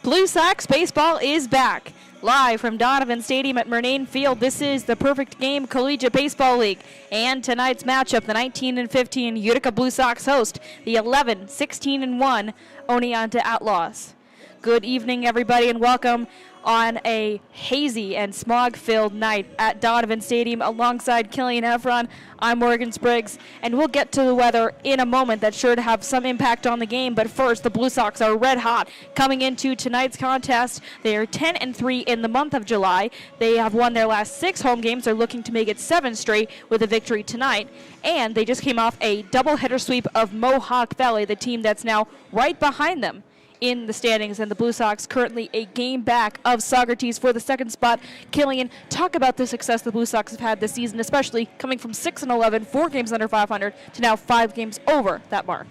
Blue Sox baseball is back. Live from Donovan Stadium at Murnane Field, this is the Perfect Game Collegiate Baseball League. And tonight's matchup, the 19-15 Utica Blue Sox host the 11-16-1 Oneonta Outlaws. Good evening, everybody, and welcome on a hazy and smog-filled night at Donovan Stadium alongside Killian Efron. I'm Morgan Spriggs, and we'll get to the weather in a moment. That's sure to have some impact on the game, but first, the Blue Sox are red hot coming into tonight's contest. They are 10-3 in the month of July. They have won their last 6 home games. They're looking to make it 7 straight with a victory tonight, and they just came off a doubleheader sweep of Mohawk Valley, the team that's now right behind them in the standings, and the Blue Sox currently a game back of Socrates for the second spot. Killian, talk about the success the Blue Sox have had this season, especially coming from 6-11, 4 games under 500, to now 5 games over that mark.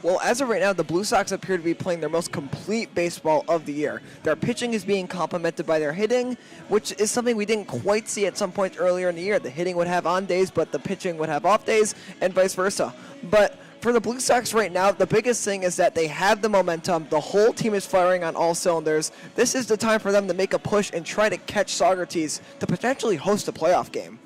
Well, as of right now, the Blue Sox appear to be playing their most complete baseball of the year. Their pitching is being complemented by their hitting, which is something we didn't quite see at some point earlier in the year. The hitting would have on days, but the pitching would have off days, and vice versa. But for the Blue Sox right now, the biggest thing is that they have the momentum. The whole team is firing on all cylinders. This is the time for them to make a push and try to catch Socrates to potentially host a playoff game.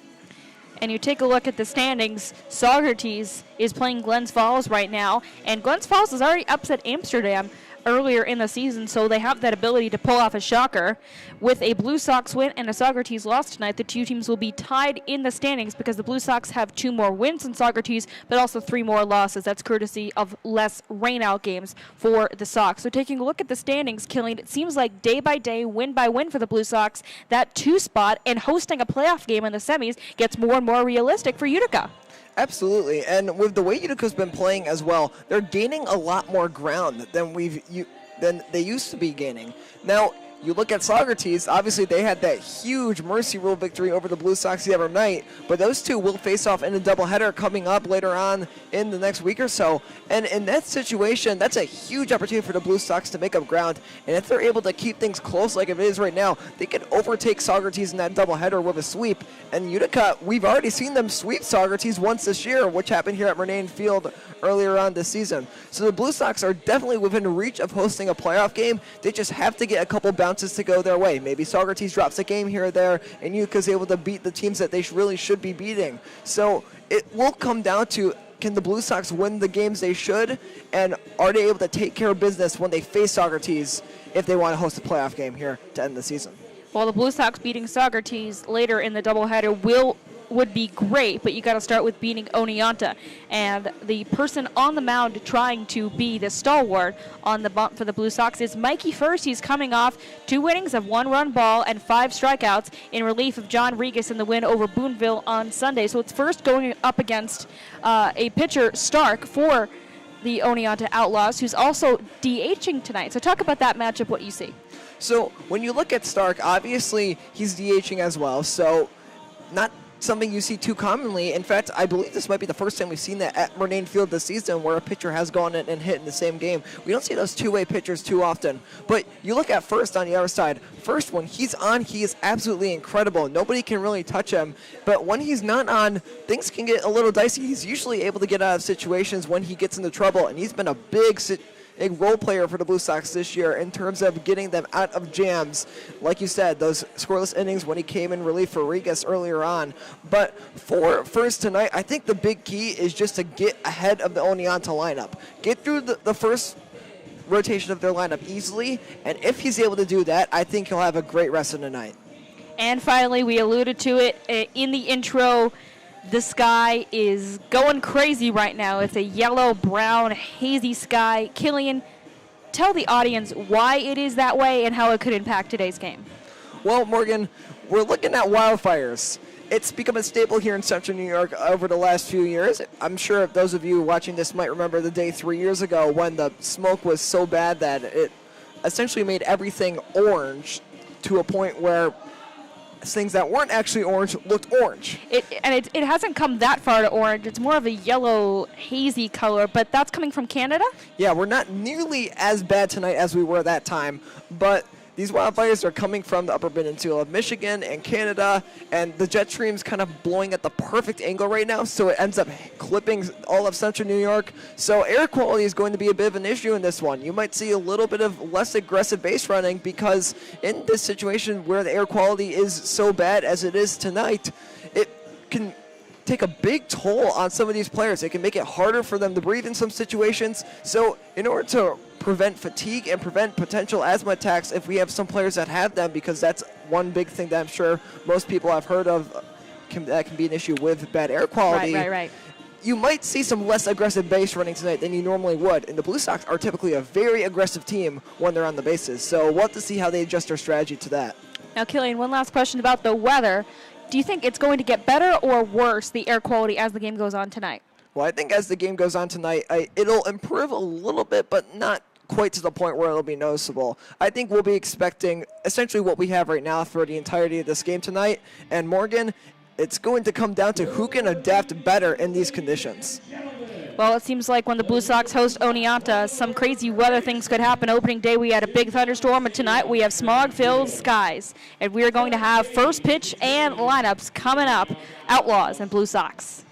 And you take a look at the standings, Socrates is playing Glens Falls right now, and Glens Falls has already upset Amsterdam earlier in the season, so they have that ability to pull off a shocker. With a Blue Sox win and a Socrates loss tonight, the two teams will be tied in the standings because the Blue Sox have 2 more wins than Socrates, but also 3 more losses. That's courtesy of less rain-out games for the Sox. So taking a look at the standings, Killian, it seems like day by day, win by win for the Blue Sox, that 2 spot and hosting a playoff game in the semis gets more and more realistic for Utica. Absolutely, and with the way Utica's been playing as well, they're gaining a lot more ground than than they used to be gaining. Now, you look at Socrates, obviously they had that huge Mercy Rule victory over the Blue Sox the other night, but those two will face off in a doubleheader coming up later on in the next week or so. And in that situation, that's a huge opportunity for the Blue Sox to make up ground. And if they're able to keep things close like it is right now, they could overtake Socrates in that doubleheader with a sweep. And Utica, we've already seen them sweep Socrates once this year, which happened here at Murnane Field earlier on this season. So the Blue Sox are definitely within reach of hosting a playoff game. They just have to get a couple bounces to go their way. Maybe Socrates drops a game here or there, and Utica's able to beat the teams that they really should be beating. So it will come down to, can the Blue Sox win the games they should, and are they able to take care of business when they face Socrates if they want to host a playoff game here to end the season? Well, the Blue Sox beating Socrates later in the doubleheader would be great, but you got to start with beating Oneonta. And the person on the mound trying to be the stalwart on the bump for the Blue Sox is Mikey First. He's coming off 2 innings of 1-run ball and 5 strikeouts in relief of John Regas in the win over Boonville on Sunday. So it's First going up against a pitcher, Stark, for the Oneonta Outlaws, who's also DHing tonight. So talk about that matchup, what you see. So when you look at Stark, obviously he's DHing as well, so not something you see too commonly. In fact, I believe this might be the first time we've seen that at Murnane Field this season where a pitcher has gone in and hit in the same game. We don't see those two-way pitchers too often. But you look at First on the other side. First, when he's on, he is absolutely incredible. Nobody can really touch him. But when he's not on, things can get a little dicey. He's usually able to get out of situations when he gets into trouble, and he's been a big role player for the Blue Sox this year in terms of getting them out of jams. Like you said, those scoreless innings when he came in relief for Regas earlier on. But for First tonight, I think the big key is just to get ahead of the Oneonta lineup. Get through the first rotation of their lineup easily, and if he's able to do that, I think he'll have a great rest of the night. And finally, we alluded to it in the intro, the sky is going crazy right now. It's a yellow-brown, hazy sky. Killian, tell the audience why it is that way and how it could impact today's game. Well, Morgan, we're looking at wildfires. It's become a staple here in Central New York over the last few years. I'm sure those of you watching this might remember the day 3 years ago when the smoke was so bad that it essentially made everything orange to a point where things that weren't actually orange looked orange. It hasn't come that far to orange. It's more of a yellow, hazy color, but that's coming from Canada? Yeah, we're not nearly as bad tonight as we were that time, but these wildfires are coming from the upper peninsula of Michigan and Canada, and the jet stream's kind of blowing at the perfect angle right now, so it ends up clipping all of central New York. So air quality is going to be a bit of an issue in this one. You might see a little bit of less aggressive base running because in this situation where the air quality is so bad as it is tonight, it can take a big toll on some of these players. It can make it harder for them to breathe in some situations. So in order to prevent fatigue and prevent potential asthma attacks, if we have some players that have them, because that's one big thing that I'm sure most people have heard of, that can be an issue with bad air quality. Right. You might see some less aggressive base running tonight than you normally would. And the Blue Sox are typically a very aggressive team when they're on the bases. So we'll have to see how they adjust their strategy to that. Now, Killian, one last question about the weather. Do you think it's going to get better or worse, the air quality, as the game goes on tonight? Well, I think as the game goes on tonight, it'll improve a little bit, but not quite to the point where it'll be noticeable. I think we'll be expecting essentially what we have right now for the entirety of this game tonight. And Morgan, it's going to come down to who can adapt better in these conditions. Well, it seems like when the Blue Sox host Oneonta, some crazy weather things could happen. Opening day, we had a big thunderstorm, and tonight we have smog-filled skies. And we are going to have first pitch and lineups coming up. Outlaws and Blue Sox.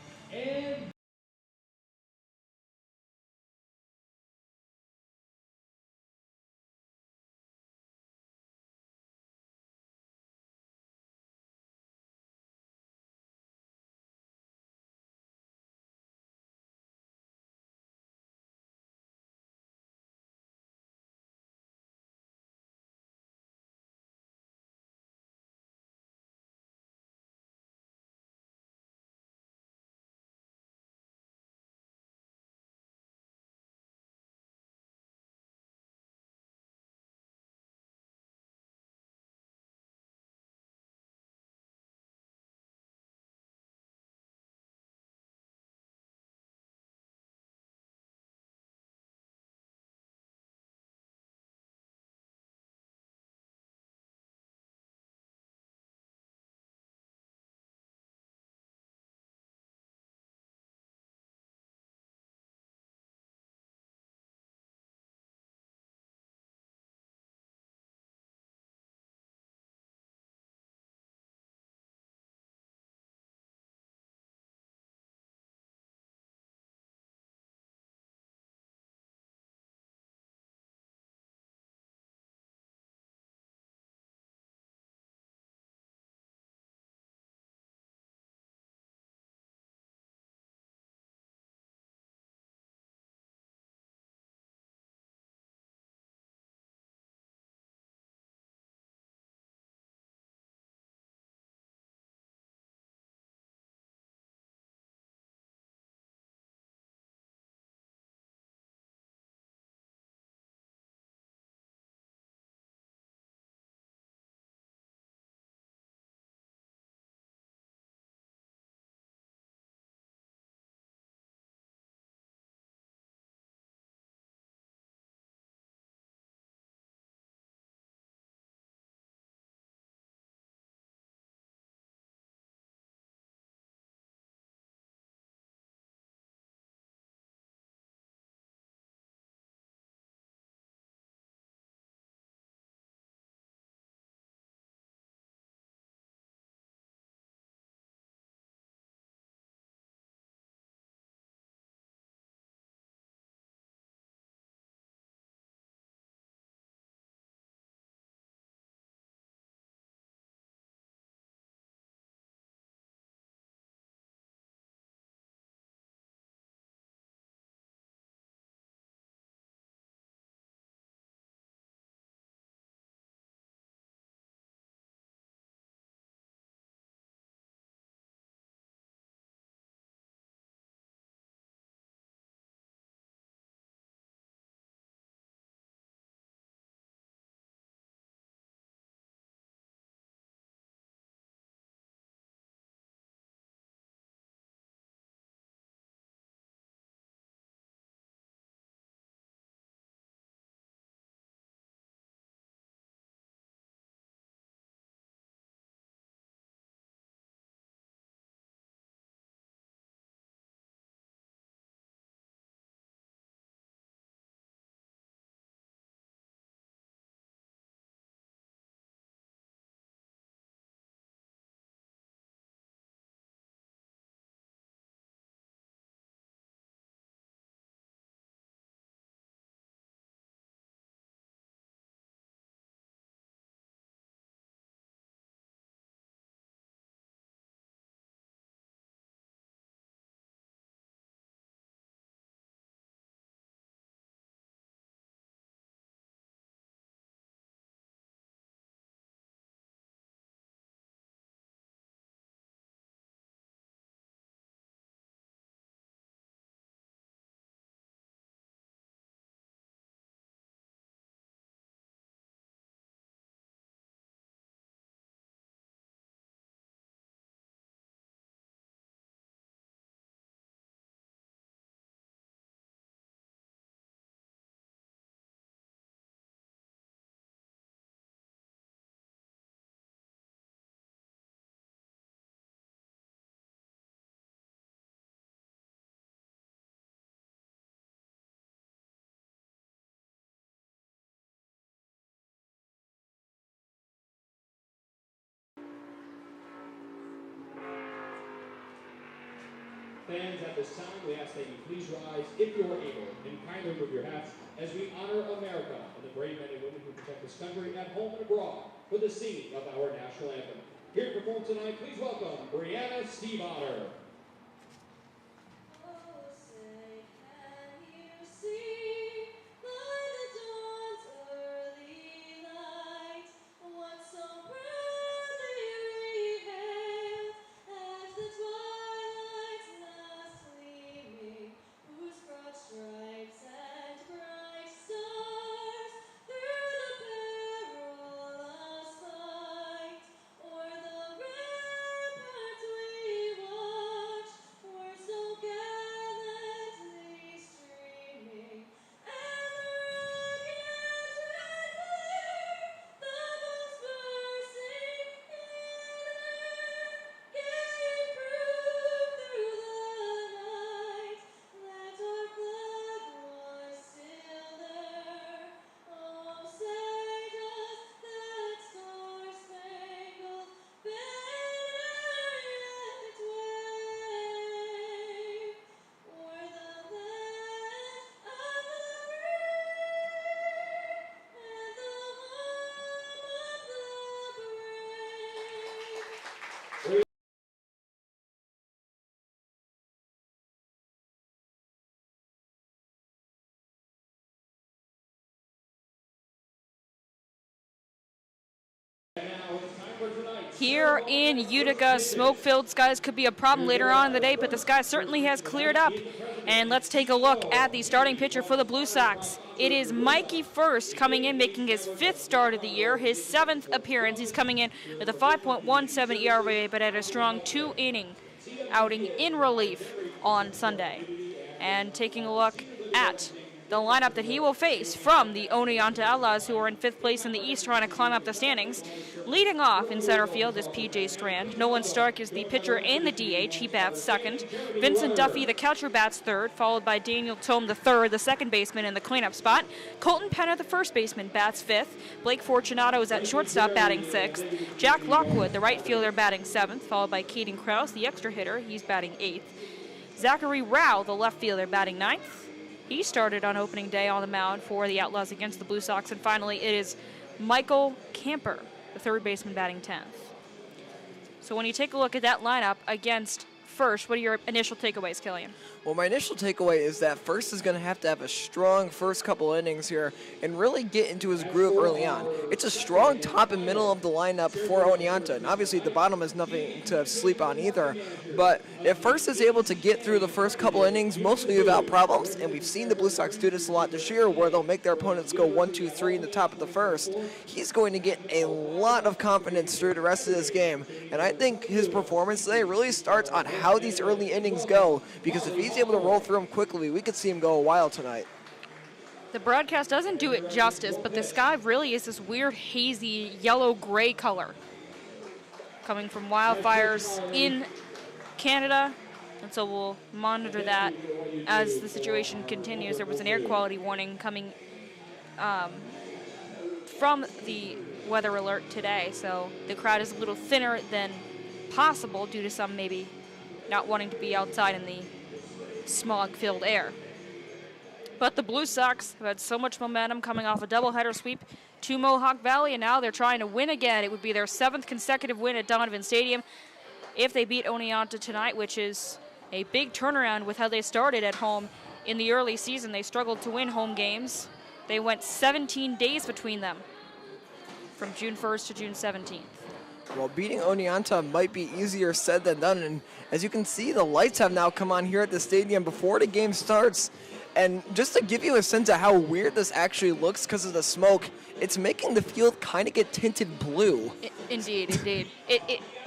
Fans, at this time, we ask that you please rise, if you are able, and kindly remove your hats as we honor America and the brave men and women who protect this country at home and abroad for the singing of our national anthem. Here to perform tonight, please welcome Brianna Steveotter. Here in Utica, smoke-filled skies could be a problem later on in the day, but the sky certainly has cleared up. And let's take a look at the starting pitcher for the Blue Sox. It is Mikey First coming in, making his 5th start of the year, his 7th appearance. He's coming in with a 5.17 ERA, but had a strong 2-inning outing in relief on Sunday. And taking a look at the lineup that he will face from the Oneonta Outlaws, who are in 5th place in the East trying to climb up the standings. Leading off in center field is P.J. Strand. Nolan Stark is the pitcher and the DH. He bats 2nd. Vincent Duffy, the catcher, bats 3rd, followed by Daniel Tome III, the 2nd baseman, in the cleanup spot. Colton Penner, the 1st baseman, bats 5th. Blake Fortunato is at shortstop, batting 6th. Jack Lockwood, the right fielder, batting 7th, followed by Caden Krause, the extra hitter. He's batting 8th. Zachary Rao, the left fielder, batting 9th. He started on opening day on the mound for the Outlaws against the Blue Sox. And finally, it is Michael Camper, the 3rd baseman, batting 10th. So when you take a look at that lineup against First, what are your initial takeaways, Killian? Well, my initial takeaway is that First is going to have a strong first couple innings here and really get into his groove early on. It's a strong top and middle of the lineup for Oneonta, and obviously the bottom is nothing to sleep on either. But if First is able to get through the first couple innings mostly without problems, and we've seen the Blue Sox do this a lot this year where they'll make their opponents go 1, 2, 3 in the top of the first, he's going to get a lot of confidence through the rest of this game. And I think his performance today really starts on how these early innings go, because if he's able to roll through them quickly, we could see him go a while tonight. The broadcast doesn't do it justice, but the sky really is this weird hazy yellow-gray color coming from wildfires in Canada, and so we'll monitor that as the situation continues. There was an air quality warning coming from the weather alert today, so the crowd is a little thinner than possible due to some maybe not wanting to be outside in the smog-filled air. But the Blue Sox have had so much momentum coming off a doubleheader sweep to Mohawk Valley, and now they're trying to win again. It would be their 7th consecutive win at Donovan Stadium if they beat Oneonta tonight, which is a big turnaround with how they started at home in the early season. They struggled to win home games. They went 17 days between them from June 1st to June 17th. Well, beating Oneonta might be easier said than done, and as you can see, the lights have now come on here at the stadium before the game starts. And just to give you a sense of how weird this actually looks because of the smoke, it's making the field kind of get tinted blue. Indeed.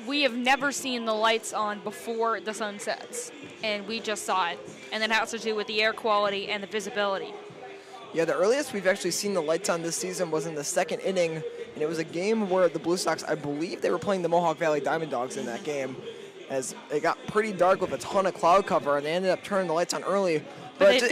We have never seen the lights on before the sun sets, and we just saw it. And that has to do with the air quality and the visibility. Yeah, the earliest we've actually seen the lights on this season was in the 2nd inning, and it was a game where the Blue Sox, I believe they were playing the Mohawk Valley Diamond Dogs in that game, as it got pretty dark with a ton of cloud cover, and they ended up turning the lights on early. But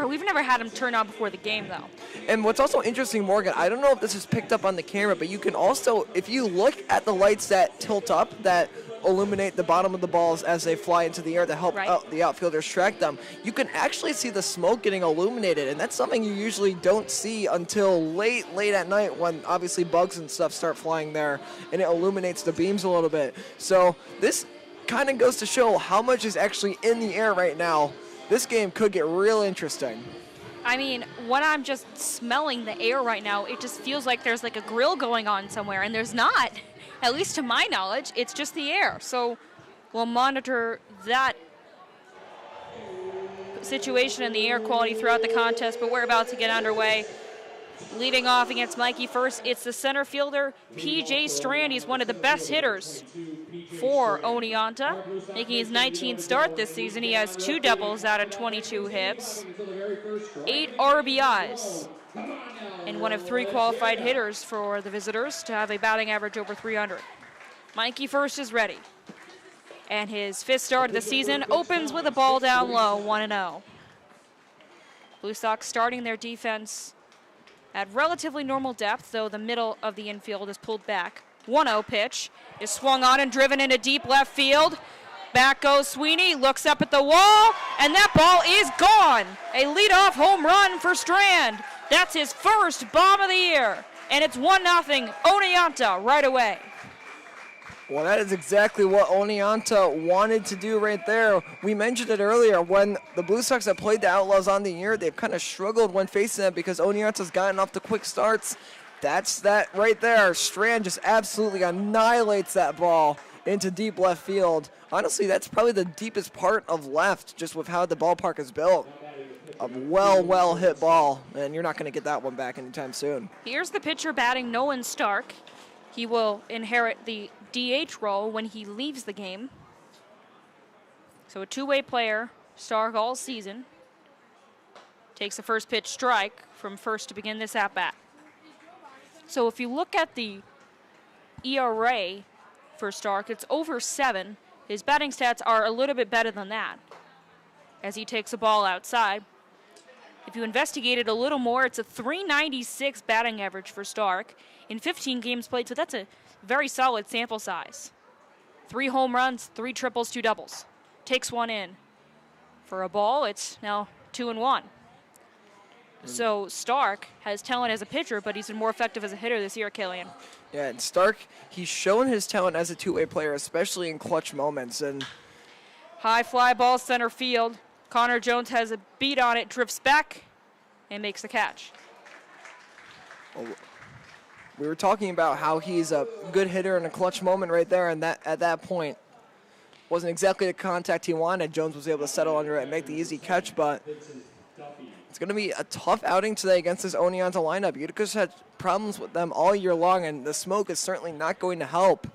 we've never had them turn on before the game, though. And what's also interesting, Morgan, I don't know if this is picked up on the camera, but you can also, if you look at the lights that tilt up, that illuminate the bottom of the balls as they fly into the air to help Right. the outfielders track them. You can actually see the smoke getting illuminated, and that's something you usually don't see until late at night when obviously bugs and stuff start flying there, and it illuminates the beams a little bit. So this kind of goes to show how much is actually in the air right now. This game could get real interesting. I mean, when I'm just smelling the air right now, it just feels like there's like a grill going on somewhere, and there's not. At least to my knowledge, it's just the air. So we'll monitor that situation and the air quality throughout the contest, but we're about to get underway. Leading off against Mikey first, it's the center fielder, P.J. Strand. He's one of the best hitters for Oneonta. Making his 19th start this season, he has 2 doubles out of 22 hits, 8 RBIs, and one of 3 qualified hitters for the visitors to have a batting average over 300. Mikey first is ready. And his 5th start of the season opens with a ball down low, 1-0. Blue Sox starting their defense at relatively normal depth, though the middle of the infield is pulled back. 1-0 pitch is swung on and driven into deep left field. Back goes Sweeney, looks up at the wall, and that ball is gone. A leadoff home run for Strand. That's his first bomb of the year, and it's 1-0 Oneonta right away. Well, that is exactly what Oneonta wanted to do right there. We mentioned it earlier. When the Blue Sox have played the Outlaws on the year, they've kind of struggled when facing them because Oneonta's gotten off the quick starts. That's that right there. Strand just absolutely annihilates that ball into deep left field. Honestly, that's probably the deepest part of left, just with how the ballpark is built. A well hit ball, and you're not going to get that one back anytime soon. Here's the pitcher batting, Nolan Stark. He will inherit the DH role when he leaves the game. So a two-way player, Stark all season. Takes the first pitch strike from first to begin this at-bat. So if you look at the ERA for Stark, it's over 7. His batting stats are a little bit better than that as he takes the ball outside. If you investigate it a little more, it's a .396 batting average for Stark in 15 games played, so that's a very solid sample size. 3 home runs, 3 triples, 2 doubles. Takes one in. For a ball, it's now 2-1. So Stark has talent as a pitcher, but he's been more effective as a hitter this year, Killian. Yeah, and Stark, he's shown his talent as a two-way player, especially in clutch moments. And high fly ball center field. Connor Jones has a beat on it, drifts back, and makes the catch. We were talking about how he's a good hitter in a clutch moment right there, and that at that point wasn't exactly the contact he wanted. Jones was able to settle under it and make the easy catch, but it's going to be a tough outing today against this Oneonta lineup. Utica's had problems with them all year long, and the smoke is certainly not going to help.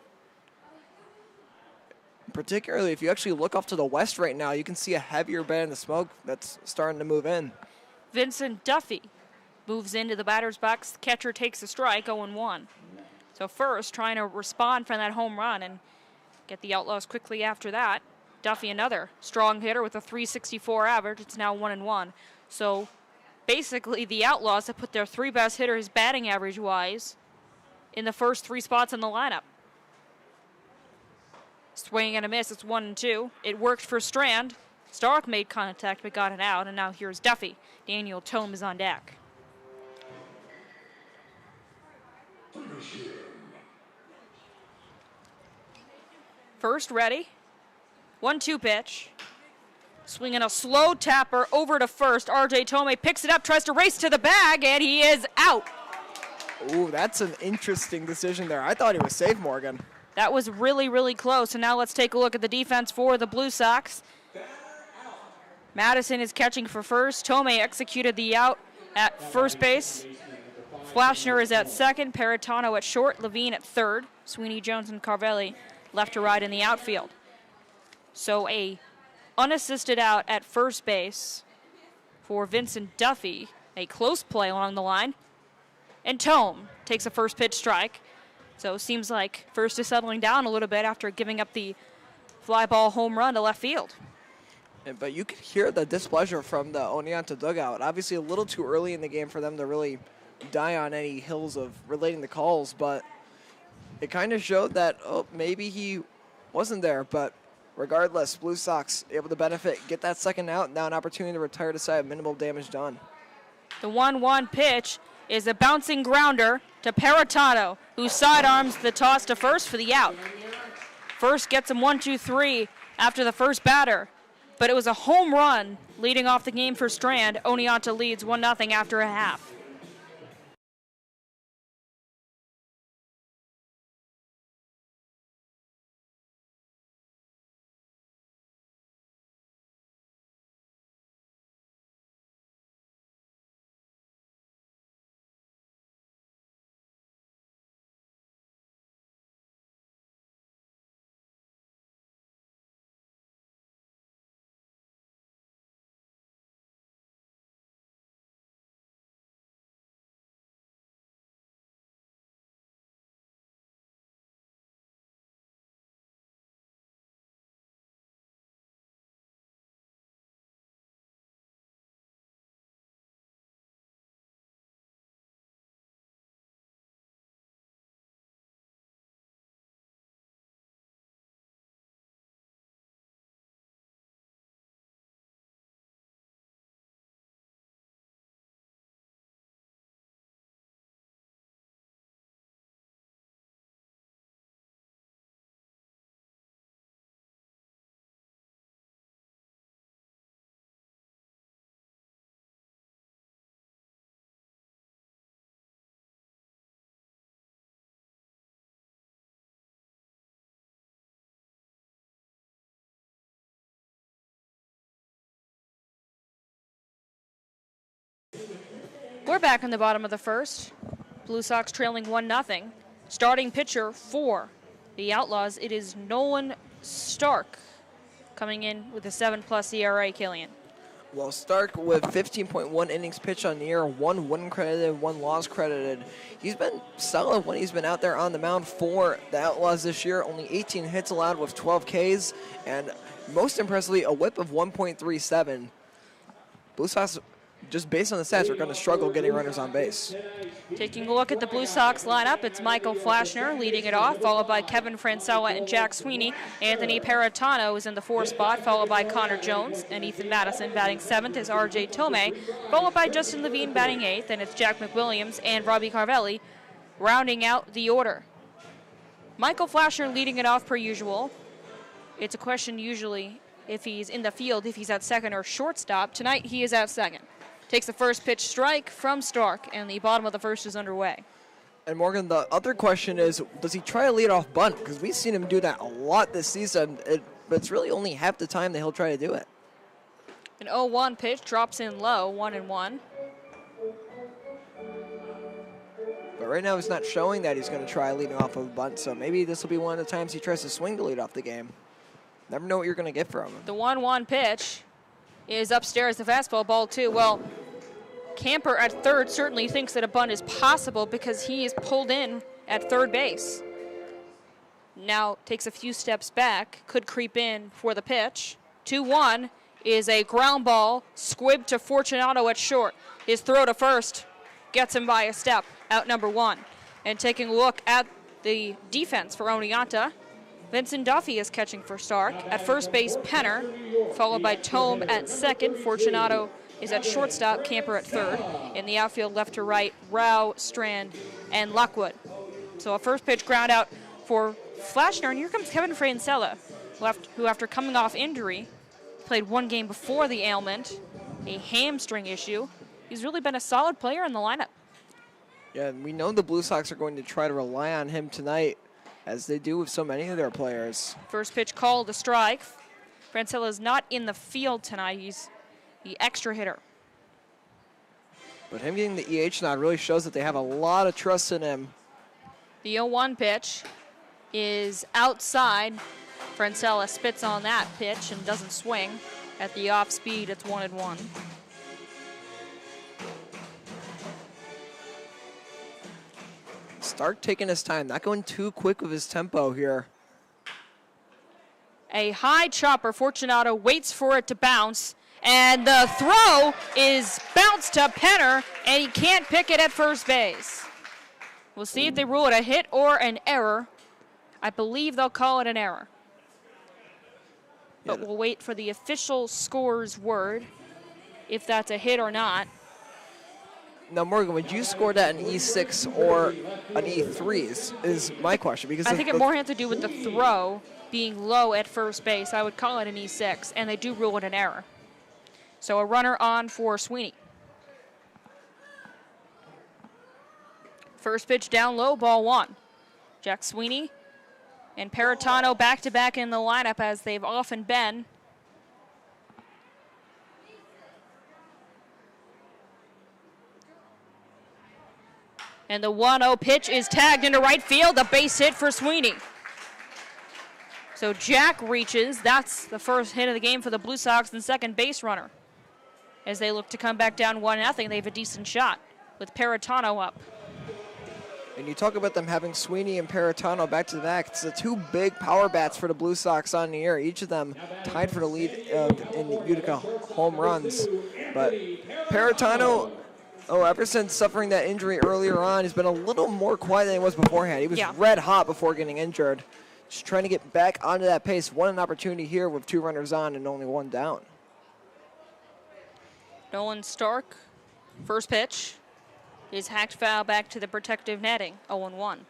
Particularly if you actually look off to the west right now, you can see a heavier band of smoke that's starting to move in. Vincent Duffy moves into the batter's box. The catcher takes a strike, 0-1. So first, trying to respond from that home run and get the Outlaws quickly after that. Duffy, another strong hitter with a .364 average. It's now 1-1. So basically, the Outlaws have put their 3 best hitters batting average-wise in the first 3 spots in the lineup. Swing and a miss, it's 1-2. It worked for Strand. Stark made contact but got it out, and now here's Duffy. Daniel Tome is on deck. First ready. 1-2 pitch. Swinging a slow tapper over to first. RJ Tome picks it up, tries to race to the bag, and he is out. Ooh, that's an interesting decision there. I thought he was safe, Morgan. That was really, really close. And now let's take a look at the defense for the Blue Sox. Madison is catching for first. Tome executed the out at first base. Flashner is at second. Peritano at short. Levine at third. Sweeney, Jones, and Carvelli left to right in the outfield. So a unassisted out at first base for Vincent Duffy. A close play along the line. And Tome takes a first pitch strike. So it seems like first is settling down a little bit after giving up the fly ball home run to left field. But you could hear the displeasure from the Oneonta dugout. Obviously a little too early in the game for them to really die on any hills of relating the calls, but it kind of showed that maybe he wasn't there, but regardless, Blue Sox able to benefit, get that second out, now an opportunity to retire to side, minimal damage done. The 1-1 pitch is a bouncing grounder to Paratano, who sidearms the toss to first for the out. First gets him 1-2-3 after the first batter, but it was a home run leading off the game for Strand. Oneonta leads 1-0 after a half. We're back in the bottom of the first. Blue Sox trailing 1-0. Starting pitcher for the Outlaws, it is Nolan Stark coming in with a 7+ ERA, Killian. Well, Stark with 15.1 innings pitched on the year, 1 win credited, 1 loss credited. He's been solid when he's been out there on the mound for the Outlaws this year. Only 18 hits allowed with 12 Ks, and most impressively, a whip of 1.37. Blue Sox, just based on the stats, are going to struggle getting runners on base. Taking a look at the Blue Sox lineup, it's Michael Flashner leading it off, followed by Kevin Francella and Jack Sweeney. Anthony Paratano is in the 4th spot, followed by Connor Jones, and Ethan Madison batting 7th is R.J. Tomei, followed by Justin Levine batting 8th, and it's Jack McWilliams and Robbie Carvelli rounding out the order. Michael Flashner leading it off per usual. It's a question usually if he's in the field, if he's at second or shortstop. Tonight he is at second. Takes the first pitch strike from Stark, and the bottom of the first is underway. And Morgan, the other question is, does he try a leadoff bunt? Because we've seen him do that a lot this season, but it's really only half the time that he'll try to do it. An 0-1 pitch drops in low, 1-1. But right now he's not showing that he's going to try leading off of a bunt, so maybe this will be one of the times he tries to swing to lead off the game. Never know what you're going to get from him. The 1-1 pitch is upstairs, the fastball, ball 2. Well, Camper at third certainly thinks that a bunt is possible because he is pulled in at third base. Now takes a few steps back, could creep in for the pitch. 2-1 is a ground ball, squibbed to Fortunato at short. His throw to first gets him by a step, out number 1. And taking a look at the defense for Oneonta, Vincent Duffy is catching for Stark. At first base, Penner, followed by Tome at second. Fortunato is at shortstop, Camper at third. In the outfield, left to right, Rao, Strand, and Lockwood. So a first pitch ground out for Flashner, and here comes Kevin Francella, who after coming off injury, played 1 game before the ailment, a hamstring issue. He's really been a solid player in the lineup. Yeah, and we know the Blue Sox are going to try to rely on him tonight, as they do with so many of their players. First pitch called a strike. Francella is not in the field tonight. He's the extra hitter. But him getting the EH nod really shows that they have a lot of trust in him. The 0-1 pitch is outside. Francella spits on that pitch and doesn't swing. At the off speed, it's 1-1. Stark taking his time, not going too quick with his tempo here. A high chopper. Fortunato waits for it to bounce, and the throw is bounced to Penner, and he can't pick it at first base. We'll see if they rule it a hit or an error. I believe they'll call it an error. but we'll wait for the official scorer's word, if that's a hit or not. Now, Morgan, would you score that an E6 or an E3 is my question. Because I think it more has to do with the throw being low at first base. I would call it an E6, and they do rule it an error. So a runner on for Sweeney. First pitch down low, ball one. Jack Sweeney and Peritano back-to-back in the lineup, as they've often been. And the 1-0 pitch is tagged into right field, a base hit for Sweeney. So Jack reaches. That's the first hit of the game for the Blue Sox and second base runner. As they look to come back down 1-0, they have a decent shot with Peritano up. And you talk about them having Sweeney and Peritano back to back. It's the two big power bats for the Blue Sox on the year. Each of them tied for the lead in Utica home runs. But Peritano, ever since suffering that injury earlier on, he's been a little more quiet than he was beforehand. He was red hot before getting injured. Just trying to get back onto that pace. Won an opportunity here with 2 runners on and only 1 down. Nolan Stark, first pitch, is hacked foul back to the protective netting, 0-1.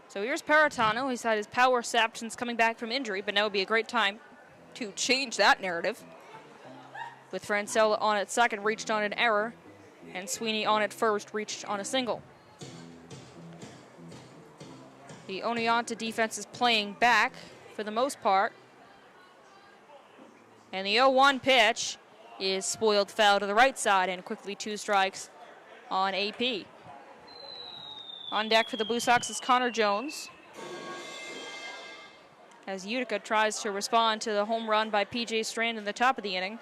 So here's Peritano. He's had his power sapped since coming back from injury, but now would be a great time to change that narrative. With Francella on at second, reached on an error, and Sweeney on at first, reached on a single. The Oneonta defense is playing back for the most part. And the 0-1 pitch is spoiled foul to the right side, and quickly 2 strikes on AP. On deck for the Blue Sox is Connor Jones, as Utica tries to respond to the home run by P.J. Strand in the top of the inning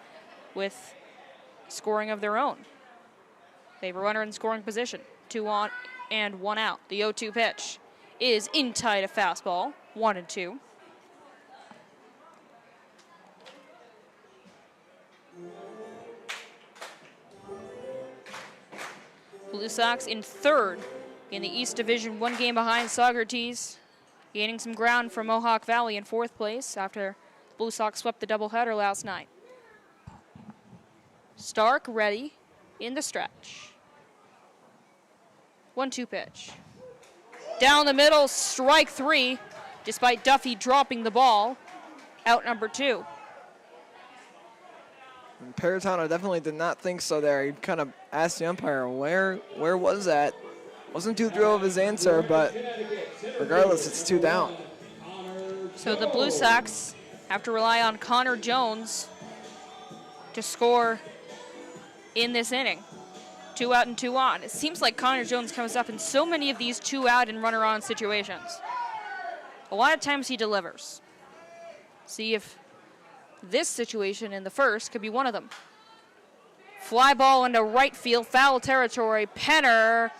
with scoring of their own. They have a runner in scoring position, 2 on and 1 out. The 0-2 pitch is in tight, a fastball, 1-2. Blue Sox in third in the East Division, 1 game behind Saugerties, gaining some ground from Mohawk Valley in 4th place after Blue Sox swept the doubleheader last night. Stark ready in the stretch. 1-2 pitch. Down the middle, strike 3, despite Duffy dropping the ball. Out number 2. And Peritano definitely did not think so there. He kind of asked the umpire, where was that? Wasn't too thrilled with his answer, but regardless, it's 2 down. So the Blue Sox have to rely on Connor Jones to score in this inning. 2 out and 2 on. It seems like Connor Jones comes up in so many of these 2 out and runner on situations. A lot of times he delivers. See if this situation in the first could be one of them. Fly ball into right field, foul territory. Penner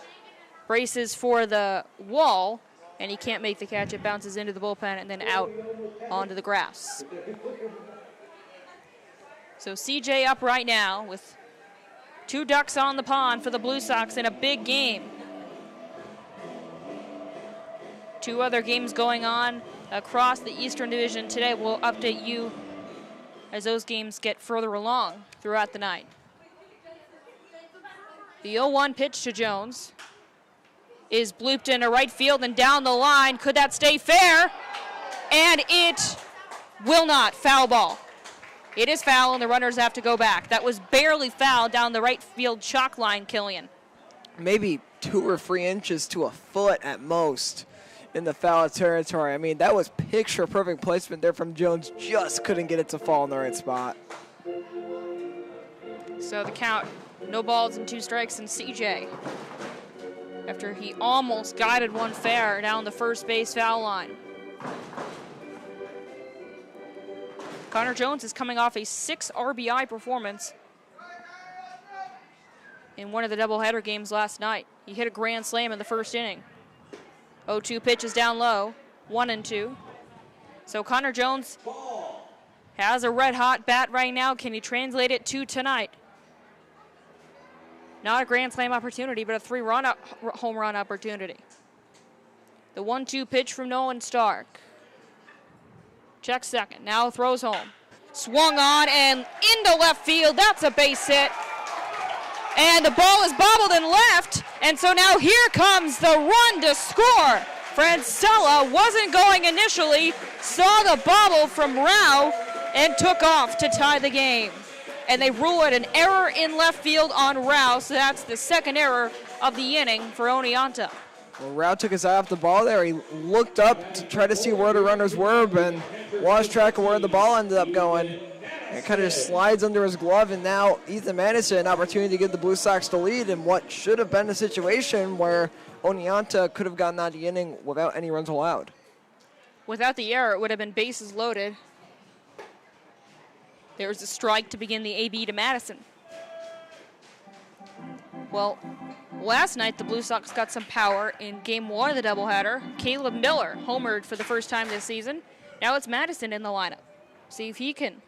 braces for the wall, and he can't make the catch. It bounces into the bullpen and then out onto the grass. So CJ up right now with 2 ducks on the pond for the Blue Sox in a big game. 2 other games going on across the Eastern Division today. We'll update you as those games get further along throughout the night. The 0-1 pitch to Jones is blooped into right field and down the line. Could that stay fair? And it will not. Foul ball. It is foul, and the runners have to go back. That was barely foul down the right field chalk line, Killian. Maybe 2 or 3 inches to a foot at most in the foul territory. I mean, that was picture-perfect placement there from Jones. Just couldn't get it to fall in the right spot. So the count, no balls and 2 strikes, and CJ, after he almost guided one fair down the first base foul line. Connor Jones is coming off a 6 RBI performance in one of the doubleheader games last night. He hit a grand slam in the first inning. 0-2 pitch is down low, 1-2. So Connor Jones has a red-hot bat right now. Can he translate it to tonight? Not a grand slam opportunity, but a 3-run home run opportunity. The 1-2 pitch from Nolan Stark. Check second, now throws home. Swung on and into left field. That's a base hit. And the ball is bobbled in left. And so now here comes the run to score. Francella wasn't going initially, saw the bobble from Rao, and took off to tie the game. And they rule it an error in left field on Rao, so that's the second error of the inning for Oneonta. Well, Rao took his eye off the ball there. He looked up to try to see where the runners were, but lost track of where the ball ended up going. It kind of just slides under his glove, and now Ethan Madison an opportunity to give the Blue Sox the lead in what should have been a situation where Oneonta could have gotten out of the inning without any runs allowed. Without the error, it would have been bases loaded. There was a strike to begin the AB to Madison. Well, last night the Blue Sox got some power in Game 1 of the doubleheader. Caleb Miller homered for the first time this season. Now it's Madison in the lineup. See if he can.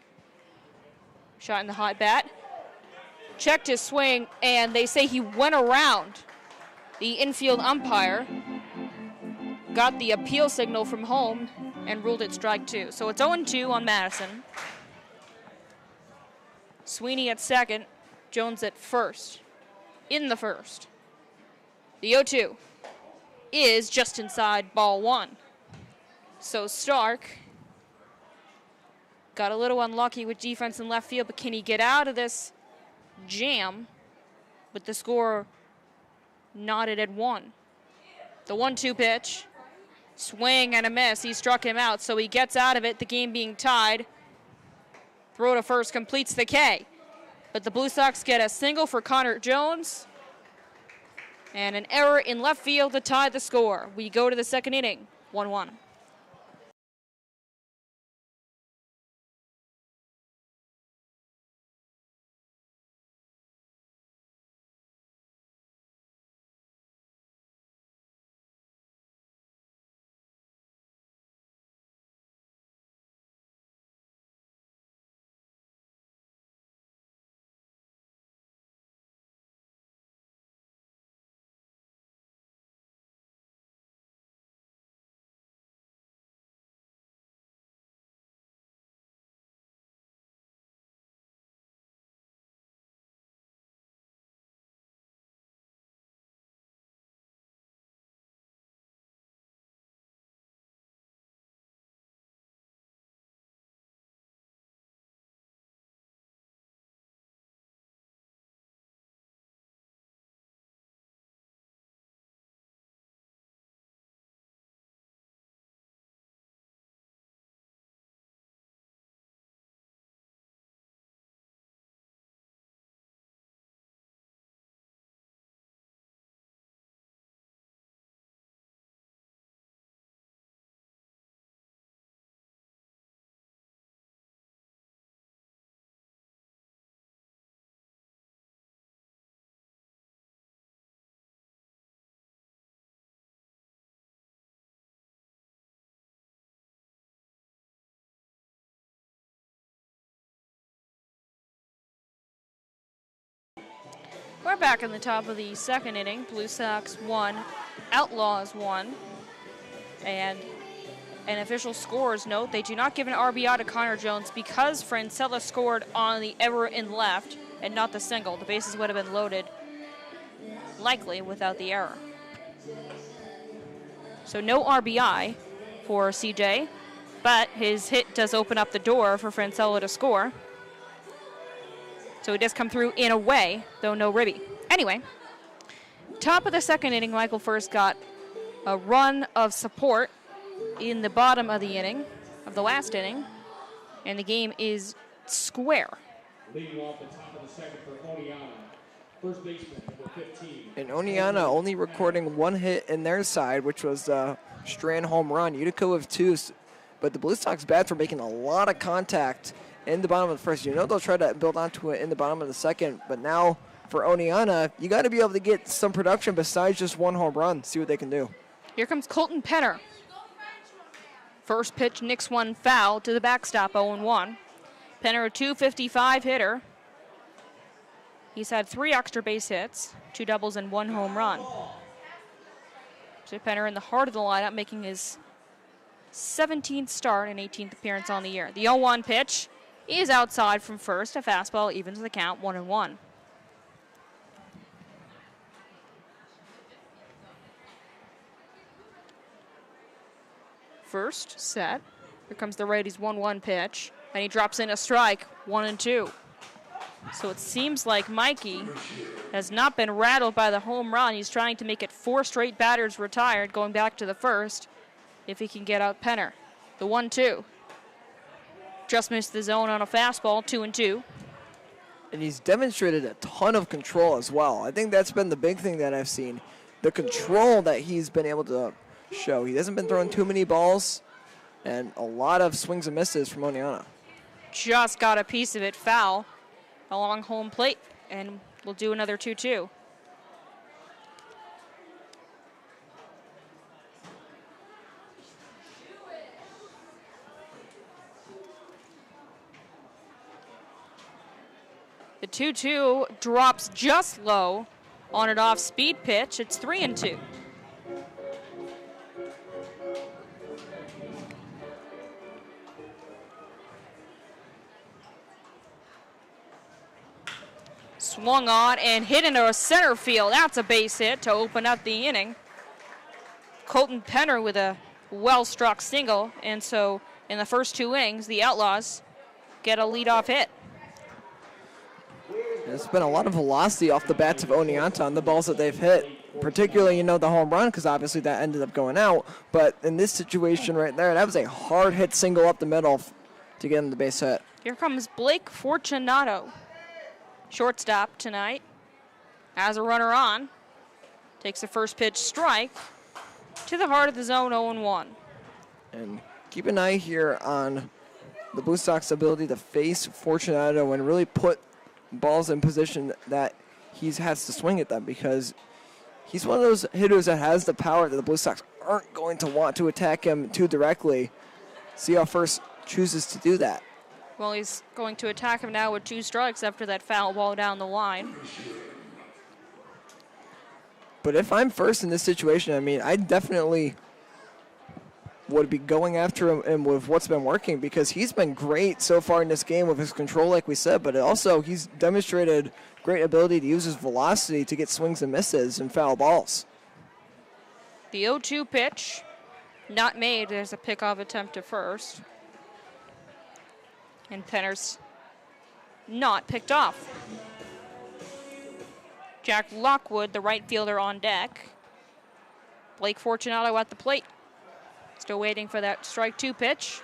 Shot in the hot bat. Checked his swing, and they say he went around the infield umpire, got the appeal signal from home, and ruled it strike 2. So it's 0-2 on Madison. Sweeney at second, Jones at first. In the first. The 0-2 is just inside ball 1. So Stark got a little unlucky with defense in left field, but can he get out of this jam with the score knotted at 1? The 1-2 pitch, swing and a miss. He struck him out, so he gets out of it, the game being tied. Throw to first completes the K. But the Blue Sox get a single for Connor Jones and an error in left field to tie the score. We go to the second inning, 1-1. We're back in the top of the second inning. Blue Sox 1, Outlaws 1. And an official scores note, they do not give an RBI to Connor Jones because Francella scored on the error in left and not the single. The bases would have been loaded, likely, without the error. So no RBI for CJ, but his hit does open up the door for Francella to score. So he does come through in a way, though no ribby. Anyway, top of the second inning, Michael first got a run of support in the bottom of the inning, of the last inning, and the game is square. Leading off the top of the second for Oneonta, first baseman, number 15. And Oneonta only recording one hit in their side, which was a Strand home run. Utica with 2, but the Blue Sox bats were making a lot of contact in the bottom of the first. You know they'll try to build onto it in the bottom of the second, but now for Oneonta, you got to be able to get some production besides just one home run, see what they can do. Here comes Colton Penner. First pitch, nicks one foul to the backstop, 0-1. Penner, a .255 hitter. He's had 3 extra base hits, 2 doubles and 1 home run. So Penner in the heart of the lineup, making his 17th start and 18th appearance on the year. The 0-1 pitch, He is outside from first. A fastball evens the count, 1-1. First set. Here comes the righty's 1-1 pitch. And he drops in a strike, 1-2. So it seems like Mikey has not been rattled by the home run. He's trying to make it 4 straight batters retired, going back to the first, if he can get out Penner. The 1-2. Just missed the zone on a fastball, 2-2. And he's demonstrated a ton of control as well. I think that's been the big thing that I've seen. The control that he's been able to show. He hasn't been throwing too many balls, and a lot of swings and misses from Oneonta. Just got a piece of it foul along home plate, and we'll do another 2-2. The 2-2 drops just low on an off-speed pitch. It's 3-2. Swung on and hit into a center field. That's a base hit to open up the inning. Colton Penner with a well-struck single, and so in the first 2 innings, the Outlaws get a leadoff hit. There's been a lot of velocity off the bats of Oneonta on the balls that they've hit, particularly, the home run, because obviously that ended up going out. But in this situation right there, that was a hard-hit single up the middle to get him the base hit. Here comes Blake Fortunato, shortstop tonight. Has a runner on. Takes the first pitch strike to the heart of the zone, 0-1. And keep an eye here on the Blue Sox' ability to face Fortunato and really put balls in position that he has to swing at them, because he's one of those hitters that has the power that the Blue Sox aren't going to want to attack him too directly. See how first chooses to do that. Well, he's going to attack him now with 2 strikes after that foul ball down the line. But if I'm first in this situation, I definitely would be going after him with what's been working, because he's been great so far in this game with his control, like we said, but also he's demonstrated great ability to use his velocity to get swings and misses and foul balls. The 0-2 pitch, not made. There's a pickoff attempt to first. And Penner's not picked off. Jack Lockwood, the right fielder, on deck. Blake Fortunato at the plate. Still waiting for that strike 2 pitch.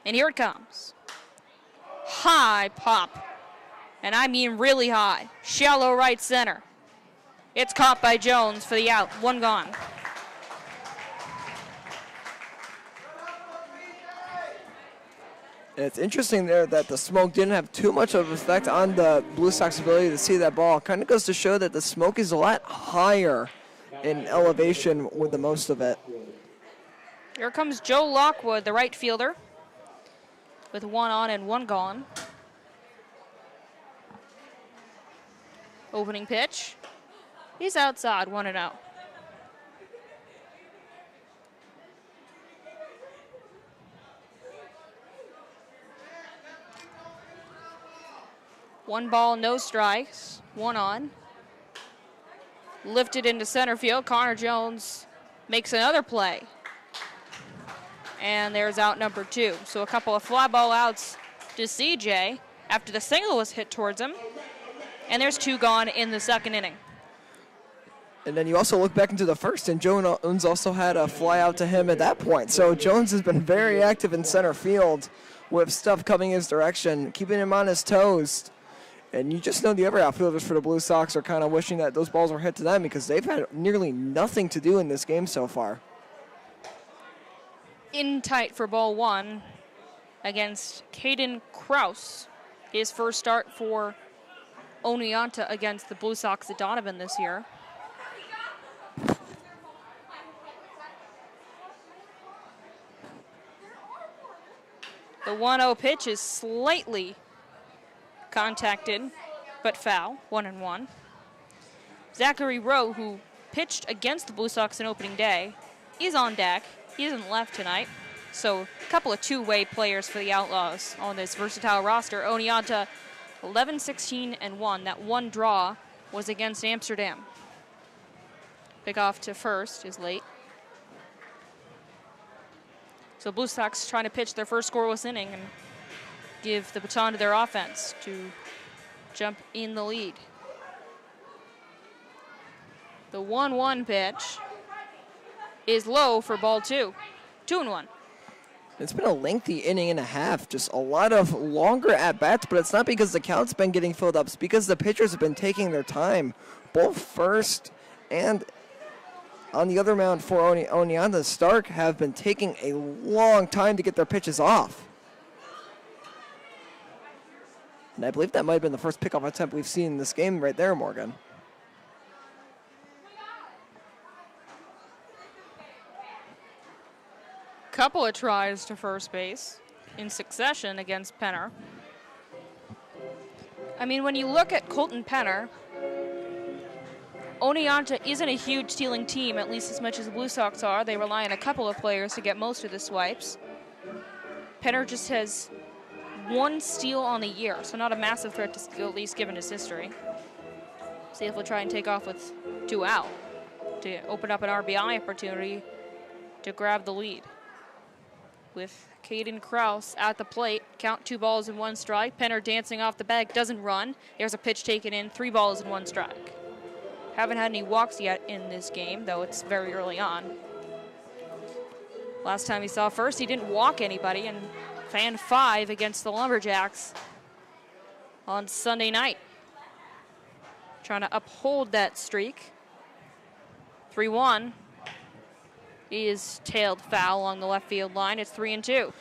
And here it comes. High pop. And I mean really high. Shallow right center. It's caught by Jones for the out. 1 gone. And it's interesting there that the smoke didn't have too much of an effect on the Blue Sox ability to see that ball. Kind of goes to show that the smoke is a lot higher in elevation with the most of it. Here comes Joe Lockwood, the right fielder, with 1 on and 1 gone. Opening pitch. He's outside, 1-0. One ball, no strikes, 1 on. Lifted into center field. Connor Jones makes another play. And there's out number 2. So a couple of fly ball outs to CJ after the single was hit towards him. And there's 2 gone in the second inning. And then you also look back into the first, and Jones also had a fly out to him at that point. So Jones has been very active in center field with stuff coming his direction, keeping him on his toes. And you just know the other outfielders for the Blue Sox are kind of wishing that those balls were hit to them, because they've had nearly nothing to do in this game so far. In tight for ball 1 against Caden Kraus. His first start for Oneonta against the Blue Sox at Donovan this year. The 1-0 pitch is slightly contacted, but foul, 1-1. Zachary Rowe, who pitched against the Blue Sox in opening day, is on deck. He isn't left tonight. So a couple of two-way players for the Outlaws on this versatile roster. Oneonta 11-16-1. That one draw was against Amsterdam. Pickoff to first is late. So Blue Sox trying to pitch their first scoreless inning and give the baton to their offense to jump in the lead. The 1-1 pitch is low for ball 2. 2-1. It's been a lengthy inning and a half, just a lot of longer at-bats, but it's not because the count's been getting filled up. It's because the pitchers have been taking their time, both first and on the other mound for Oneonta. Stark have been taking a long time to get their pitches off. And I believe that might have been the first pickoff attempt we've seen in this game right there, Morgan. Couple of tries to first base in succession against Penner. I mean, when you look at Colton Penner, Oneonta isn't a huge stealing team, at least as much as the Blue Sox are. They rely on a couple of players to get most of the swipes. Penner just has one steal on the year, so not a massive threat to steal, at least given his history. See if we'll try and take off with 2 out to open up an RBI opportunity to grab the lead. With Caden Kraus at the plate, count 2 balls and 1 strike. Penner dancing off the bag, doesn't run. There's a pitch taken in, 3 balls and 1 strike. Haven't had any walks yet in this game, though it's very early on. Last time he saw first, he didn't walk anybody and fan 5 against the Lumberjacks on Sunday night. Trying to uphold that streak. 3-1. He is tailed foul along the left field line. It's 3-2.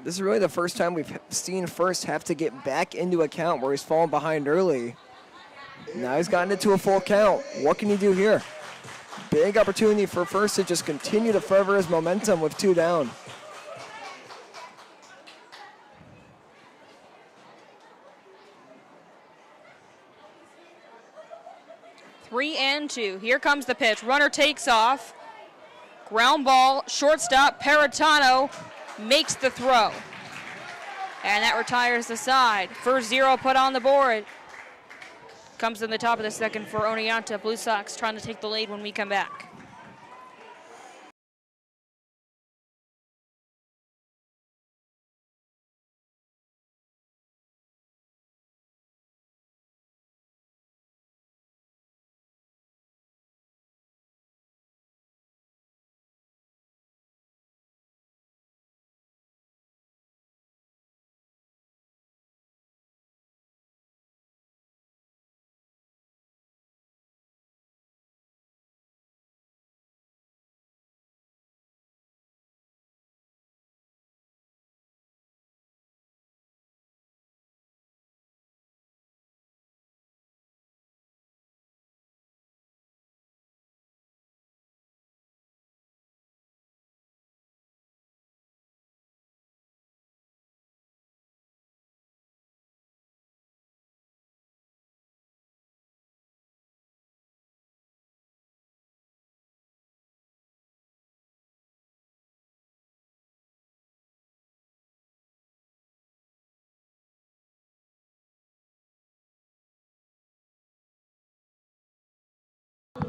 This is really the first time we've seen First have to get back into a count where he's fallen behind early. Now he's gotten into a full count. What can he do here? Big opportunity for First to just continue to further his momentum with 2 down. Three and 2. Here comes the pitch. Runner takes off. Ground ball, shortstop, Peritano makes the throw. And that retires the side. First 0 put on the board. Comes in the top of the second for Oneonta. Blue Sox trying to take the lead when we come back.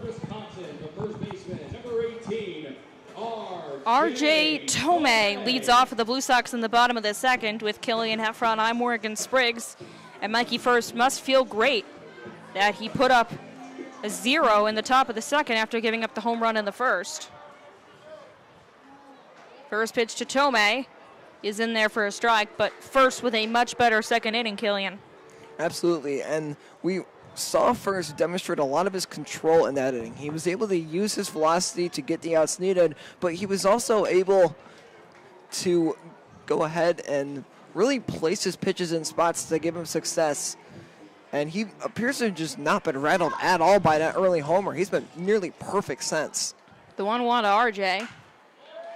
Wisconsin, the first baseman, number 18, R.J. Tomei leads off for the Blue Sox in the bottom of the second with Killian Heffron, I'm Morgan Spriggs, and Mikey First must feel great that he put up a 0 in the top of the second after giving up the home run in the first. First pitch to Tomei is in there for a strike, but First with a much better second inning, Killian. Absolutely, and we saw First demonstrate a lot of his control in that inning. He was able to use his velocity to get the outs needed, but he was also able to go ahead and really place his pitches in spots to give him success. And he appears to have just not been rattled at all by that early homer. He's been nearly perfect since. The 1-1 to RJ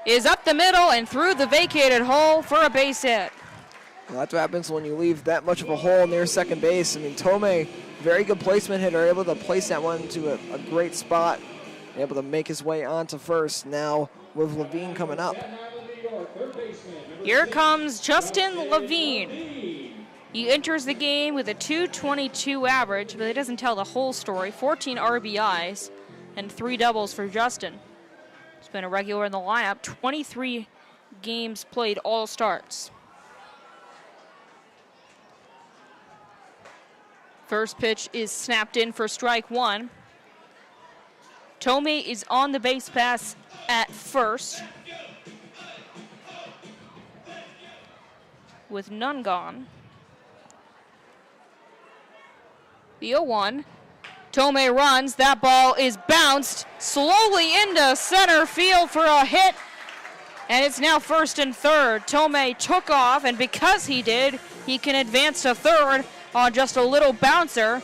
is up the middle and through the vacated hole for a base hit. Well, that's what happens when you leave that much of a hole near second base. I mean, Tomei, very good placement hitter, able to place that one to a great spot, able to make his way onto first. Now with Levine coming up. your third baseman. Here comes Justin Levine. He enters the game with a .222 average, but it doesn't tell the whole story. 14 RBIs and 3 doubles for Justin. He's been a regular in the lineup. 23 games played, all starts. First pitch is snapped in for strike 1. Tomei is on the base pass at first, with none gone. The 0-1. Tomei runs. That ball is bounced slowly into center field for a hit. And it's now first and third. Tomei took off, and because he did, he can advance to third on just a little bouncer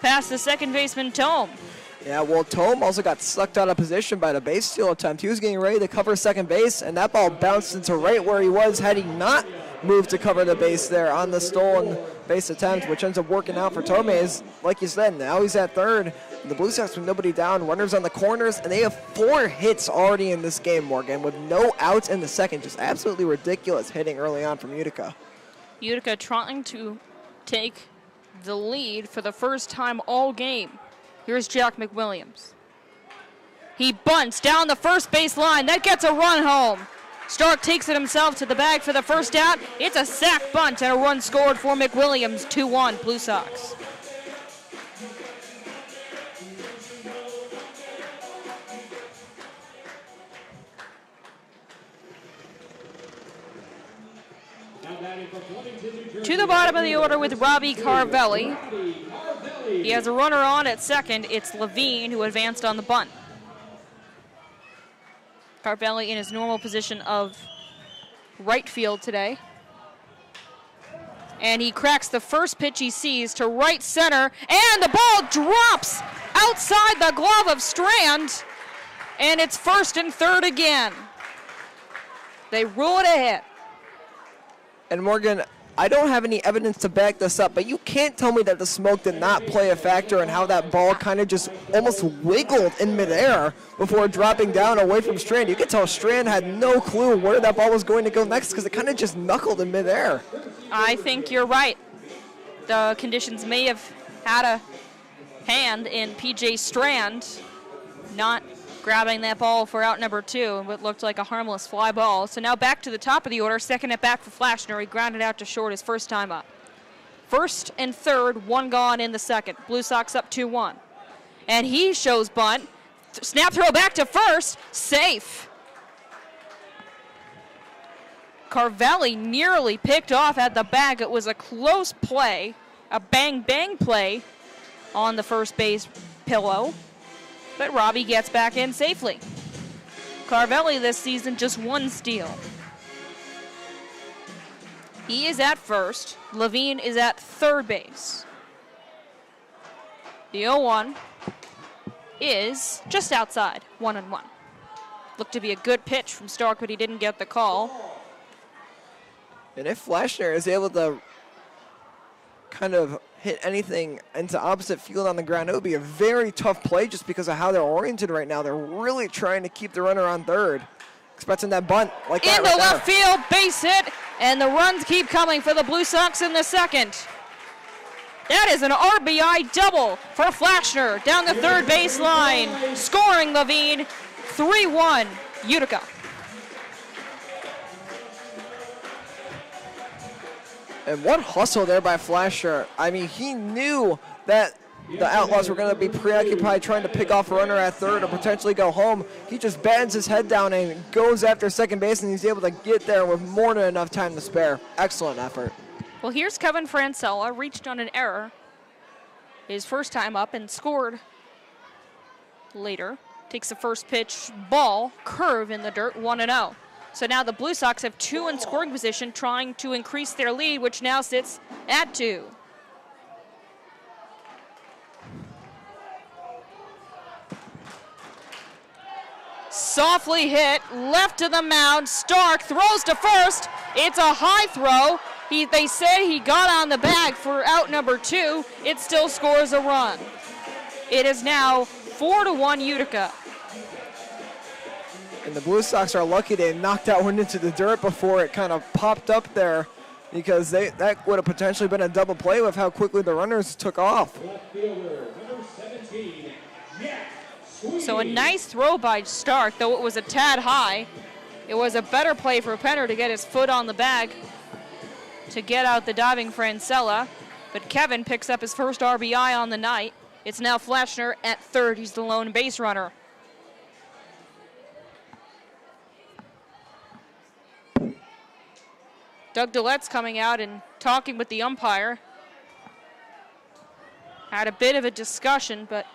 past the second baseman, Tome. Yeah, well, Tome also got sucked out of position by the base steal attempt. He was getting ready to cover second base, and that ball bounced into right where he was had he not moved to cover the base there on the stolen base attempt, which ends up working out for Tomei. Is, like you said, now he's at third. The Blue Sox with nobody down, runners on the corners, and they have 4 hits already in this game, Morgan, with no outs in the second. Just absolutely ridiculous hitting early on from Utica. Utica trying to take the lead for the first time all game. Here's Jack McWilliams. He bunts down the first base line. That gets a run home. Stark takes it himself to the bag for the first out. It's a sac bunt and a run scored for McWilliams. 2-1 Blue Sox. To the bottom of the order with Robbie Carvelli. He has a runner on at second. It's Levine who advanced on the bunt. Carvelli in his normal position of right field today. And he cracks the first pitch he sees to right center, and the ball drops outside the glove of Strand, and it's first and third again. They rule it a hit. And Morgan, I don't have any evidence to back this up, but you can't tell me that the smoke did not play a factor in how that ball kind of just almost wiggled in midair before dropping down away from Strand. You could tell Strand had no clue where that ball was going to go next because it kind of just knuckled in midair. I think you're right. The conditions may have had a hand in P.J. Strand not grabbing that ball for out number 2 and what looked like a harmless fly ball. So now back to the top of the order. Second at bat for Flashner. He grounded out to short his first time up. First and third, 1 gone in the second. Blue Sox up 2-1. And he shows bunt. Snap throw back to first. Safe. Carvelli nearly picked off at the bag. It was a close play, a bang-bang play on the first base pillow. But Robbie gets back in safely. Carvelli this season just 1 steal. He is at first. Levine is at third base. The 0-1 is just outside, 1-1. Looked to be a good pitch from Stark, but he didn't get the call. And if Flashner is able to kind of hit anything into opposite field on the ground, it would be a very tough play just because of how they're oriented right now. They're really trying to keep the runner on third. Expecting that bunt like that into right left there. field, base hit, and the runs keep coming for the Blue Sox in the second. That is an RBI double for Flashner down the third base line, scoring Levine. 3-1 Utica. And what hustle there by Flasher. I mean, he knew that the Outlaws were going to be preoccupied trying to pick off a runner at third or potentially go home. He just bends his head down and goes after second base, and he's able to get there with more than enough time to spare. Excellent effort. Well, here's Kevin Francella, reached on an error his first time up and scored later. Takes the first pitch, ball, curve in the dirt, 1-0. So now the Blue Sox have 2 in scoring position, trying to increase their lead, which now sits at 2. Softly hit, left to the mound. Stark throws to first. It's a high throw. They said he got on the bag for out number 2. It still scores a run. It is now 4-1 Utica. And the Blue Sox are lucky they knocked that one into the dirt before it kind of popped up there, because that would have potentially been a double play with how quickly the runners took off. Left fielder, number 17, Jack Sweeney. So a nice throw by Stark, though it was a tad high. It was a better play for Penner to get his foot on the bag to get out the diving Francella. But Kevin picks up his first RBI on the night. It's now Flashner at third. He's the lone base runner. Doug Dillette's coming out and talking with the umpire. Had a bit of a discussion, but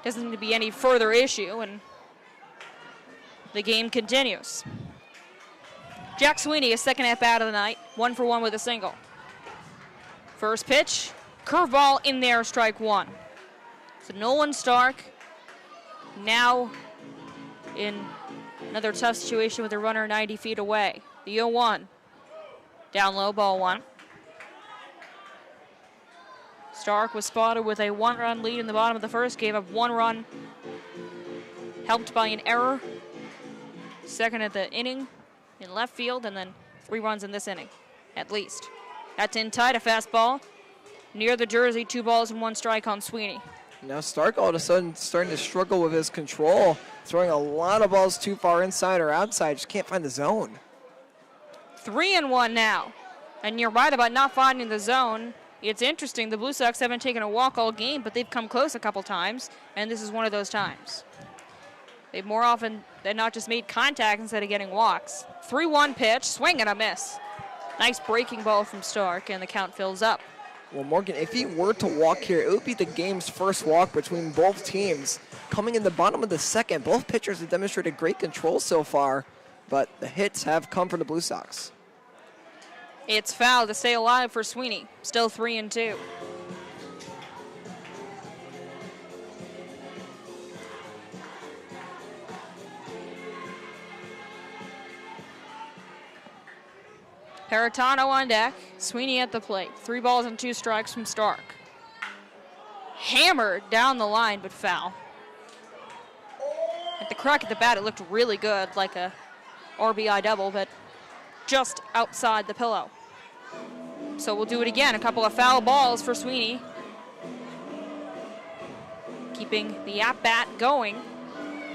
doesn't seem to be any further issue, and the game continues. Jack Sweeney, his second at-bat of the night, 1 for 1 with a single. First pitch, curveball in there, strike one. So Nolan Stark now in another tough situation with a runner 90 feet away. The 0-1. Down low, ball one. Stark was spotted with a 1-run lead in the bottom of the first, gave up 1 run, helped by an error. Second at the inning in left field, and then 3 runs in this inning, at least. That's in tight, a fastball. Near the jersey, 2 balls and 1 strike on Sweeney. Now Stark all of a sudden starting to struggle with his control, throwing a lot of balls too far inside or outside, just can't find the zone. 3-1 now. And you're right about not finding the zone. It's interesting, the Blue Sox haven't taken a walk all game, but they've come close a couple times, and this is one of those times. They've more often than not just made contact instead of getting walks. 3-1 pitch, swing and a miss. Nice breaking ball from Stark, and the count fills up. Well, Morgan, if he were to walk here, it would be the game's first walk between both teams. Coming in the bottom of the second, both pitchers have demonstrated great control so far, but the hits have come for the Blue Sox. It's foul to stay alive for Sweeney. Still 3-2. Paratano on deck. Sweeney at the plate. 3 balls and 2 strikes from Stark. Hammered down the line, but foul. At the crack of the bat, it looked really good, like a RBI double, but just outside the pillow. So we'll do it again. A couple of foul balls for Sweeney. Keeping the at-bat going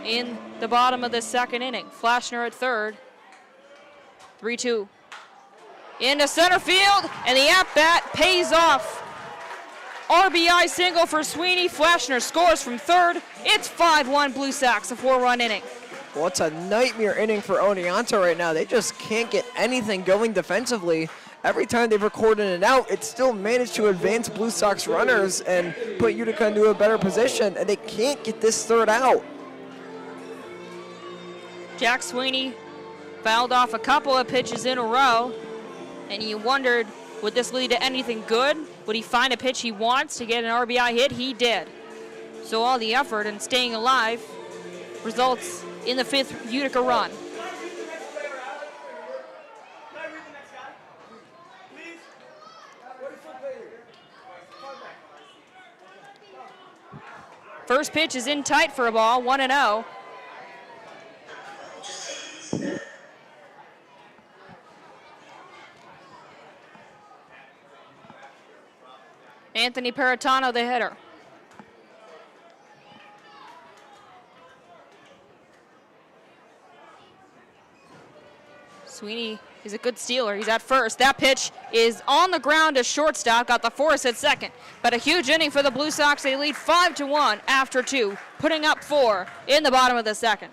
in the bottom of the second inning. Flashner at third. 3-2. Into center field, and the at-bat pays off. RBI single for Sweeney. Flashner scores from third. It's 5-1 Blue Sox, a 4-run inning. Well, it's a nightmare inning for Oneonta right now. They just can't get anything going defensively. Every time they've recorded an out, it's still managed to advance Blue Sox runners and put Utica into a better position, and they can't get this third out. Jack Sweeney fouled off a couple of pitches in a row, and you wondered, would this lead to anything good? Would he find a pitch he wants to get an RBI hit? He did. So all the effort and staying alive results in the 5th Utica run. First pitch is in tight for a ball, 1-0. Anthony Paratano, the hitter. Sweeney is a good stealer. He's at first. That pitch is on the ground to shortstop. Got the force at second. But a huge inning for the Blue Sox. They lead 5-1 after 2, putting up 4 in the bottom of the second.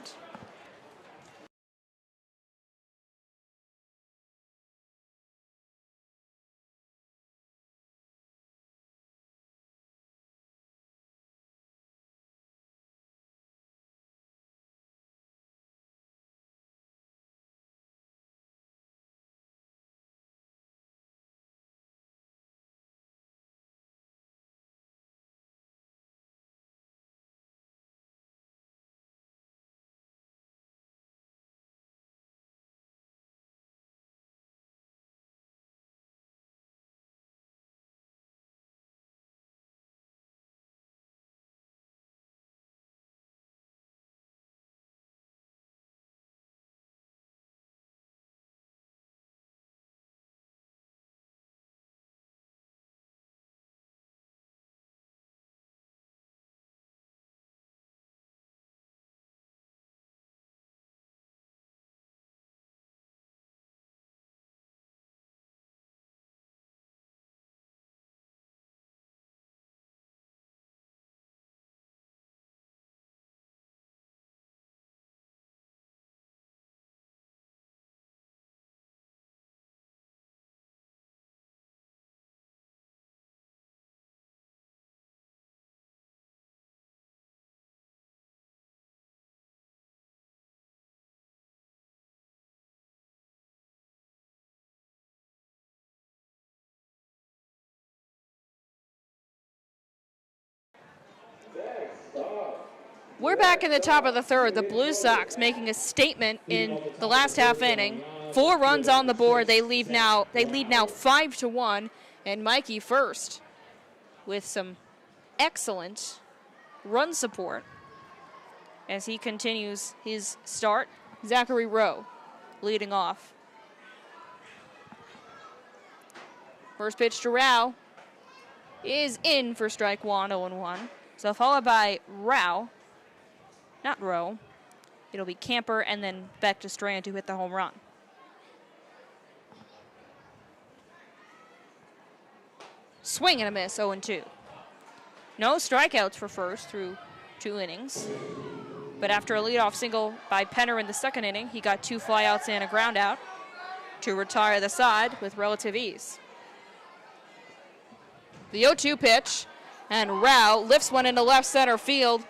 We're back in the top of the third. The Blue Sox making a statement in the last half inning. 4 runs on the board. They lead now 5-1, and Mikey first with some excellent run support as he continues his start. Zachary Rowe leading off. First pitch to Rao is in for strike one, 0-1. So followed by Rowe. It'll be Camper and then back to Strand to hit the home run. Swing and a miss, 0-2. No strikeouts for first through 2 innings. But after a leadoff single by Penner in the second inning, he got 2 flyouts and a ground out to retire the side with relative ease. The 0-2 pitch, and Rao lifts one into left center field.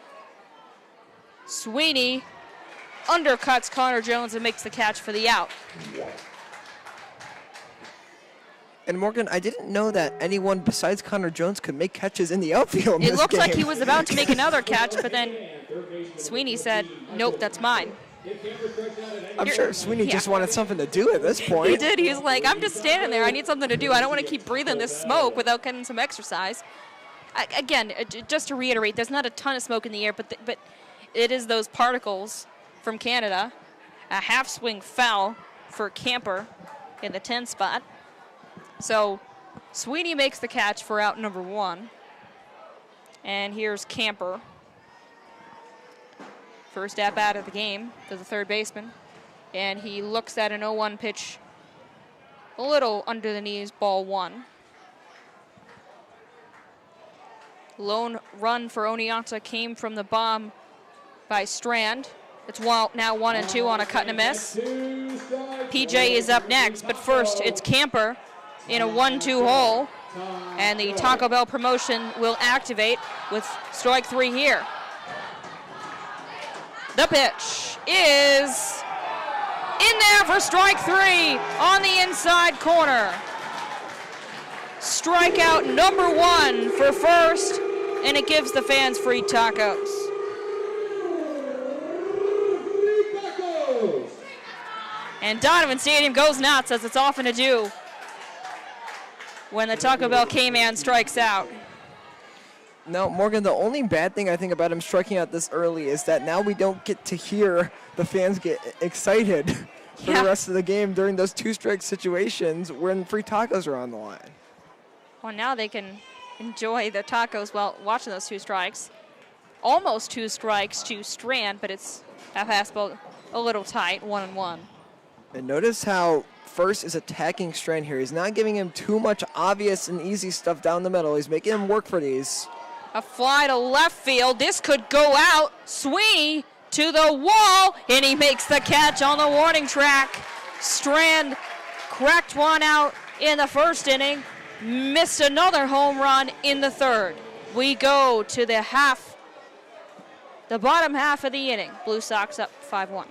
Sweeney undercuts Connor Jones and makes the catch for the out. And Morgan, I didn't know that anyone besides Connor Jones could make catches in the outfield in It this looked game. like he was about to make another catch, but then Sweeney said, nope, that's mine. I'm sure Sweeney just wanted something to do at this point. He did. He's like, I'm just standing there. I need something to do. I don't want to keep breathing this smoke without getting some exercise. Again, just to reiterate, there's not a ton of smoke in the air, but it is those particles from Canada. A half swing foul for Camper in the 10 spot. So Sweeney makes the catch for out number 1. And here's Camper. First at bat of the game for the third baseman. And he looks at an 0-1 pitch, a little under the knees, ball 1. Lone run for Oneonta came from the bomb by Strand. It's now 1-2 on a cut and a miss. PJ is up next, but first it's Camper in a 1-2 hole, and the Taco Bell promotion will activate with strike 3 here. The pitch is in there for strike 3 on the inside corner. Strikeout number 1 for first, and it gives the fans free tacos. And Donovan Stadium goes nuts, as it's often to do when the Taco Bell K-Man strikes out. Now, Morgan, the only bad thing I think about him striking out this early is that now we don't get to hear the fans get excited for the rest of the game during those 2-strike situations when free tacos are on the line. Well, now they can enjoy the tacos while watching those 2 strikes. Almost 2 strikes to Strand, but it's a fastball a little tight, 1-1. And notice how first is attacking Strand here. He's not giving him too much obvious and easy stuff down the middle. He's making him work for these. A fly to left field. This could go out. Sweeney to the wall, and he makes the catch on the warning track. Strand cracked one out in the first inning, missed another home run in the third. We go to the bottom half of the inning. Blue Sox up 5-1.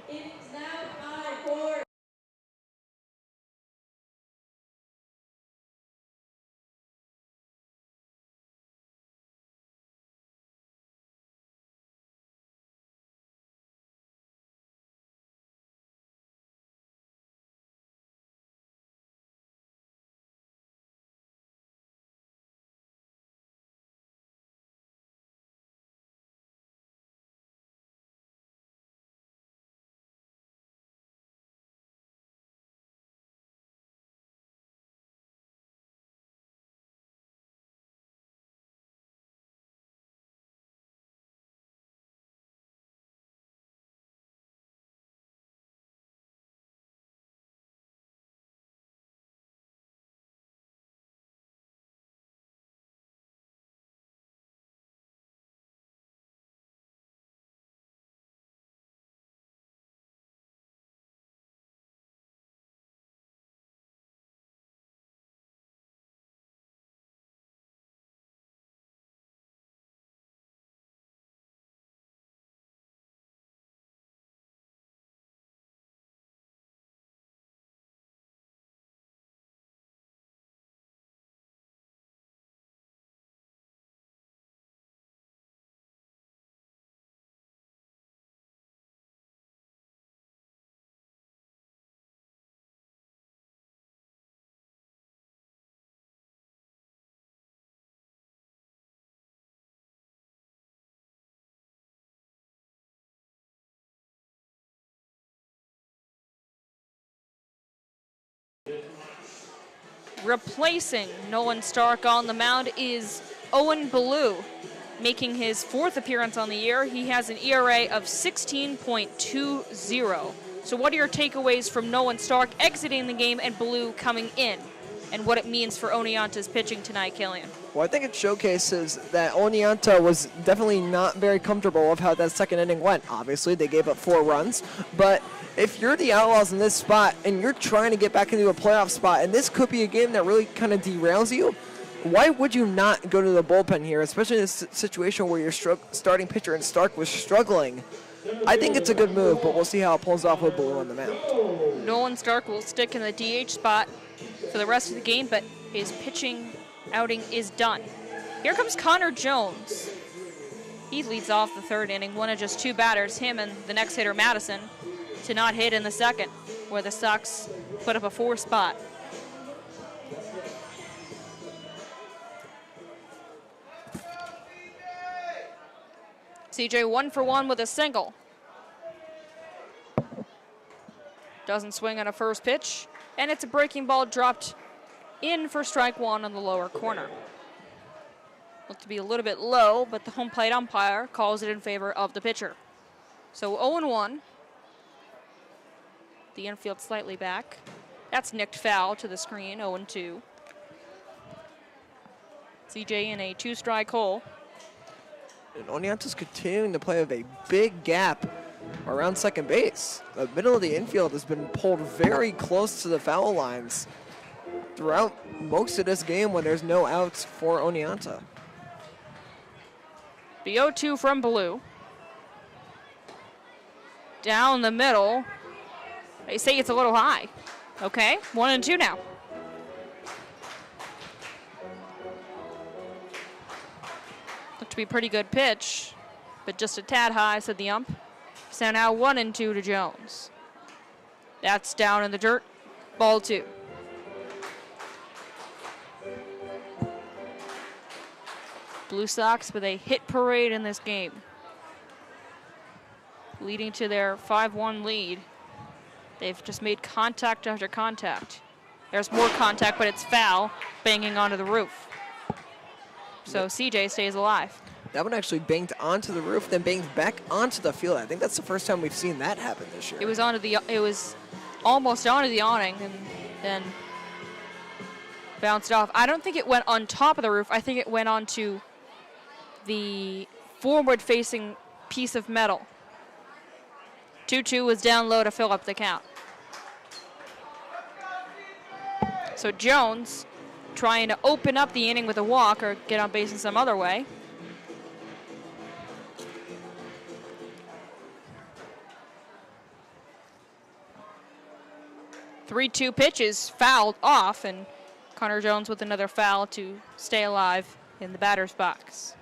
Replacing Nolan Stark on the mound is Owen Ballou, making his 4th appearance on the year. He has an ERA of 16.20. So what are your takeaways from Nolan Stark exiting the game and Ballou coming in, and what it means for Oneonta's pitching tonight, Killian? Well, I think it showcases that Oneonta was definitely not very comfortable with how that second inning went. Obviously, they gave up 4 runs, but if you're the Outlaws in this spot and you're trying to get back into a playoff spot, and this could be a game that really kind of derails you, why would you not go to the bullpen here, especially in this situation where your starting pitcher in Stark was struggling? I think it's a good move, but we'll see how it pulls off with Ballou on the mound. Nolan Stark will stick in the DH spot for the rest of the game, but his pitching outing is done. Here comes Connor Jones. He leads off the 3rd inning, one of just 2 batters, him and the next hitter, Madison, to not hit in the 2nd, where the Sox put up a 4 spot. CJ 1 for 1 with a single. Doesn't swing on a first pitch, and it's a breaking ball dropped in for strike 1 on the lower corner. Looked to be a little bit low, but the home plate umpire calls it in favor of the pitcher. So 0-1. The infield slightly back. That's nicked foul to the screen, 0-2. CJ in a 2-strike hole. And Oneonta's continuing to play with a big gap around second base. The middle of the infield has been pulled very close to the foul lines throughout most of this game when there's no outs for Oneonta. The 0-2 from Ballou. Down the middle. They say it's a little high. Okay, 1-2 now. Looked to be a pretty good pitch, but just a tad high, said the ump. So now 1-2 to Jones. That's down in the dirt. Ball 2. Blue Sox with a hit parade in this game, leading to their 5-1 lead. They've just made contact after contact. There's more contact, but it's foul, banging onto the roof. So CJ stays alive. That one actually banged onto the roof, then banged back onto the field. I think that's the first time we've seen that happen this year. It was almost onto the awning and then bounced off. I don't think it went on top of the roof. I think it went onto the forward-facing piece of metal. 2-2 was down low to fill up the count. So Jones trying to open up the inning with a walk or get on base in some other way. Three-2 pitch is fouled off, and Connor Jones with another foul to stay alive in the batter's box.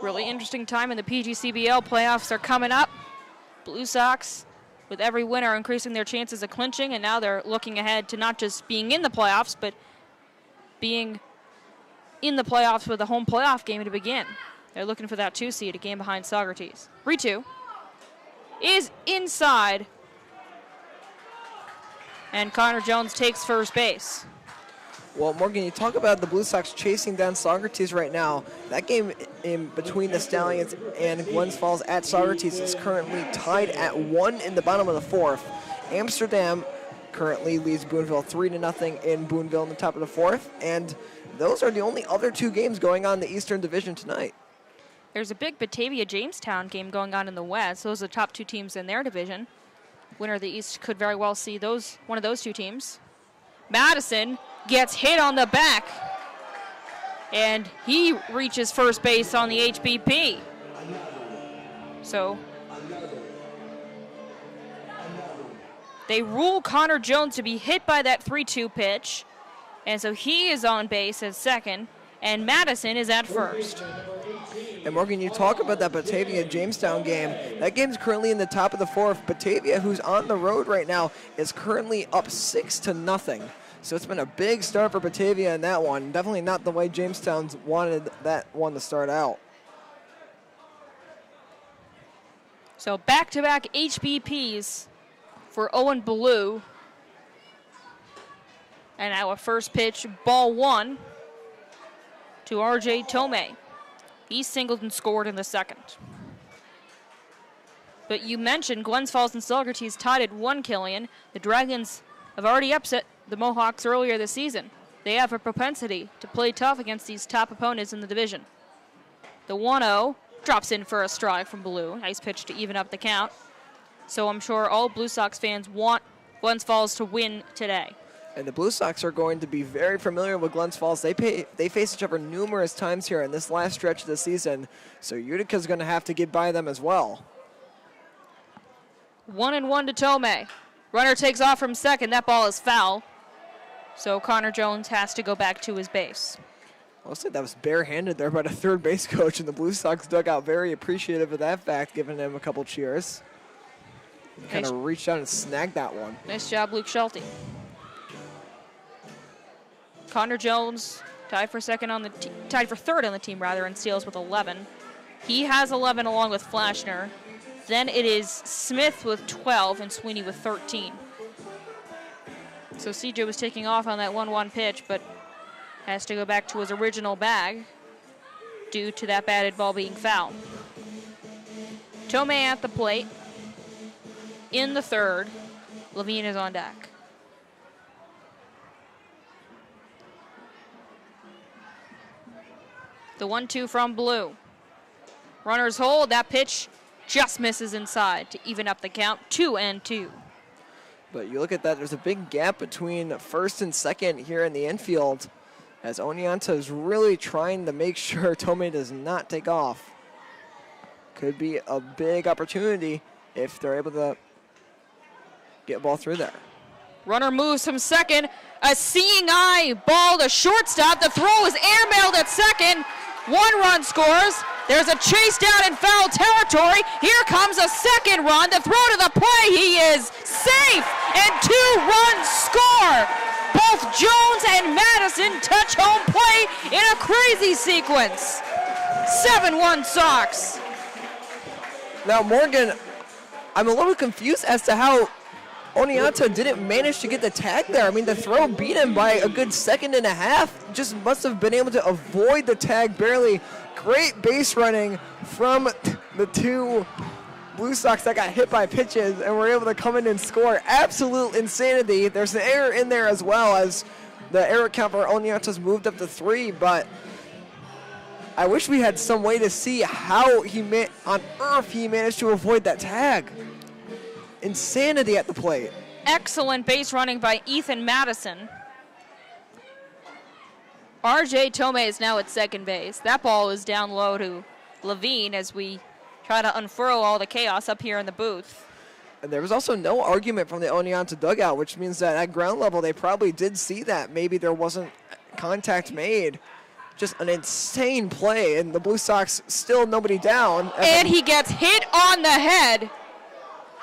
Really interesting time in the PGCBL. Playoffs are coming up. Blue Sox, with every winner, increasing their chances of clinching, and now they're looking ahead to not just being in the playoffs, but being in the playoffs with a home playoff game to begin. They're looking for that 2 seed, a game behind Socrates. 3-2 is inside, and Connor Jones takes first base. Well, Morgan, you talk about the Blue Sox chasing down Socrates right now. That game in between the Stallions and Glens Falls at Socrates is currently tied at 1 in the bottom of the 4th. Amsterdam currently leads Boonville 3-0 in Boonville in the top of the 4th, and those are the only other 2 games going on in the Eastern Division tonight. There's a big Batavia-Jamestown game going on in the West. Those are the top 2 teams in their division. Winner of the East could very well see one of those 2 teams. Madison gets hit on the back, and he reaches first base on the HBP. So they rule Connor Jones to be hit by that 3-2 pitch, and so he is on base at second, and Madison is at first. And Morgan, you talk about that Batavia-Jamestown game. That game's currently in the top of the 4th. Batavia, who's on the road right now, is currently up 6-0. So it's been a big start for Batavia in that one. Definitely not the way Jamestown's wanted that one to start out. So back-to-back HBPs for Owen Ballou. And now a first pitch, ball 1 to R.J. Tomei. He singled and scored in the second. But you mentioned Glens Falls and Saugerties tied at 1, Killian. The Dragons have already upset the Mohawks earlier this season. They have a propensity to play tough against these top opponents in the division. The 1-0 drops in for a strike from Blue. Nice pitch to even up the count. So I'm sure all Blue Sox fans want Glens Falls to win today. And the Blue Sox are going to be very familiar with Glens Falls. They face each other numerous times here in this last stretch of the season, so Utica's going to have to get by them as well. 1-1 to Tomei. Runner takes off from second. That ball is foul. So Connor Jones has to go back to his base. Looks like that was barehanded there by the third base coach, and the Blue Sox dugout very appreciative of that fact, giving him a couple cheers. Kind of reached out and snagged that one. Nice job, Luke Schulte. Connor Jones tied for third on the team and steals with 11. He has 11 along with Flashner. Then it is Smith with 12 and Sweeney with 13. So CJ was taking off on that 1-1 pitch, but has to go back to his original bag due to that batted ball being foul. Tomei at the plate. In the third, Levine is on deck. The 1-2 from Blue. Runners hold. That pitch just misses inside to even up the count, 2-2. But you look at that, there's a big gap between first and second here in the infield, as Oneonta is really trying to make sure Tomei does not take off. Could be a big opportunity if they're able to get a ball through there. Runner moves from second. A seeing eye ball to shortstop. The throw is airmailed at second. 1 run scores. There's a chase down in foul territory. Here comes a second run. The throw to the play. He is safe. And 2 runs score. Both Jones and Madison touch home plate in a crazy sequence. 7-1 Sox. Now, Morgan, I'm a little confused as to how Oneonta didn't manage to get the tag there. I mean, the throw beat him by a good 1.5 seconds. Just must have been able to avoid the tag barely. Great base running from the 2 Blue Sox that got hit by pitches and were able to come in and score. Absolute insanity. There's an error in there as well, as the error count for Oneonta's moved up to 3, but I wish we had some way to see how on earth he managed to avoid that tag. Insanity at the plate. Excellent base running by Ethan Madison. R.J. Tomei is now at second base. That ball is down low to Levine as we try to unfurl all the chaos up here in the booth. And there was also no argument from the Oneonta dugout, which means that at ground level they probably did see that. Maybe there wasn't contact made. Just an insane play, and the Blue Sox still nobody down. And he gets hit on the head.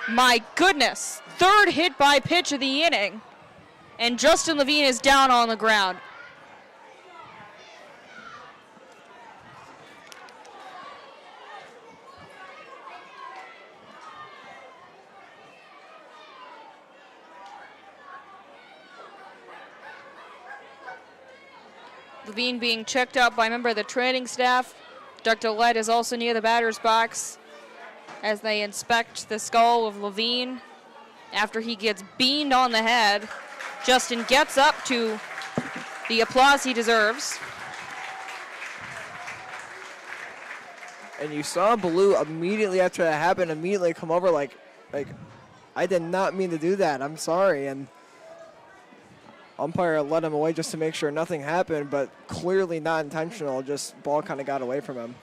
My goodness. Third hit by pitch of the inning. And Justin Levine is down on the ground. Levine being checked out by a member of the training staff. Dr. Light is also near the batter's box as they inspect the skull of Levine after he gets beamed on the head. Justin gets up to the applause he deserves. And you saw Blue immediately after that happened, immediately come over like I did not mean to do that. I'm sorry. And umpire let him away just to make sure nothing happened, but clearly not intentional. Just ball kind of got away from him.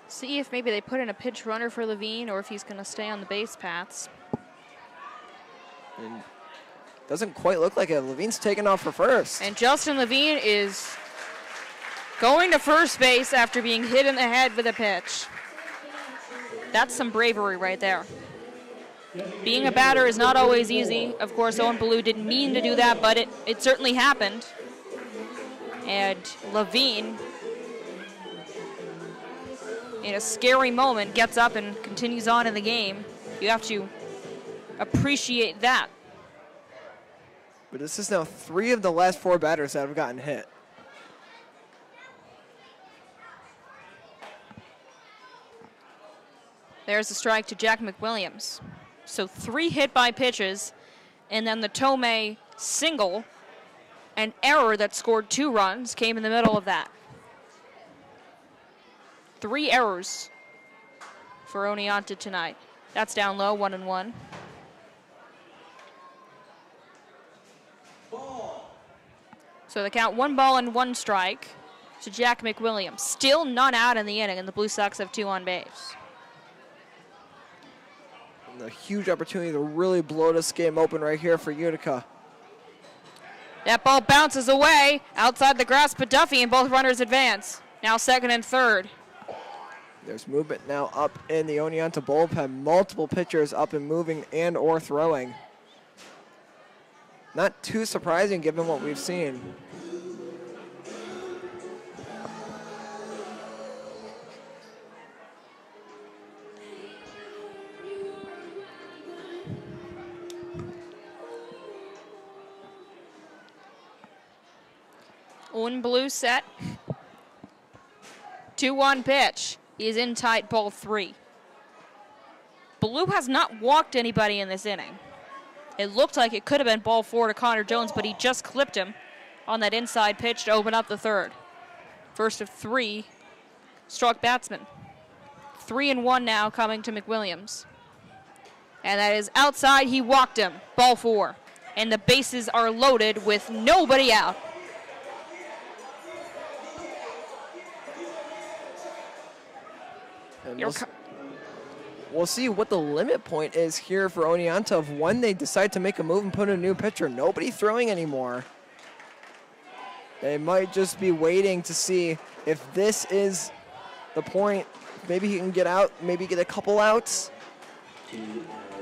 See if maybe they put in a pitch runner for Levine or if he's going to stay on the base paths. And doesn't quite look like it. Levine's taking off for first. And Justin Levine is going to first base after being hit in the head with a pitch. That's some bravery right there. Being a batter is not always easy. Of course, Owen Ballou didn't mean to do that, but it certainly happened. And Levine, in a scary moment, gets up and continues on in the game. You have to appreciate that. But this is now 3 of the last 4 batters that have gotten hit. There's a strike to Jack McWilliams. So 3 hit by pitches, and then the Tomei single, an error that scored 2 runs, came in the middle of that. 3 errors for Oneonta tonight. That's down low, 1-1. So the count 1 ball and 1 strike to Jack McWilliams. Still none out in the inning, and the Blue Sox have 2 on base. And a huge opportunity to really blow this game open right here for Utica. That ball bounces away outside the grasp of Duffy, and both runners advance. Now second and third. There's movement now up in the Oneonta bullpen. Multiple pitchers up and moving and or throwing. Not too surprising given what we've seen. One blue set. 2-1 pitch. He is in tight, ball 3. Blue has not walked anybody in this inning. It looked like it could have been ball 4 to Connor Jones, but he just clipped him on that inside pitch to open up the third. First of 3 struck batsmen. 3-1 now coming to McWilliams. And that is outside. He walked him. Ball 4. And the bases are loaded with nobody out. And we'll see what the limit point is here for Oneonta of when they decide to make a move and put in a new pitcher. Nobody throwing anymore. They might just be waiting to see if this is the point. Maybe he can get out, maybe get a couple outs.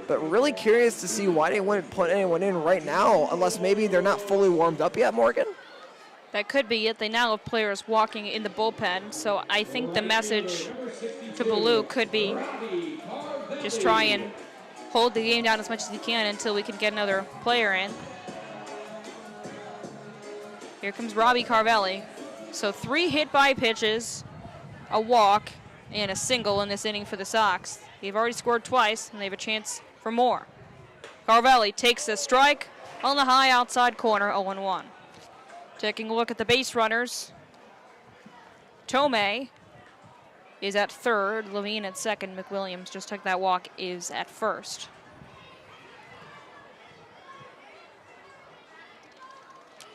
But really curious to see why they wouldn't put anyone in right now, unless maybe they're not fully warmed up yet, Morgan? That could be it. They now have players walking in the bullpen, so I think the message to Blue could be just try and hold the game down as much as you can until we can get another player in. Here comes Robbie Carvelli. So 3 hit by pitches, a walk, and a single in this inning for the Sox. They've already scored twice, and they have a chance for more. Carvelli takes a strike on the high outside corner, 0-1. Taking a look at the base runners. Tomei is at third, Levine at second, McWilliams just took that walk, is at first.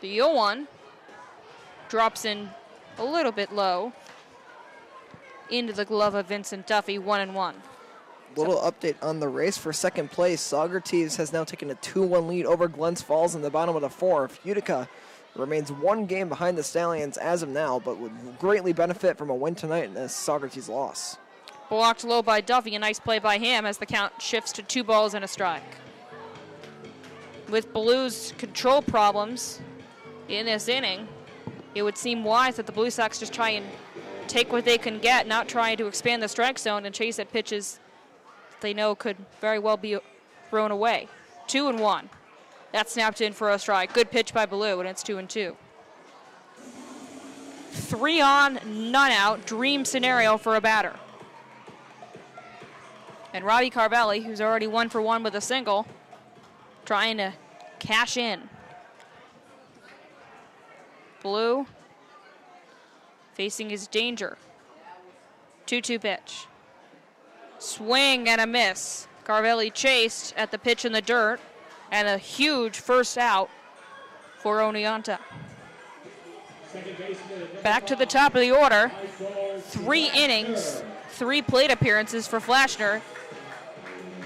The 0-1 drops in a little bit low into the glove of Vincent Duffy, 1-1. Little update on the race for second place. Saugerties has now taken a 2-1 lead over Glens Falls in the bottom of the 4th. Utica remains 1 game behind the Stallions as of now, but would greatly benefit from a win tonight in this Saugerties loss. Blocked low by Duffy, a nice play by him as the count shifts to 2 balls and a strike. With Blues' control problems in this inning, it would seem wise that the Blue Sox just try and take what they can get, not trying to expand the strike zone and chase at pitches they know could very well be thrown away. 2-1. That snapped in for a strike. Good pitch by Blue, and it's 2-2. 3 on, none out. Dream scenario for a batter. And Robbie Carvelli, who's already 1 for 1 with a single, trying to cash in. Blue facing his danger. 2-2 pitch. Swing and a miss. Carvelli chased at the pitch in the dirt. And a huge first out for Oneonta. Back to the top of the order. 3 innings, 3 plate appearances for Flashner.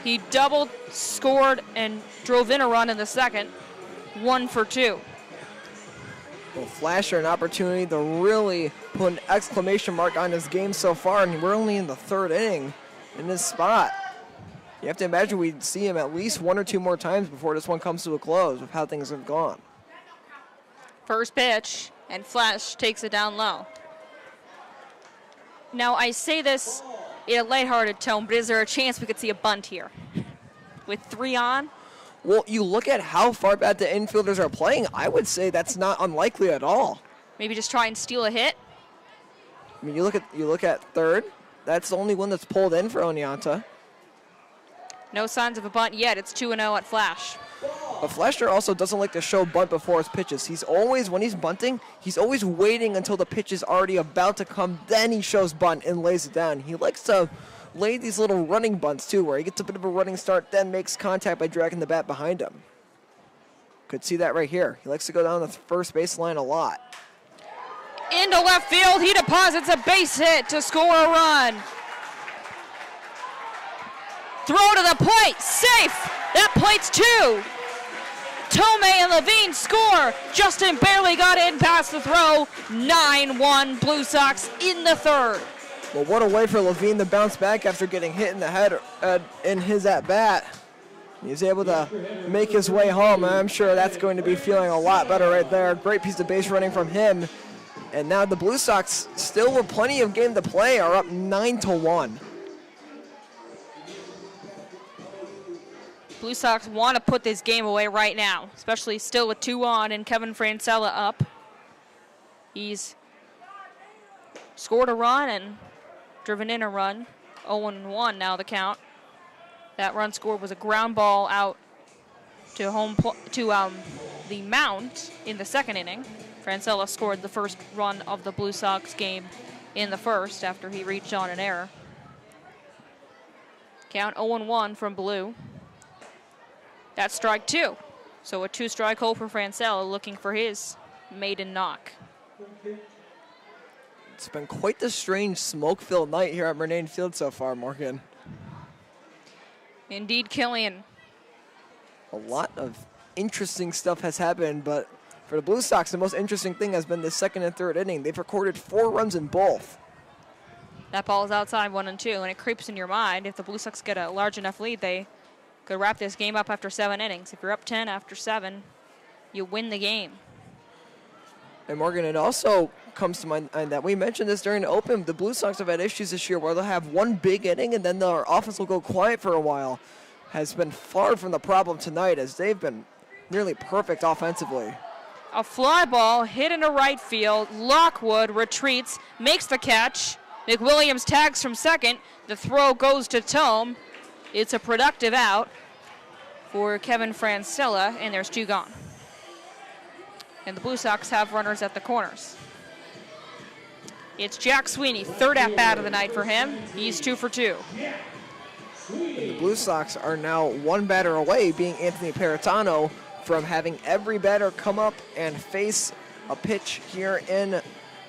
He doubled, scored, and drove in a run in the second. 1 for 2. Well, Flasher, an opportunity to really put an exclamation mark on his game so far, and we're only in the 3rd inning in this spot. You have to imagine we'd see him at least 1 or 2 more times before this one comes to a close with how things have gone. First pitch, and Flash takes it down low. Now, I say this in a lighthearted tone, but is there a chance we could see a bunt here? with 3 on. Well, you look at how far back the infielders are playing, I would say that's not unlikely at all. Maybe just try and steal a hit. I mean, you look at third. That's the only one that's pulled in for Oneonta. No signs of a bunt yet. It's 2-0 at Flash. But Flasher also doesn't like to show bunt before his pitches. He's always, when he's bunting, he's always waiting until the pitch is already about to come. Then he shows bunt and lays it down. He likes to lay these little running bunts, too, where he gets a bit of a running start, then makes contact by dragging the bat behind him. Could see that right here. He likes to go down the first baseline a lot. Into left field, he deposits a base hit to score a run. Throw to the plate, safe. That plate's 2. Tomei and Levine score. Justin barely got in past the throw. 9-1 Blue Sox in the third. Well, what a way for Levine to bounce back after getting hit in the head in his at-bat. He's able to make his way home, and I'm sure that's going to be feeling a lot better right there. Great piece of base running from him. And now the Blue Sox, still with plenty of game to play, are up 9-1. Blue Sox want to put this game away right now, especially still with 2 on and Kevin Francella up. He's scored a run and driven in a run. 0-1 now the count. That run scored was a ground ball out to the mound in the second inning. Francella scored the first run of the Blue Sox game in the first after he reached on an error. Count 0-1 from Blue. That's strike 2. So a 2-strike hole for Francella, looking for his maiden knock. It's been quite the strange smoke-filled night here at Murnane Field so far, Morgan. Indeed, Killian. A lot of interesting stuff has happened, but for the Blue Sox, the most interesting thing has been the second and third inning. They've recorded 4 runs in both. That ball is outside 1-2, and it creeps in your mind. If the Blue Sox get a large enough lead, they could wrap this game up after 7 innings. If you're up 10 after 7, you win the game. And Morgan, it also comes to mind that we mentioned this during the open. The Blue Sox have had issues this year where they'll have one big inning and then their offense will go quiet for a while. Has been far from the problem tonight as they've been nearly perfect offensively. A fly ball hit into right field. Lockwood retreats, makes the catch. McWilliams tags from second. The throw goes to Tome. It's a productive out for Kevin Francella, and there's 2 gone. And the Blue Sox have runners at the corners. It's Jack Sweeney, third at-bat of the night for him. He's 2 for 2. And the Blue Sox are now 1 batter away, being Anthony Paratano, from having every batter come up and face a pitch here in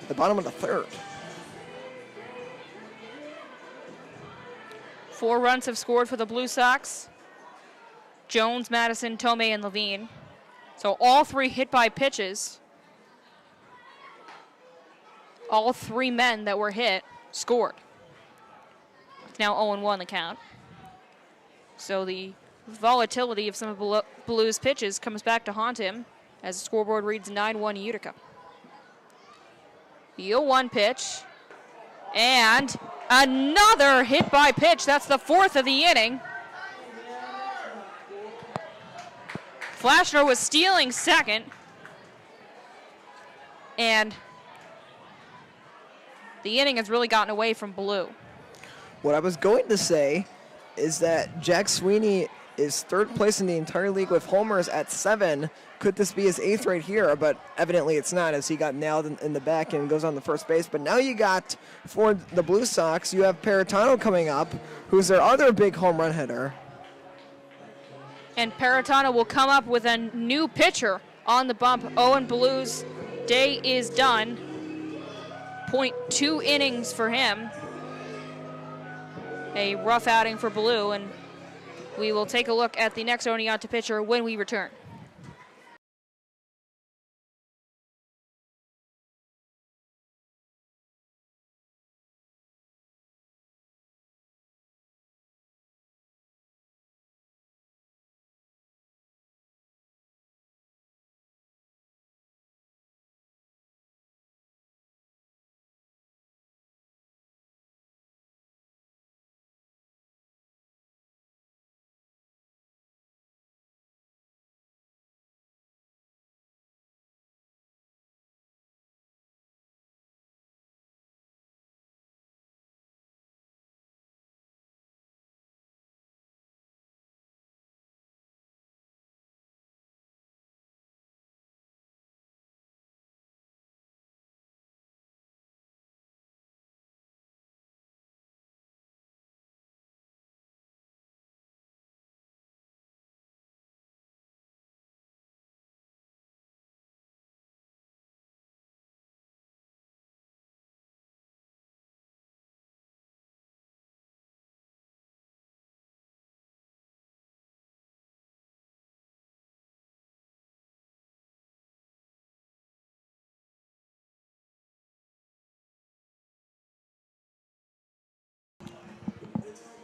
the bottom of the third. 4 runs have scored for the Blue Sox. Jones, Madison, Tomei, and Levine. So all 3 hit by pitches. All 3 men that were hit scored. It's now 0-1 the count. So the volatility of some of Blue's pitches comes back to haunt him as the scoreboard reads 9-1 Utica. The 0-1 pitch. And another hit by pitch. That's the 4th of the inning. Flashner was stealing second. And the inning has really gotten away from Blue. What I was going to say is that Jack Sweeney is 3rd place in the entire league with homers at 7. Could this be his 8th right here? But evidently it's not, as he got nailed in the back and goes on the first base. But now you got, for the Blue Sox, you have Paratano coming up, who's their other big home run hitter. And Paratano will come up with a new pitcher on the bump. Owen Blue's day is done. 0.2 innings for him. A rough outing for Blue, and we will take a look at the next Oneonta pitcher when we return.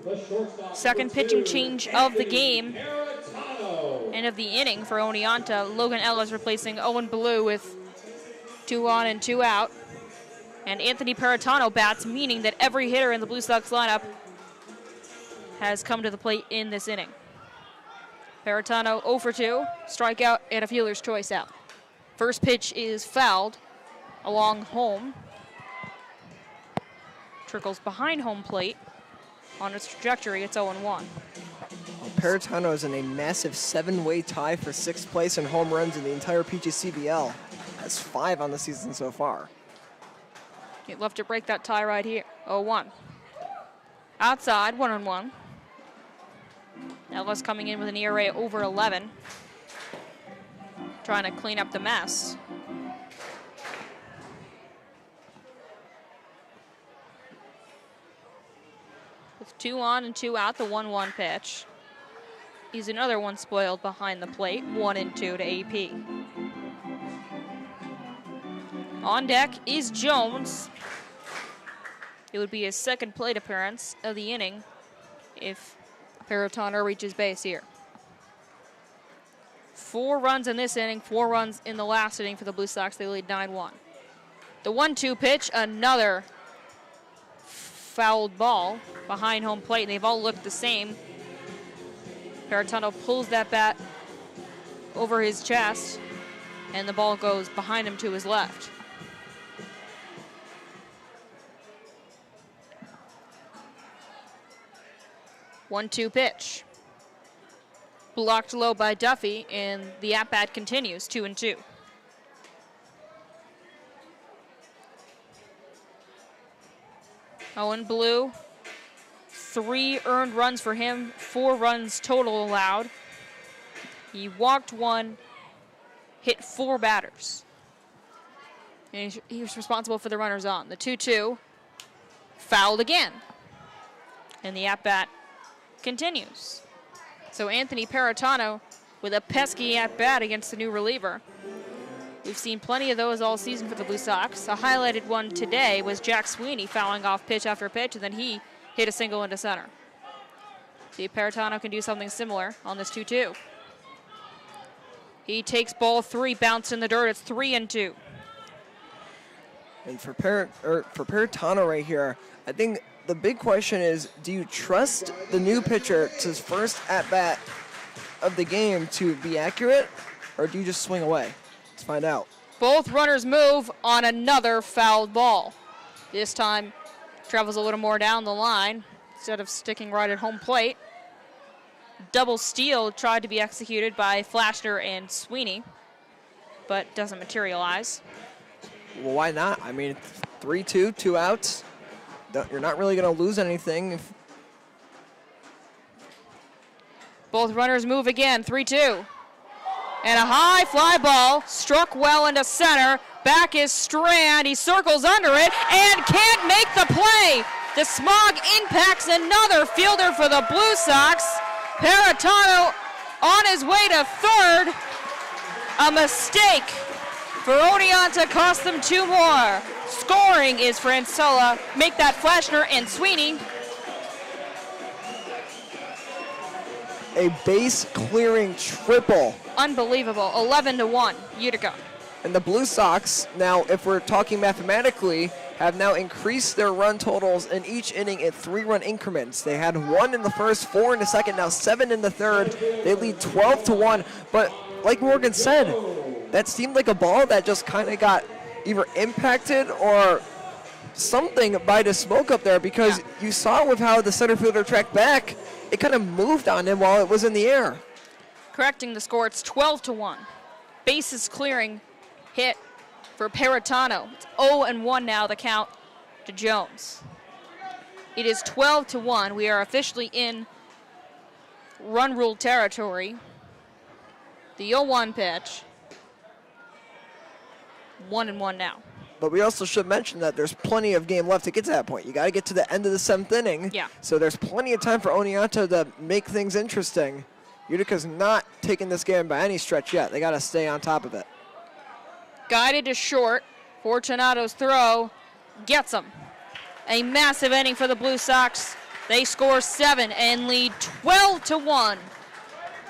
The shortstop, Second number pitching 2, change of the Anthony game Peratano. and of the inning for Oneonta. Logan Ellis replacing Owen Blue with 2 on and 2 out. And Anthony Peratano bats, meaning that every hitter in the Blue Sox lineup has come to the plate in this inning. Peratano 0 for 2, strikeout and a fielder's choice out. First pitch is fouled along home. Trickles behind home plate. On its trajectory, it's 0-1. Well, Peratano is in a massive 7-way tie for 6th place in home runs in the entire PGCBL. That's 5 on the season so far. He'd love to break that tie right here. 0-1. Outside, 1-1. Ellis coming in with an ERA over 11. Trying to clean up the mess. With 2 on and 2 out, the 1-1 pitch. He's another one spoiled behind the plate. 1-2 to AP. On deck is Jones. It would be his second plate appearance of the inning if Peratano reaches base here. 4 runs in this inning, 4 runs in the last inning for the Blue Sox. They lead 9-1. The 1-2 pitch, another fouled ball behind home plate, and they've all looked the same. Peratano pulls that bat over his chest, and the ball goes behind him to his left. One-two pitch. Blocked low by Duffy, and the at-bat continues, 2-2. Owen Blue, 3 earned runs for him, 4 runs total allowed. He walked 1, hit 4 batters. And he was responsible for the runners on. The 2-2, fouled again. And the at-bat continues. So Anthony Peratano with a pesky at-bat against the new reliever. We've seen plenty of those all season for the Blue Sox. A highlighted one today was Jack Sweeney fouling off pitch after pitch, and then he hit a single into center. See if Peratano can do something similar on this 2-2. He takes ball 3, bounced in the dirt. It's 3-2. And for Peratano right here, I think the big question is, do you trust the new pitcher to his first at-bat of the game to be accurate, or do you just swing away? Let's find out. Both runners move on another fouled ball. This time travels a little more down the line instead of sticking right at home plate. Double steal tried to be executed by Flashner and Sweeney, but doesn't materialize. Well, why not? I mean, 3-2, 2 outs. You're not really going to lose anything. Both runners move again, 3-2. And a high fly ball struck well into center. Back is Strand. He circles under it and can't make the play. The Smog impacts another fielder for the Blue Sox. Peratano on his way to third. A mistake for Oneonta cost them 2 more. Scoring is Francola. Make that Flashner and Sweeney. A base-clearing triple. Unbelievable. 11-1, Utica. And the Blue Sox, now, if we're talking mathematically, have now increased their run totals in each inning in 3-run increments. They had 1 in the first, 4 in the second, now 7 in the third. They lead 12-1. But like Morgan said, that seemed like a ball that just kind of got either impacted or something by the smoke up there, because you saw with how the center fielder tracked back, it kind of moved on him while it was in the air. Correcting the score, it's 12-1. Bases clearing hit for Peratano. It's 0-1 now, the count to Jones. It is 12-1. We are officially in run rule territory. The 0-1 pitch. 1-1 now. But we also should mention that there's plenty of game left to get to that point. You got to get to the end of the 7th inning. Yeah. So there's plenty of time for Oneonta to make things interesting. Utica's not taking this game by any stretch yet. They got to stay on top of it. Guided to short. Fortunato's throw gets him. A massive inning for the Blue Sox. They score 7 and lead 12-1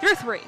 through 3.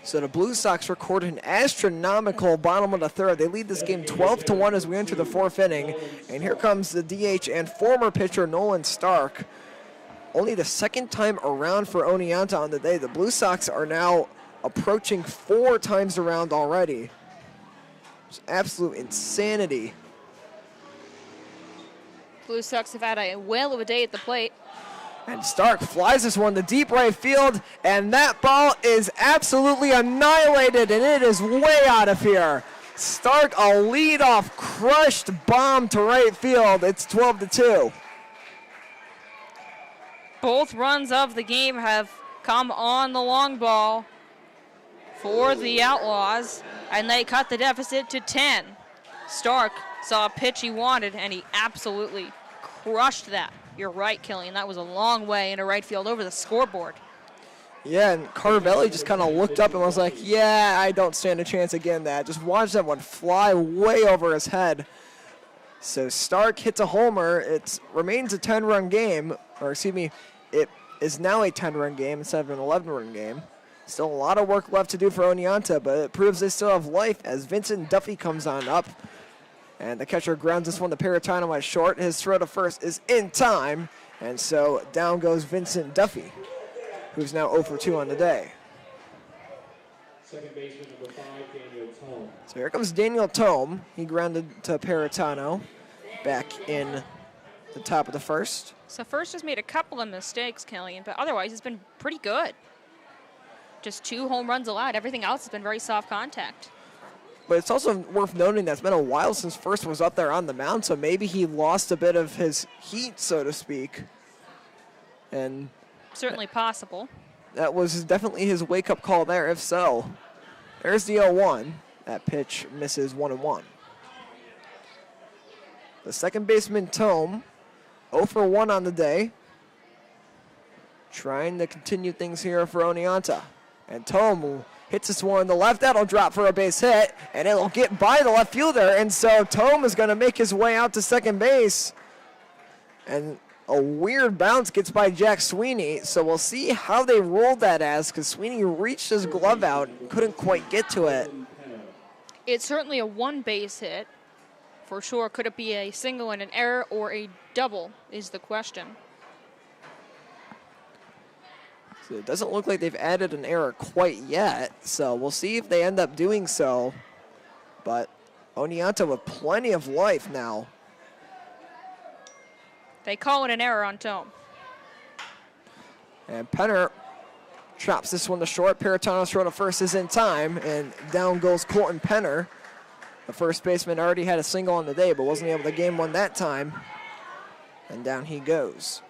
So the Blue Sox recorded an astronomical bottom of the third. They lead this game 12-1 as we enter the fourth inning. And here comes the DH and former pitcher Nolan Stark. Only the second time around for Oneonta on the day. The Blue Sox are now approaching 4 times around already. It's absolute insanity. Blue Sox have had a whale of a day at the plate. And Stark flies this one to deep right field, and that ball is absolutely annihilated, and it is way out of here. Stark, a leadoff crushed bomb to right field. It's 12-2. Both runs of the game have come on the long ball for the Outlaws, and they cut the deficit to 10. Stark saw a pitch he wanted, and he absolutely crushed that. You're right, Killian. That was a long way into right field over the scoreboard. Yeah, and Carvelli just kind of looked up and was like, yeah, I don't stand a chance again that. Just watch that one fly way over his head. So Stark hits a homer. It remains a 10-run game, or excuse me, it is now a 10-run game instead of an 11-run game. Still a lot of work left to do for Oneonta, but it proves they still have life as Vincent Duffy comes on up. And the catcher grounds this one to Paratano at short. His throw to first is in time. And so down goes Vincent Duffy, who's now 0 for 2 on the day. Second baseman number 5, Daniel Tome. So here comes Daniel Tome. He grounded to Paratano back in the top of the first. So first has made a couple of mistakes, Killian, but otherwise it's been pretty good. Just 2 home runs allowed. Everything else has been very soft contact. But it's also worth noting that it's been a while since First was up there on the mound, so maybe he lost a bit of his heat, so to speak. And certainly possible. That was definitely his wake-up call there, if so. There's the 0-1. That pitch misses 1-1. The second baseman, Tome, 0 for 1 on the day. Trying to continue things here for Oneonta. And Tome hits this one on the left. That'll drop for a base hit, and it'll get by the left fielder. And so Tome is going to make his way out to second base. And a weird bounce gets by Jack Sweeney. So we'll see how they rolled that as, because Sweeney reached his glove out and couldn't quite get to it. It's certainly a one-base hit, for sure. Could it be a single and an error or a double is the question. So it doesn't look like they've added an error quite yet, so we'll see if they end up doing so. But Oneonta with plenty of life now. They call it an error on Tome. And Penner chops this one to short. Paratano's throw to first is in time, and down goes Colton Penner. The first baseman already had a single on the day, but wasn't able to game one that time. And down he goes.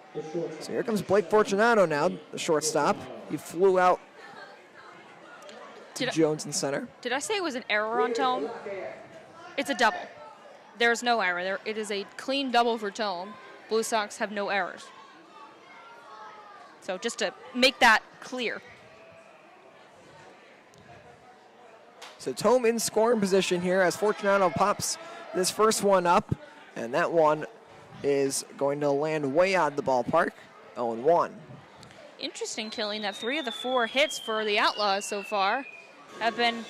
So here comes Blake Fortunato now, the shortstop. He flew out to Jones in center. Did I say it was an error on Tome? It's a double. There's no error. It is a clean double for Tome. Blue Sox have no errors. So just to make that clear. So Tome in scoring position here as Fortunato pops this first one up, and that one is going to land way out of the ballpark, 0-1. Interesting, Killing, that 3 of the 4 hits for the Outlaws so far have been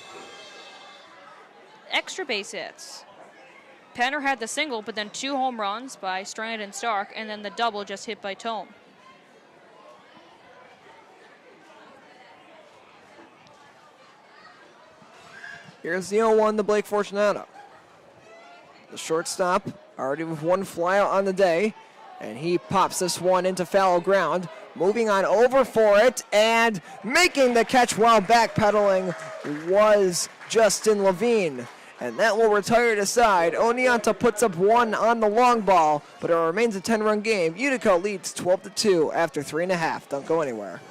extra base hits. Penner had the single, but then 2 home runs by Strand and Stark, and then the double just hit by Tome. Here's the 0-1 to Blake Fortunato. The shortstop already with 1 flyout on the day, and he pops this one into foul ground. Moving on over for it, and making the catch while backpedaling was Justin Levine. And that will retire the side. Oneonta puts up 1 on the long ball, but it remains a 10-run game. Utica leads 12-2 after 3.5. Don't go anywhere.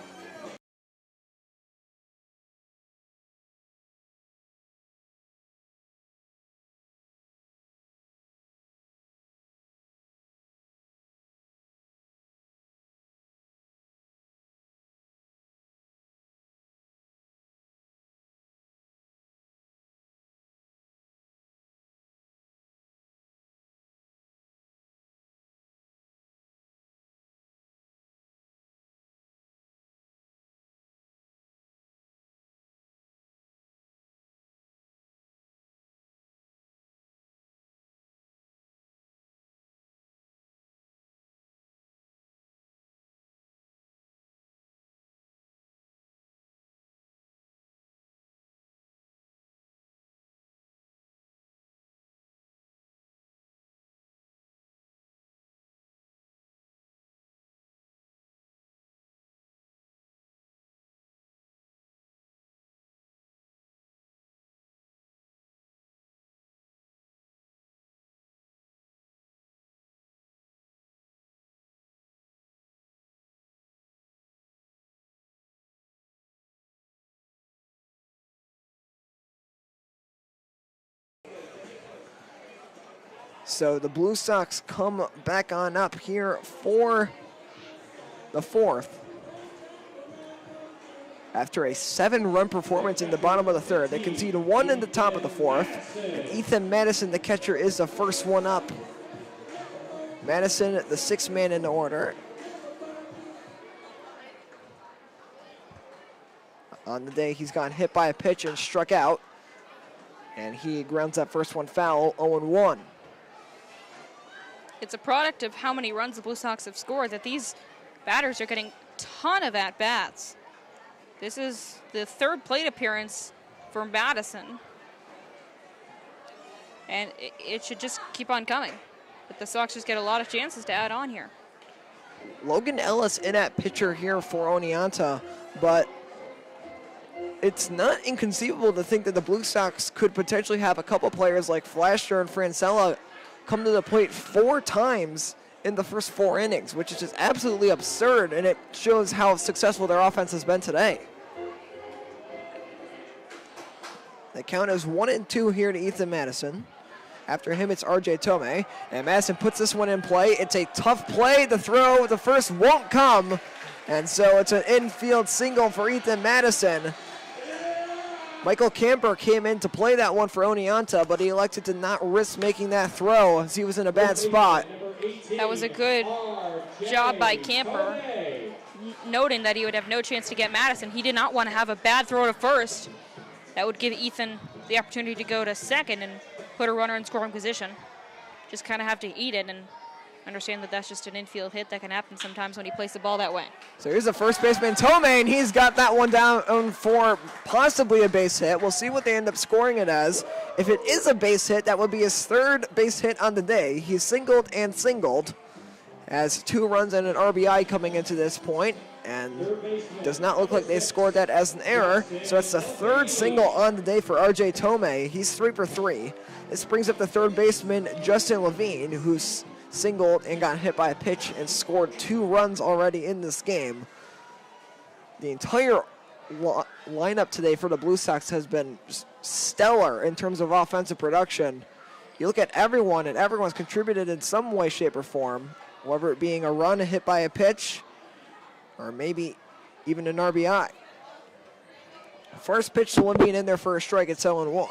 So the Blue Sox come back on up here for the 4th. After a 7-run performance in the bottom of the 3rd, they concede 1 in the top of the 4th. And Ethan Madison, the catcher, is the first one up. Madison, the 6th man in the order. On the day, he's gotten hit by a pitch and struck out. And he grounds that first one foul, 0-1. It's a product of how many runs the Blue Sox have scored that these batters are getting a ton of at-bats. This is the 3rd plate appearance for Madison. And it should just keep on coming. But the Sox just get a lot of chances to add on here. Logan Ellis in at pitcher here for Oneonta, but it's not inconceivable to think that the Blue Sox could potentially have a couple players like Flasher and Francella come to the plate 4 times in the first 4 innings, which is just absolutely absurd, and it shows how successful their offense has been today. The count is 1-2 here to Ethan Madison. After him, it's RJ Tomei, and Madison puts this one in play. It's a tough play. The throw, the first won't come, and so it's an infield single for Ethan Madison. Michael Camper came in to play that one for Oneonta, but he elected to not risk making that throw as he was in a bad spot. That was a good job by Camper, noting that he would have no chance to get Madison. He did not want to have a bad throw to first. That would give Ethan the opportunity to go to second and put a runner in scoring position. Just kind of have to eat it and understand that that's just an infield hit that can happen sometimes when he plays the ball that way. So here's the first baseman, Tomei, and he's got that one down for possibly a base hit. We'll see what they end up scoring it as. If it is a base hit, that would be his 3rd base hit on the day. He's singled and singled, has 2 runs and an RBI coming into this point, and does not look like they scored that as an error. So that's the 3rd single on the day for RJ Tomei. He's 3 for 3. This brings up the third baseman, Justin Levine, who's singled and got hit by a pitch and scored 2 runs already in this game. The entire lineup today for the Blue Sox has been just stellar in terms of offensive production. You look at everyone, and everyone's contributed in some way, shape, or form, whether it being a run, a hit by a pitch, or maybe even an RBI. First pitch to Levine in there for a strike at 0-1.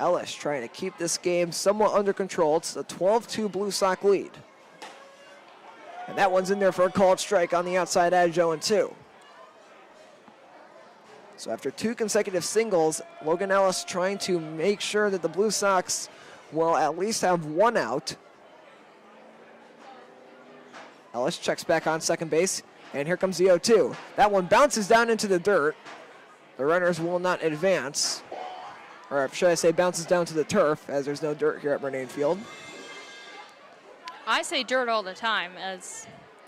Ellis trying to keep this game somewhat under control. It's a 12-2 Blue Sox lead. And that one's in there for a called strike on the outside edge, 0-2. So after 2 consecutive singles, Logan Ellis trying to make sure that the Blue Sox will at least have 1 out. Ellis checks back on second base, and here comes the 0-2. That one bounces down into the dirt. The runners will not advance. Or should I say bounces down to the turf, as there's no dirt here at Murnane Field. I say dirt all the time as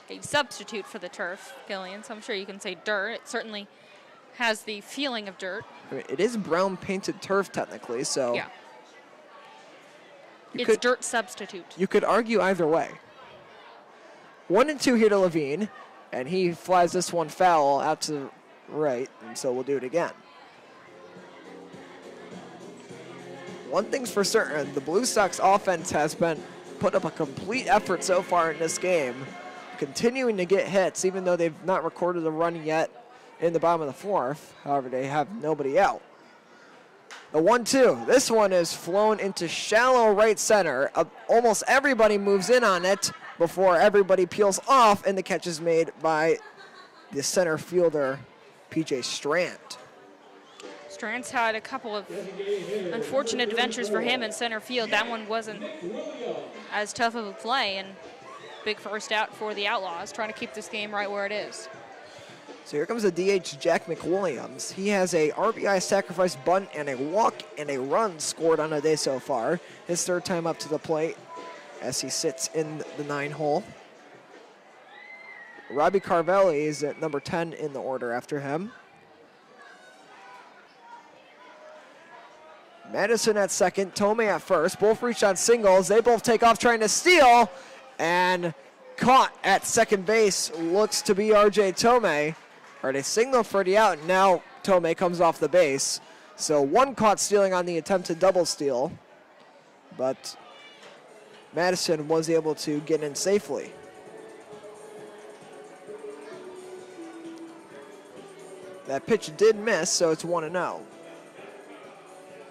a substitute for the turf, Killian, so I'm sure you can say dirt. It certainly has the feeling of dirt. I mean, it is brown painted turf technically, so yeah. It's dirt substitute. You could argue either way. 1-2 here to Levine, and he flies this one foul out to the right, and so we'll do it again. One thing's for certain, the Blue Sox offense has been put up a complete effort so far in this game, continuing to get hits, even though they've not recorded a run yet in the bottom of the 4th. However, they have nobody out. The 1-2. This one is flown into shallow right center. Almost everybody moves in on it before everybody peels off, and the catch is made by the center fielder, P.J. Strand. Strand's had a couple of unfortunate adventures for him in center field. That one wasn't as tough of a play, and big first out for the Outlaws, trying to keep this game right where it is. So here comes the DH, Jack McWilliams. He has a RBI sacrifice bunt and a walk and a run scored on the day so far. His 3rd time up to the plate as he sits in the 9-hole. Robbie Carvelli is at number 10 in the order after him. Madison at second, Tomei at first. Both reach on singles. They both take off trying to steal, and caught at second base looks to be R.J. Tomei. Or they signal for the out, and now Tomei comes off the base. So 1 caught stealing on the attempted double steal, but Madison was able to get in safely. That pitch did miss, so it's 1-0.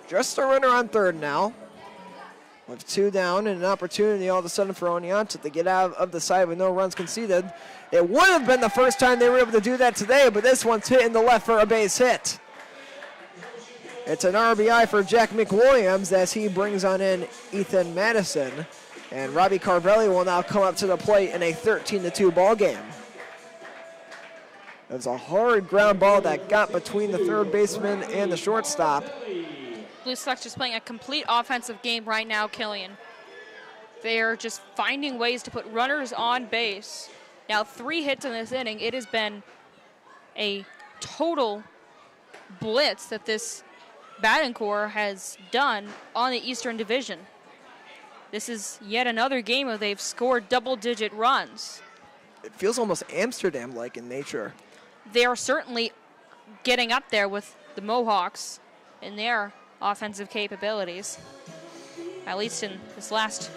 Just a runner on third now. With 2 down and an opportunity all of a sudden for Oneonta to get out of the side with no runs conceded. It would have been the first time they were able to do that today, but this one's hit in the left for a base hit. It's an RBI for Jack McWilliams as he brings on in Ethan Madison. And Robbie Carvelli will now come up to the plate in a 13-2 ball game. There's a hard ground ball that got between the third baseman and the shortstop. Blue Sox just playing a complete offensive game right now, Killian. They're just finding ways to put runners on base. Now 3 hits in this inning. It has been a total blitz that this batting core has done on the Eastern Division. This is yet another game where they've scored double-digit runs. It feels almost Amsterdam-like in nature. They are certainly getting up there with the Mohawks in their offensive capabilities, at least in this last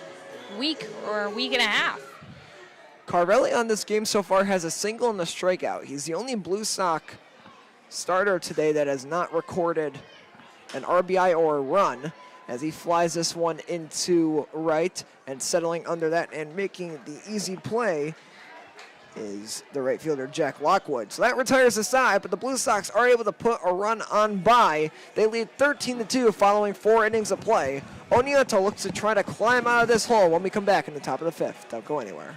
week or week and a half. Carvelli on this game so far has a single and a strikeout. He's the only Blue Sox starter today that has not recorded an RBI or a run, as he flies this one into right, and settling under that and making the easy play is the right fielder, Jack Lockwood. So that retires the side, but the Blue Sox are able to put a run on by. They lead 13-2 following 4 innings of play. Oneonta looks to try to climb out of this hole when we come back in the top of the 5th. Don't go anywhere.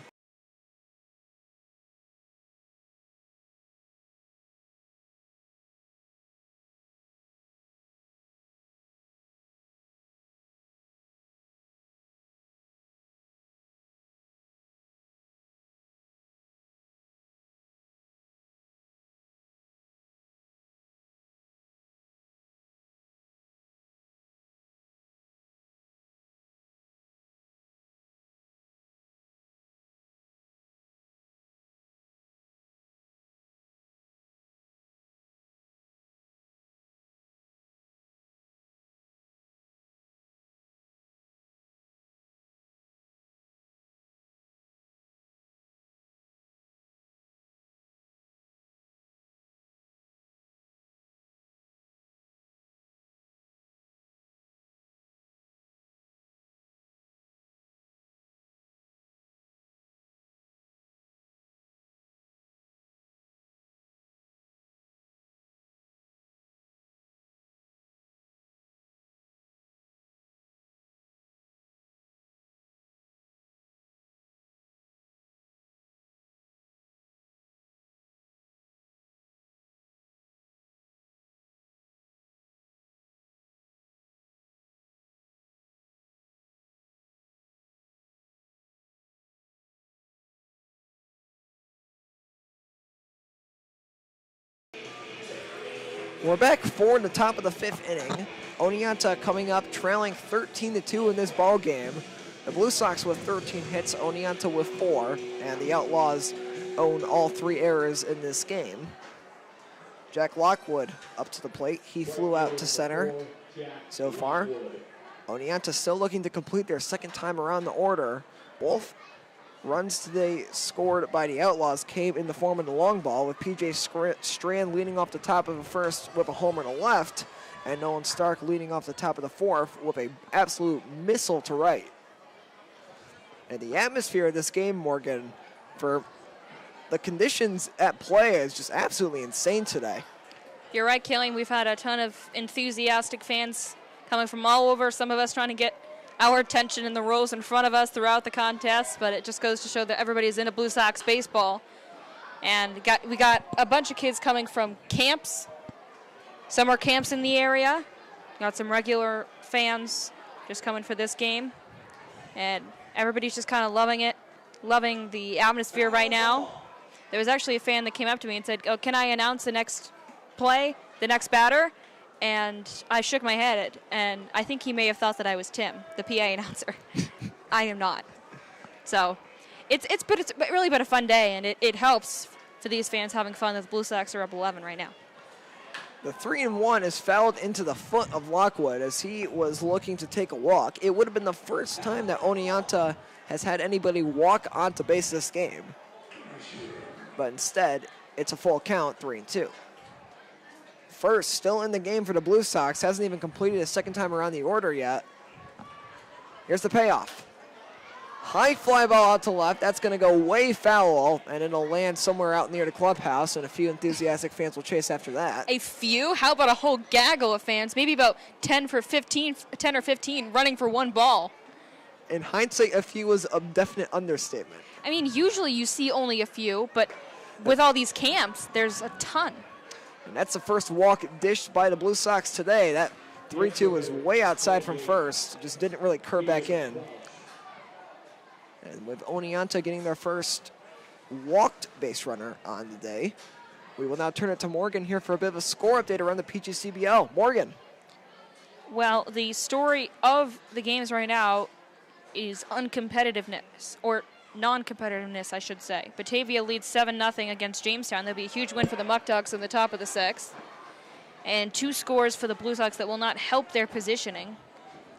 We're back 4 in the top of the 5th inning. Oneonta coming up trailing 13-2 in this ball game. The Blue Sox with 13 hits, Oneonta with 4, and the Outlaws own all 3 errors in this game. Jack Lockwood up to the plate. He flew out to center so far. Oneonta still looking to complete their second time around the order. Both runs today scored by the Outlaws came in the form of the long ball, with P.J. Strand leading off the top of the first with a homer to left, and Nolan Stark leading off the top of the fourth with an absolute missile to right. And the atmosphere of this game, Morgan, for the conditions at play is just absolutely insane today. You're right, Killing. We've had a ton of enthusiastic fans coming from all over, some of us trying to get our attention in the rows in front of us throughout the contest, but it just goes to show that everybody's into Blue Sox baseball. And we got a bunch of kids coming from camps, summer camps in the area. Got some regular fans just coming for this game. And everybody's just kind of loving it, loving the atmosphere right now. There was actually a fan that came up to me and said, "Oh, can I announce the next play, the next batter?" And I shook my head, and I think he may have thought that I was Tim, the PA announcer. I am not. So it's really been a fun day, and it helps for these fans having fun that the Blue Sox are up 11 right now. The 3-1 is fouled into the foot of Lockwood as he was looking to take a walk. It would have been the first time that Oneonta has had anybody walk onto base this game. But instead, it's a full count, 3-2. First, still in the game for the Blue Sox, hasn't even completed his second time around the order yet. Here's the payoff. High fly ball out to left. That's going to go way foul, and it'll land somewhere out near the clubhouse, and a few enthusiastic fans will chase after that. A few? How about a whole gaggle of fans? Maybe about 10 or 15 running for one ball. In hindsight, a few was a definite understatement. I mean, usually you see only a few, but with all these camps, there's a ton. And that's the first walk dished by the Blue Sox today. That 3-2 was way outside from first. Just didn't really curve back in. And with Oneonta getting their first walked base runner on the day, we will now turn it to Morgan here for a bit of a score update around the PGCBL. Morgan. Well, the story of the games right now is uncompetitiveness, or non-competitiveness, I should say. Batavia leads 7-0 against Jamestown. There'll be a huge win for the Muck Ducks in the top of the 6th. And 2 scores for the Blue Sox that will not help their positioning.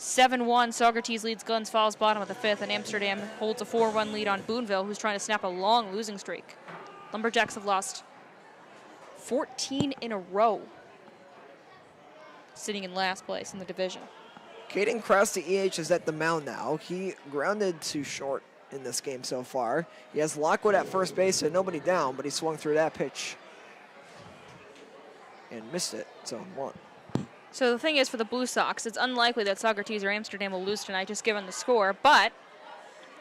7-1, Socrates leads Glens Falls bottom of the 5th, and Amsterdam holds a 4-1 lead on Boonville, who's trying to snap a long losing streak. Lumberjacks have lost 14 in a row, sitting in last place in the division. Caden Krause, the EH, is at the mound now. He grounded to short in this game so far. He has Lockwood at first base and nobody down, but he swung through that pitch and missed it. It's 0-1. So the thing is, for the Blue Sox, it's unlikely that Socrates or Amsterdam will lose tonight, just given the score. But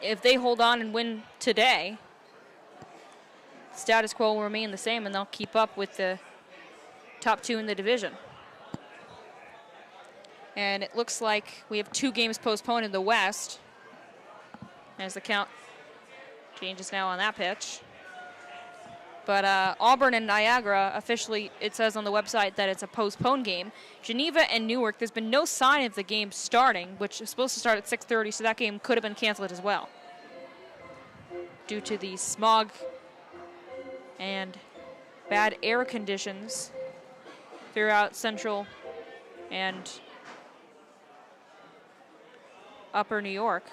if they hold on and win today, status quo will remain the same, and they'll keep up with the top 2 in the division. And it looks like we have 2 games postponed in the West, as the count changes now on that pitch. But Auburn and Niagara, officially, it says on the website that it's a postponed game. Geneva and Newark, there's been no sign of the game starting, which is supposed to start at 6:30, so that game could have been canceled as well, due to the smog and bad air conditions throughout central and upper New York.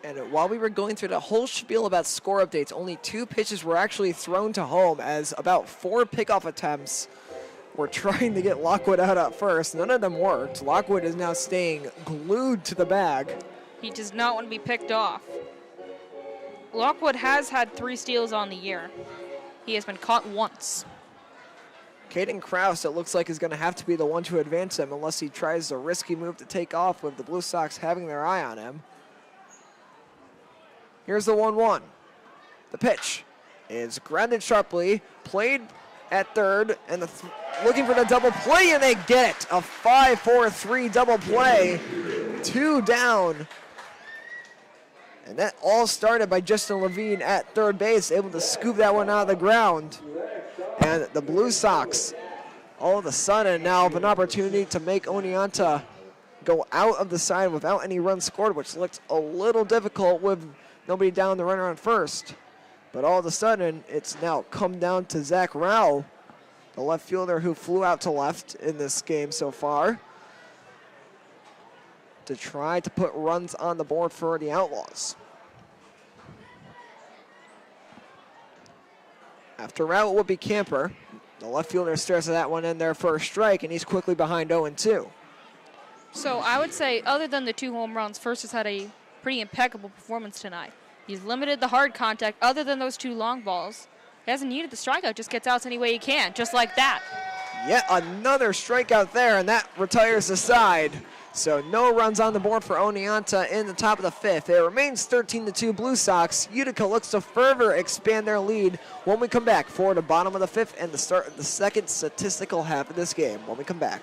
And while we were going through the whole spiel about score updates, only 2 pitches were actually thrown to home, as about 4 pickoff attempts were trying to get Lockwood out at first. None of them worked. Lockwood is now staying glued to the bag. He does not want to be picked off. Lockwood has had 3 steals on the year. He has been caught once. Caden Krause, it looks like, is going to have to be the one to advance him unless he tries a risky move to take off with the Blue Sox having their eye on him. Here's the 1-1. The pitch is grounded sharply, played at third, and looking for the double play, and they get it. A 5-4-3 double play. 2 down. And that all started by Justin Levine at third base, able to scoop that one out of the ground. And the Blue Sox all of a sudden now an opportunity to make Oneonta go out of the side without any runs scored, which looked a little difficult with nobody down, the runner on first. But all of a sudden, it's now come down to Zach Rao, the left fielder who flew out to left in this game so far, to try to put runs on the board for the Outlaws. After Rao, it would be Camper. The left fielder stares at that one in there for a strike, and he's quickly behind 0-2. So I would say, other than the 2 home runs, First has had a pretty impeccable performance tonight. He's limited the hard contact other than those 2 long balls. He hasn't needed the strikeout, just gets outs any way he can, just like that. Yet another strikeout there, and that retires the side. So no runs on the board for Oneonta in the top of the 5th. It remains 13-2 Blue Sox. Utica looks to further expand their lead when we come back for the bottom of the 5th and the start of the second statistical half of this game when we come back.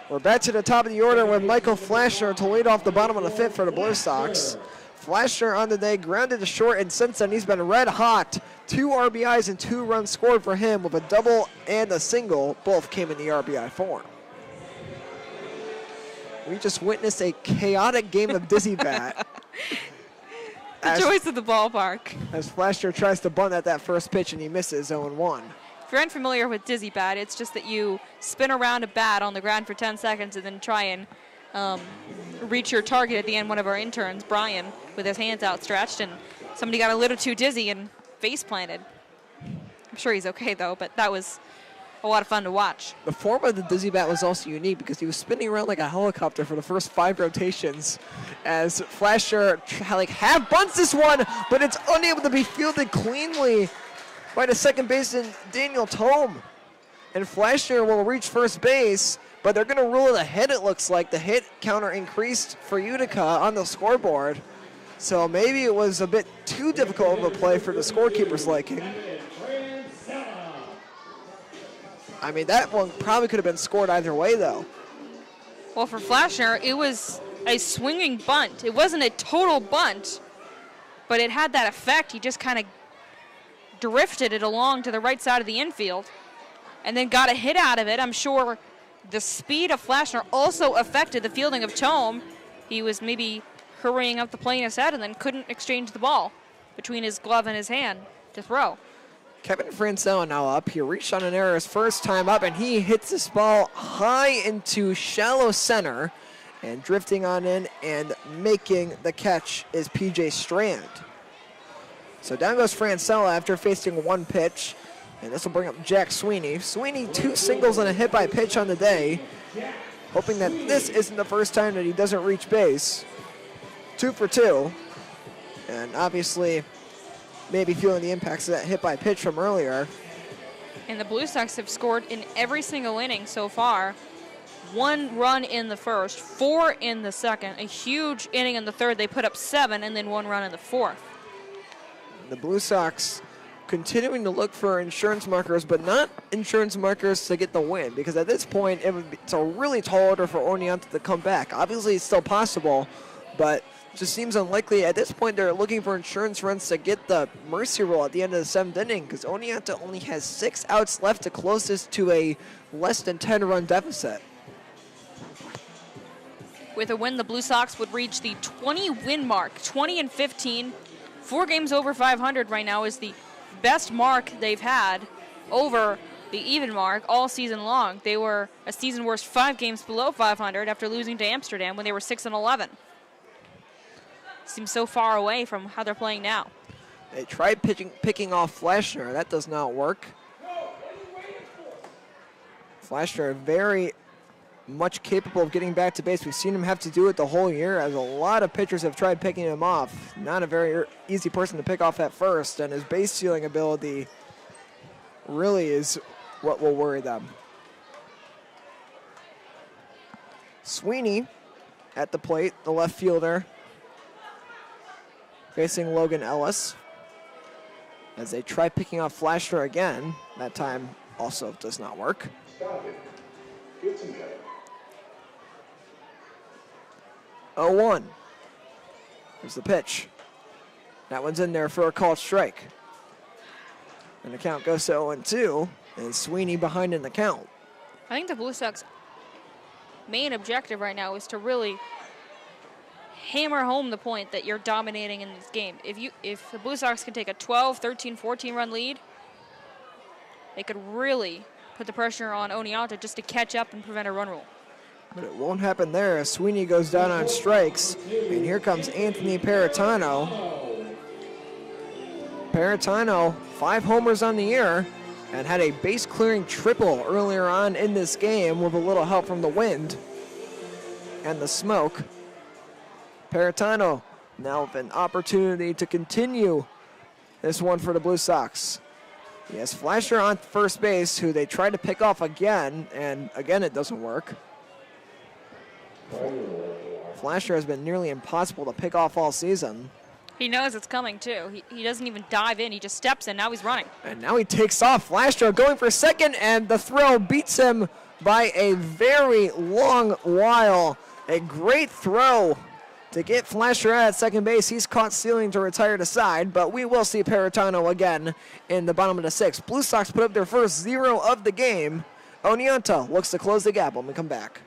We're back to the top of the order with Michael Flasher to lead off the bottom of the 5th for the Blue Sox. Flasher on the day grounded to short, and since then he's been red hot. 2 RBIs and 2 runs scored for him with a double and a single. Both came in the RBI form. We just witnessed a chaotic game of dizzy bat. The choice of the ballpark. As Flasher tries to bunt at that first pitch and he misses 0-1. If you're unfamiliar with dizzy bat, it's just that you spin around a bat on the ground for 10 seconds and then try and reach your target at the end. One of our interns, Brian, with his hands outstretched, and somebody got a little too dizzy and face planted. I'm sure he's okay though, but that was a lot of fun to watch. The form of the dizzy bat was also unique because he was spinning around like a helicopter for the first 5 rotations as Flasher half bunts this one, but it's unable to be fielded cleanly by the second baseman, Daniel Tome. And Flasher will reach first base, but they're going to rule it a hit, it looks like. The hit counter increased for Utica on the scoreboard. So maybe it was a bit too difficult of a play for the scorekeeper's liking. I mean, that one probably could have been scored either way, though. Well, for Flasher, it was a swinging bunt. It wasn't a total bunt, but it had that effect. He just kind of drifted it along to the right side of the infield and then got a hit out of it. I'm sure the speed of Flasher also affected the fielding of Tome. He was maybe hurrying up the plane his head and then couldn't exchange the ball between his glove and his hand to throw. Kevin Francella now up. He reached on an error his first time up, and he hits this ball high into shallow center, and drifting on in and making the catch is P.J. Strand. So down goes Francella after facing 1 pitch, and this will bring up Jack Sweeney. Sweeney 2 singles and a hit by pitch on the day, hoping that this isn't the first time that he doesn't reach base. 2 for 2, and obviously maybe feeling the impacts of that hit by pitch from earlier. And the Blue Sox have scored in every single inning so far. 1 run in the first, 4 in the second, a huge inning in the third. They put up 7, and then 1 run in the fourth. The Blue Sox continuing to look for insurance markers, but not insurance markers to get the win, because at this point it's a really tall order for Oneonta to come back. Obviously, it's still possible, but just seems unlikely. At this point, they're looking for insurance runs to get the mercy roll at the end of the 7th inning, because Oneonta only has 6 outs left to close this to a less than 10-run deficit. With a win, the Blue Sox would reach the 20-win mark, 20-15. 4 games over 500 right now is the best mark they've had over the even mark all season long. They were a season worst 5 games below 500 after losing to Amsterdam when they were 6-11. Seems so far away from how they're playing now. They tried picking off Flashner. That does not work. Flashner very much capable of getting back to base. We've seen him have to do it the whole year, as a lot of pitchers have tried picking him off. Not a very easy person to pick off at first, and his base stealing ability really is what will worry them. Sweeney at the plate, the left fielder, facing Logan Ellis, as they try picking off Flashner again. That time also does not work. 0-1. Here's the pitch. That one's in there for a called strike. And the count goes to 0-2, and Sweeney behind in the count. I think the Blue Sox main objective right now is to really hammer home the point that you're dominating in this game. If the Blue Sox can take a 12, 13, 14-run lead, they could really put the pressure on Oneonta just to catch up and prevent a run rule. But it won't happen there as Sweeney goes down on strikes. And here comes Anthony Paratano. Paratano, 5 homers on the year, and had a base-clearing triple earlier on in this game with a little help from the wind and the smoke. Paratano now with an opportunity to continue this one for the Blue Sox. He has Flasher on first base, who they try to pick off again, and again it doesn't work. Flasher has been nearly impossible to pick off all season. He knows it's coming, too. He doesn't even dive in. He just steps in. Now he's running. And now he takes off. Flasher going for second, and the throw beats him by a very long while. A great throw to get Flasher out at second base. He's caught stealing to retire to side, but we will see Paratano again in the bottom of the 6th. Blue Sox put up their first 0 of the game. Oneonta looks to close the gap when we come back.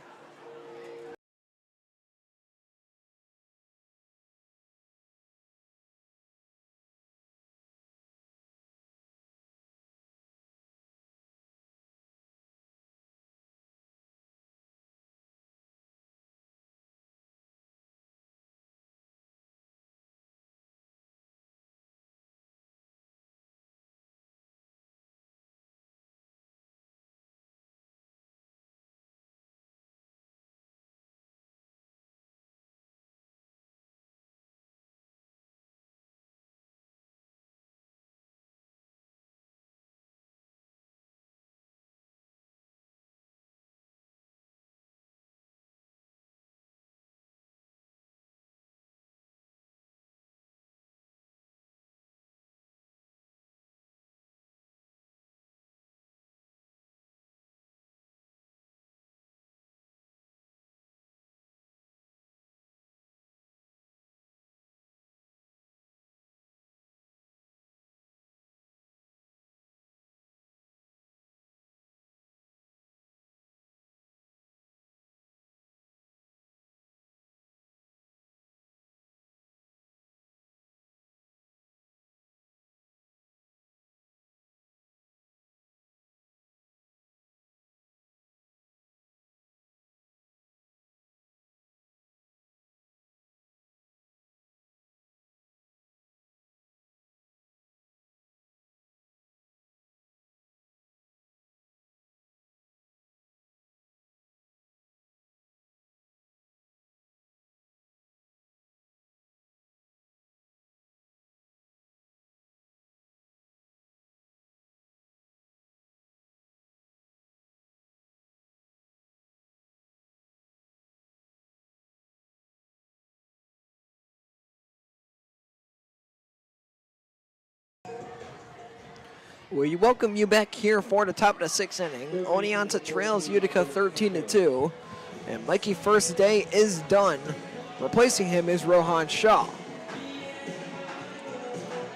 We welcome you back here for the top of the sixth inning. Oneonta trails Utica 13-2, and Mikey First Day is done. Replacing him is Rohan Shaw.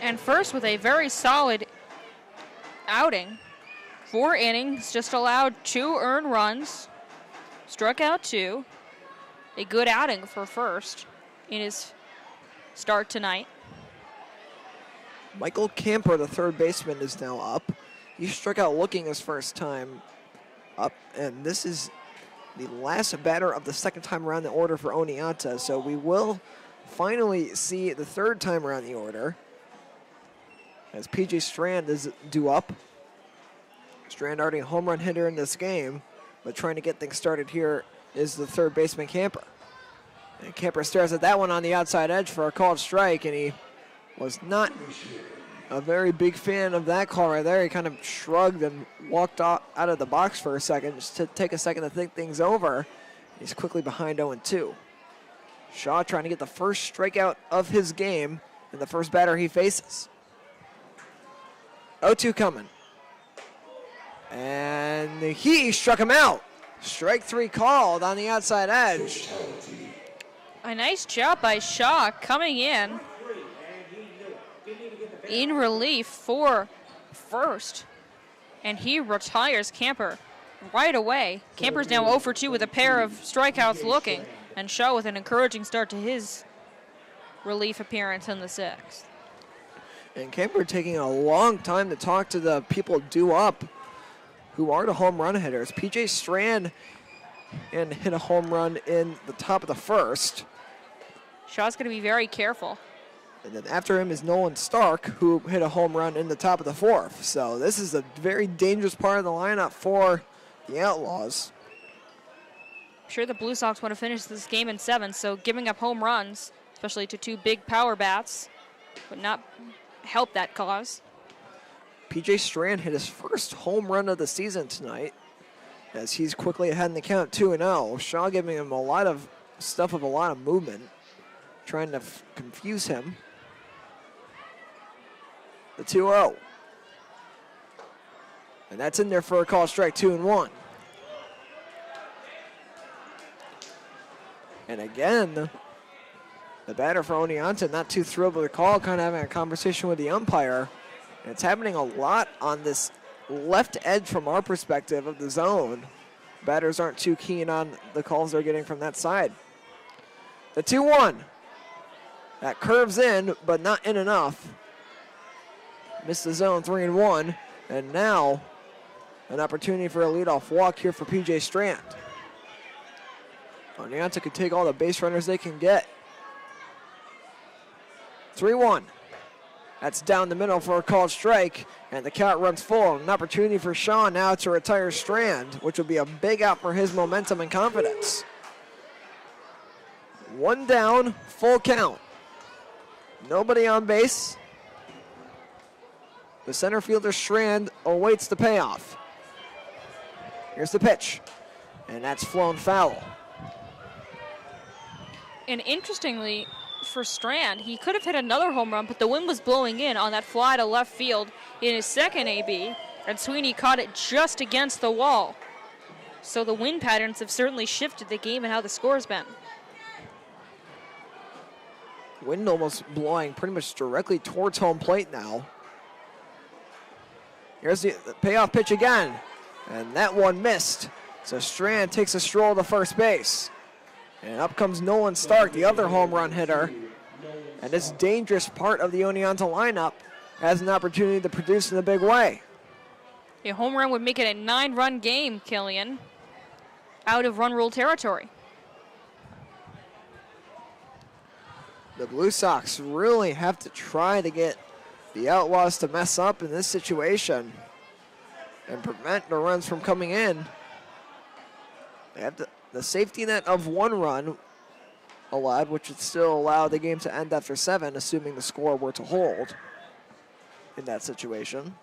And First with a very solid outing. 4 innings, just allowed 2 earned runs, struck out 2. A good outing for First in his start tonight. Michael Camper, the third baseman, is now up. He struck out looking his first time up, and this is the last batter of the second time around the order for Oneonta, so we will finally see the third time around the order as PJ Strand is due up. Strand already a home run hitter in this game, but trying to get things started here is the third baseman Camper. And Camper stares at that one on the outside edge for a called strike, and he was not a very big fan of that call right there. He kind of shrugged and walked out of the box for a second just to take a second to think things over. He's quickly behind 0-2. Shaw trying to get the first strikeout of his game and the first batter he faces. 0-2 coming. And he struck him out. Strike 3 called on the outside edge. A nice job by Shaw coming in relief for First. And he retires Camper right away. Camper's now 0-2 with a pair of strikeouts looking. And Shaw with an encouraging start to his relief appearance in the 6th. And Camper taking a long time to talk to the people due up who are the home run hitters. PJ Strand and hit a home run in the top of the first. Shaw's going to be very careful. And then after him is Nolan Stark, who hit a home run in the top of the 4th. So this is a very dangerous part of the lineup for the Outlaws. I'm sure the Blue Sox want to finish this game in 7, so giving up home runs, especially to 2 big power bats, would not help that cause. PJ Strand hit his first home run of the season tonight as he's quickly ahead in the count 2-0. Shaw giving him a lot of stuff with a lot of movement, trying to confuse him. The 2-0. And that's in there for a call strike, 2-1. And again, the batter for Oneonta not too thrilled with the call, kind of having a conversation with the umpire. And it's happening a lot on this left edge from our perspective of the zone. Batters aren't too keen on the calls they're getting from that side. The 2-1. That curves in, but not in enough. Missed the zone, 3-1. And now, an opportunity for a leadoff walk here for PJ Strand. Oneonta could take all the base runners they can get. 3-1. That's down the middle for a called strike, and the count runs full. An opportunity for Shaw now to retire Strand, which will be a big out for his momentum and confidence. 1 down, full count. Nobody on base. The center fielder Strand awaits the payoff. Here's the pitch, and that's flown foul. And interestingly, for Strand, he could have hit another home run, but the wind was blowing in on that fly to left field in his second AB, and Sweeney caught it just against the wall. So the wind patterns have certainly shifted the game and how the score's been. Wind almost blowing pretty much directly towards home plate now. Here's the payoff pitch again, and that one missed. So Strand takes a stroll to first base. And up comes Nolan Stark, the other home run hitter. And this dangerous part of the Oneonta lineup has an opportunity to produce in a big way. A home run would make it a 9-run game, Killian, out of run rule territory. The Blue Sox really have to try to get the Outlaws to mess up in this situation and prevent the runs from coming in. They have the safety net of 1 run allowed, which would still allow the game to end after 7, assuming the score were to hold in that situation.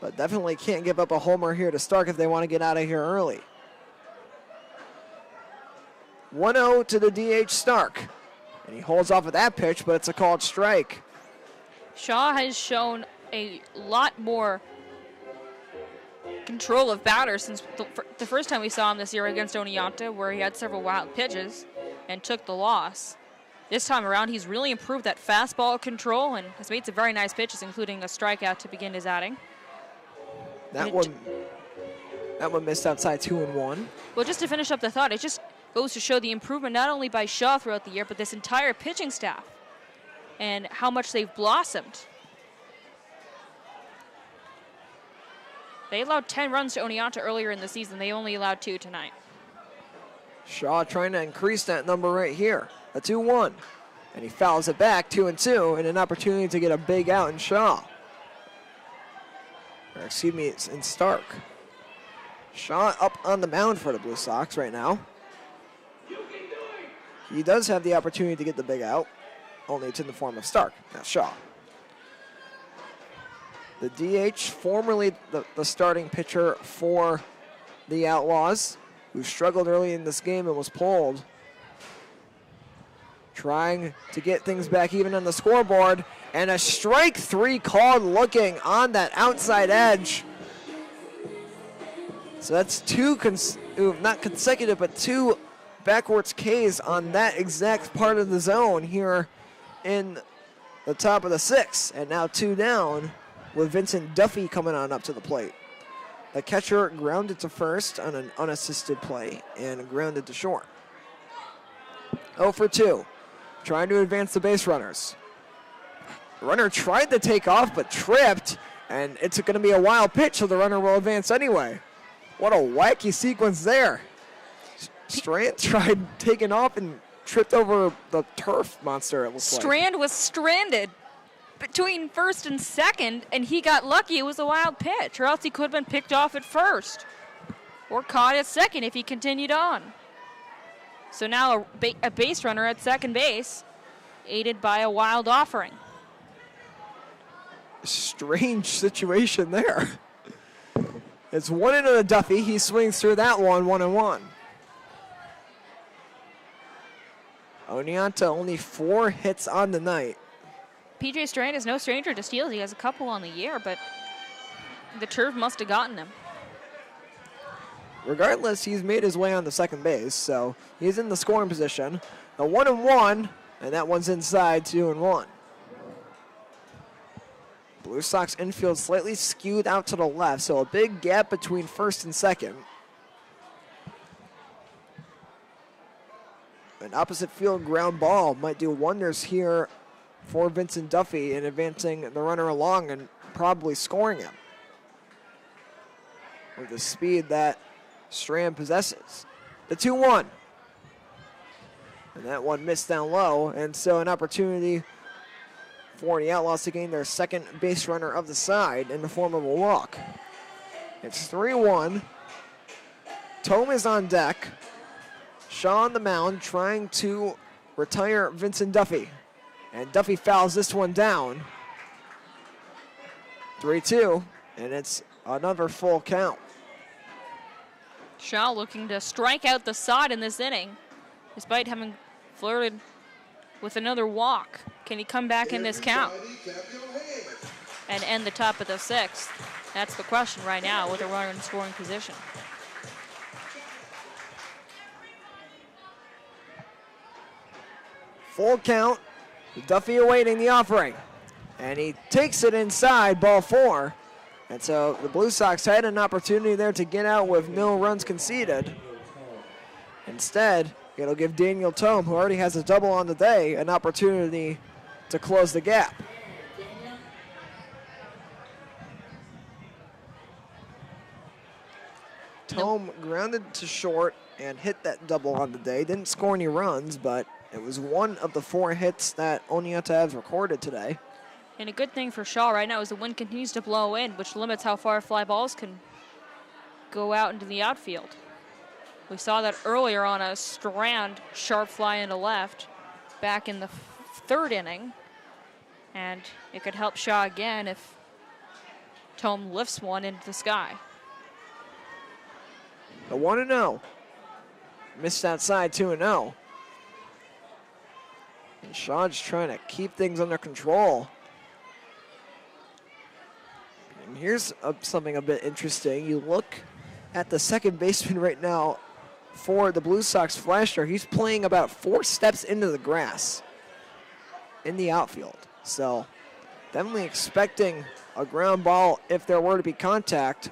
But definitely can't give up a homer here to Stark if they want to get out of here early. 1-0 to the DH Stark. And he holds off of that pitch, but it's a called strike. Shaw has shown a lot more control of batters since the first time we saw him this year against Oneonta, where he had several wild pitches and took the loss. This time around, he's really improved that fastball control and has made some very nice pitches, including a strikeout to begin his outing. That one missed outside 2-1. Well, just to finish up the thought, it just goes to show the improvement not only by Shaw throughout the year, but this entire pitching staff and how much they've blossomed. They allowed 10 runs to Oneonta earlier in the season. They only allowed 2 tonight. Shaw trying to increase that number right here. A 2-1. And he fouls it back, 2-2, and an opportunity to get a big out in Shaw. Or excuse me, it's in Stark. Shaw up on the mound for the Blue Sox right now. He does have the opportunity to get the big out, only it's in the form of Stark, not Shaw. The DH, formerly the starting pitcher for the Outlaws, who struggled early in this game and was pulled. Trying to get things back even on the scoreboard, and a strike 3 called looking on that outside edge. So that's not consecutive, but 2 backwards Ks on that exact part of the zone here in the top of the 6th. And now 2 down with Vincent Duffy coming on up to the plate. The catcher grounded to first on an unassisted play and grounded to short. 0 for 2, trying to advance the base runners. The runner tried to take off but tripped, and it's going to be a wild pitch, so the runner will advance anyway. What a wacky sequence there. Strand tried taking off and tripped over the turf monster, it looks like. Strand was stranded between first and second, and he got lucky. It was a wild pitch, or else he could have been picked off at first or caught at second if he continued on. So now a base runner at second base, aided by a wild offering. Strange situation there. It's 1 into the Duffy. He swings through that one, 1-1. Oneonta only 4 hits on the night. PJ Strand is no stranger to steals. He has a couple on the year, but the turf must have gotten him. Regardless, he's made his way on the second base, so he's in the scoring position. A 1-1, and that one's inside, 2-1. Blue Sox infield slightly skewed out to the left, so a big gap between first and second. An opposite field ground ball might do wonders here for Vincent Duffy in advancing the runner along and probably scoring him with the speed that Strand possesses. The 2-1. And that one missed down low, and so an opportunity for the Outlaws to gain their second base runner of the side in the form of a walk. It's 3-1. Tome is on deck. Shaw on the mound trying to retire Vincent Duffy. And Duffy fouls this one down. 3-2, and it's another full count. Shaw looking to strike out the side in this inning, despite having flirted with another walk. Can he come back in this count and end the top of the 6th? That's the question right now with a runner in scoring position. Full count. Duffy awaiting the offering. And he takes it inside, ball 4. And so the Blue Sox had an opportunity there to get out with no runs conceded. Instead, it'll give Daniel Tome, who already has a double on the day, an opportunity to close the gap. Tome grounded to short and hit that double on the day. Didn't score any runs, but it was one of the 4 hits that Oneonta has recorded today. And a good thing for Shaw right now is the wind continues to blow in, which limits how far fly balls can go out into the outfield. We saw that earlier on a Strand sharp fly into left back in the 3rd inning. And it could help Shaw again if Tome lifts one into the sky. The 1-0. Missed outside, 2-0. And Shaw just trying to keep things under control. And here's something a bit interesting. You look at the second baseman right now for the Blue Sox, Flasher. He's playing about 4 steps into the grass in the outfield. So definitely expecting a ground ball if there were to be contact.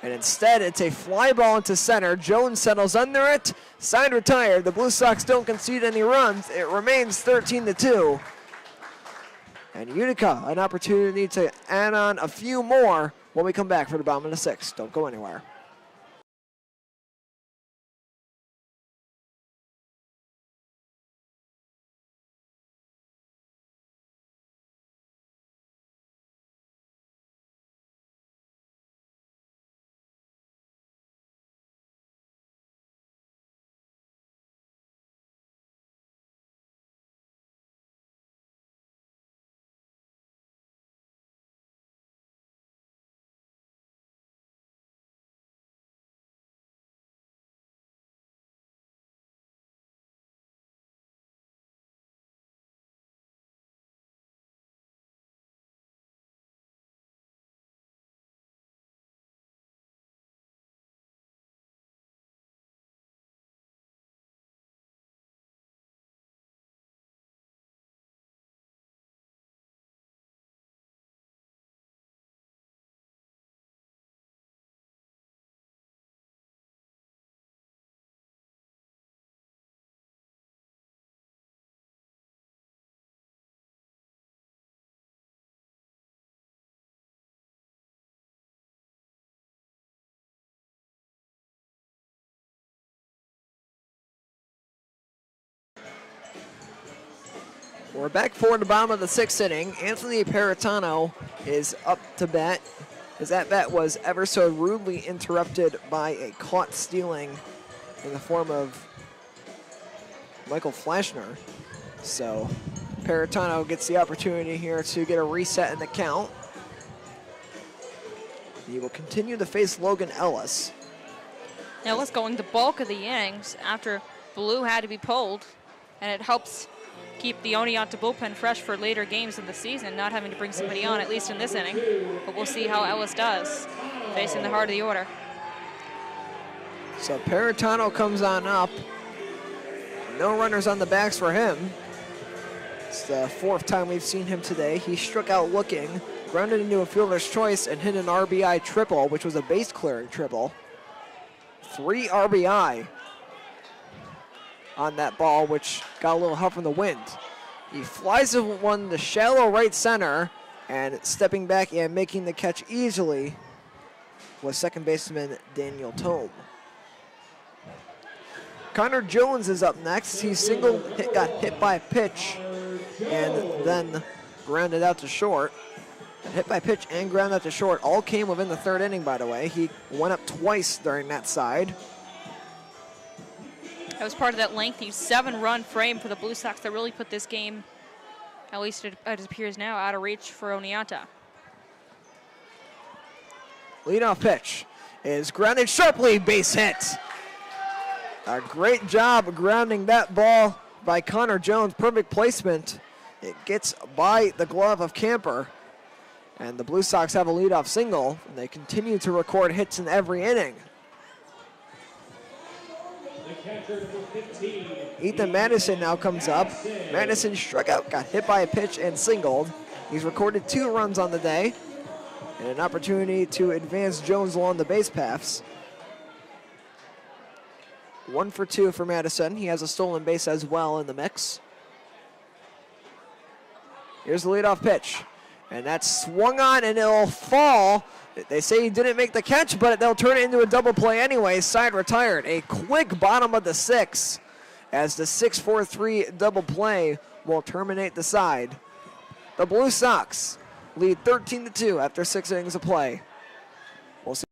And instead, it's a fly ball into center. Jones settles under it. Side retired. The Blue Sox don't concede any runs. It remains 13-2. And Utica, an opportunity to add on a few more when we come back for the bottom of the 6th. Don't go anywhere. We're back for the bottom of the 6th inning. Anthony Paratano is up to bat. His at-bat was ever so rudely interrupted by a caught stealing in the form of Michael Flashner. So Paratano gets the opportunity here to get a reset in the count. He will continue to face Logan Ellis. Ellis going the bulk of the innings after Blue had to be pulled, and it helps keep the Oneonta bullpen fresh for later games of the season, not having to bring somebody on, at least in this inning. But we'll see how Ellis does, facing the heart of the order. So Paratano comes on up. No runners on the backs for him. It's the 4th time we've seen him today. He struck out looking, grounded into a fielder's choice, and hit an RBI triple, which was a base clearing triple. 3 RBI on that ball, which got a little help from the wind. He flies one to shallow right center, and stepping back and making the catch easily was second baseman Daniel Tome. Connor Jones is up next. He got hit by a pitch and then grounded out to short. Hit by pitch and ground out to short all came within the 3rd inning, by the way. He went up twice during that side. That was part of that lengthy 7-run frame for the Blue Sox that really put this game, at least it appears now, out of reach for Oneonta. Leadoff pitch is grounded sharply, base hit. A great job grounding that ball by Connor Jones. Perfect placement. It gets by the glove of Camper. And the Blue Sox have a leadoff single, and they continue to record hits in every inning. Ethan Madison now comes up. Madison struck out, got hit by a pitch and singled. He's recorded 2 runs on the day and an opportunity to advance Jones along the base paths. 1 for 2 for Madison. He has a stolen base as well in the mix. Here's the leadoff pitch. And that's swung on and it'll fall. They say he didn't make the catch, but they'll turn it into a double play anyway. Side retired. A quick bottom of the 6th as the 6-4-3 double play will terminate the side. The Blue Sox lead 13-2 after 6 innings of play. We'll see.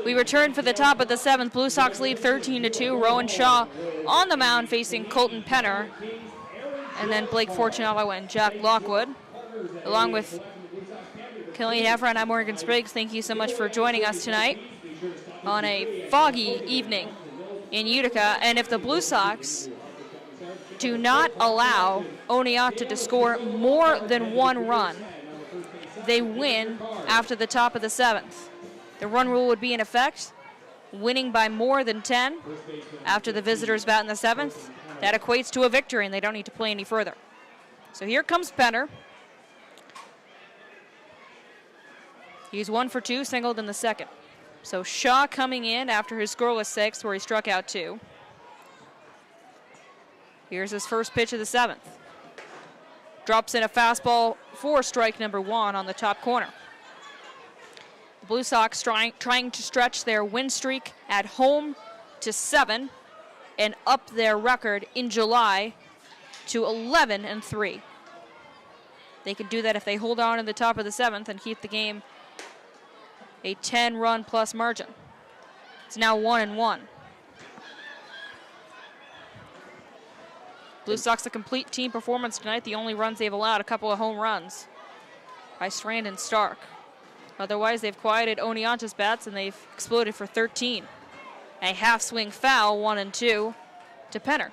We return for the top of the 7th. Blue Sox lead 13-2. Rowan Shaw on the mound facing Colton Penner. And then Blake Fortunato and Jack Lockwood. Along with Killian Efron, I'm Morgan Spriggs. Thank you so much for joining us tonight on a foggy evening in Utica. And if the Blue Sox do not allow Oneonta to score more than 1 run, they win after the top of the 7th. The run rule would be in effect. Winning by more than 10 after the visitors bat in the 7th, that equates to a victory, and they don't need to play any further. So here comes Penner. He's 1 for 2, singled in the 2nd. So Shaw coming in after his scoreless 6th, where he struck out 2. Here's his first pitch of the 7th. Drops in a fastball for strike number 1 on the top corner. The Blue Sox trying to stretch their win streak at home to 7 and up their record in July to 11-3. They can do that if they hold on in the top of the 7th and keep the game a 10-run plus margin. It's now 1-1. Blue Sox a complete team performance tonight. The only runs they've allowed, a couple of home runs by Strand and Stark. Otherwise, they've quieted Oneonta's bats and they've exploded for 13. A half-swing foul, 1-2 to Penner.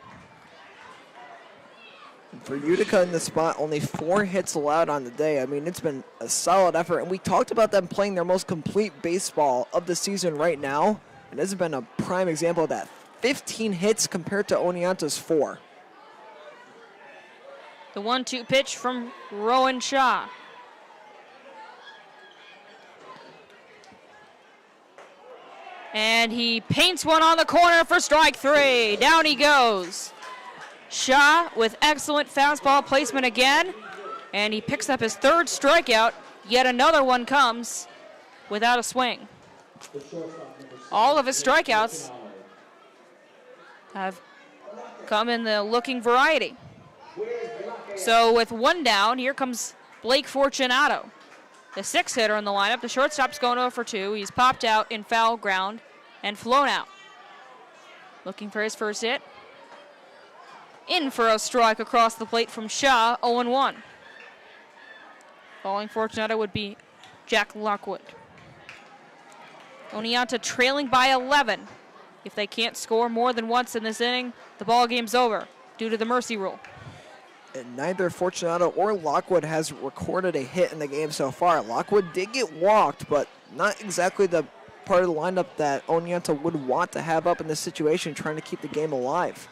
For Utica in the spot, only 4 hits allowed on the day. I mean, it's been a solid effort, and we talked about them playing their most complete baseball of the season right now, and this has been a prime example of that. 15 hits compared to Oneonta's 4. The 1-2 pitch from Rowan Shaw. And he paints one on the corner for strike 3. Down he goes. Shaw with excellent fastball placement again. And he picks up his 3rd strikeout. Yet another one comes without a swing. All of his strikeouts have come in the looking variety. So with 1 down, here comes Blake Fortunato, the 6th hitter in the lineup. The shortstop's going 0 for 2. He's popped out in foul ground and flown out. Looking for his first hit. In for a strike across the plate from Shaw, 0-1. Falling Fortunato would be Jack Lockwood. Oneonta trailing by 11. If they can't score more than once in this inning, the ball game's over due to the mercy rule. And neither Fortunato or Lockwood has recorded a hit in the game so far. Lockwood did get walked, but not exactly the part of the lineup that Oneonta would want to have up in this situation, trying to keep the game alive.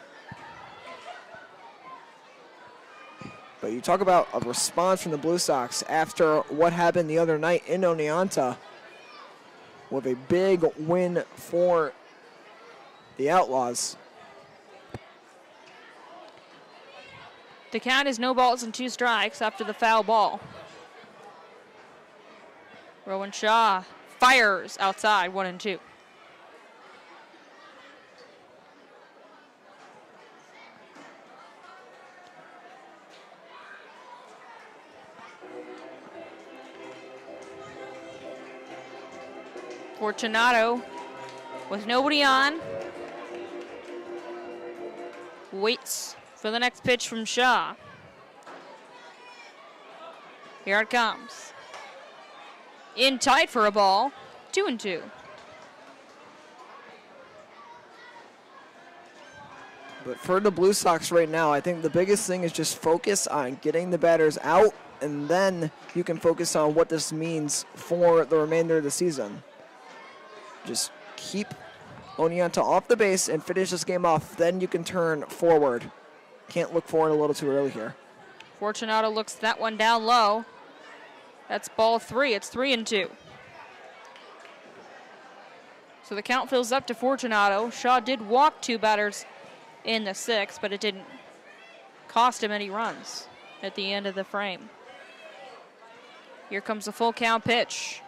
But you talk about a response from the Blue Sox after what happened the other night in Oneonta with a big win for the Outlaws. The count is no balls and 2 strikes after the foul ball. Rowan Shaw fires outside, 1-2. Fortunato with nobody on. Waits for the next pitch from Shaw. Here it comes. In tight for a ball, 2-2. But for the Blue Sox right now, I think the biggest thing is just focus on getting the batters out, and then you can focus on what this means for the remainder of the season. Just keep Oneonta off the base and finish this game off, then you can turn forward. Can't look forward a little too early here. Fortunato looks that one down low. That's ball 3. It's 3-2. So the count fills up to Fortunato. Shaw did walk 2 batters in the 6th, but it didn't cost him any runs at the end of the frame. Here comes a full count pitch.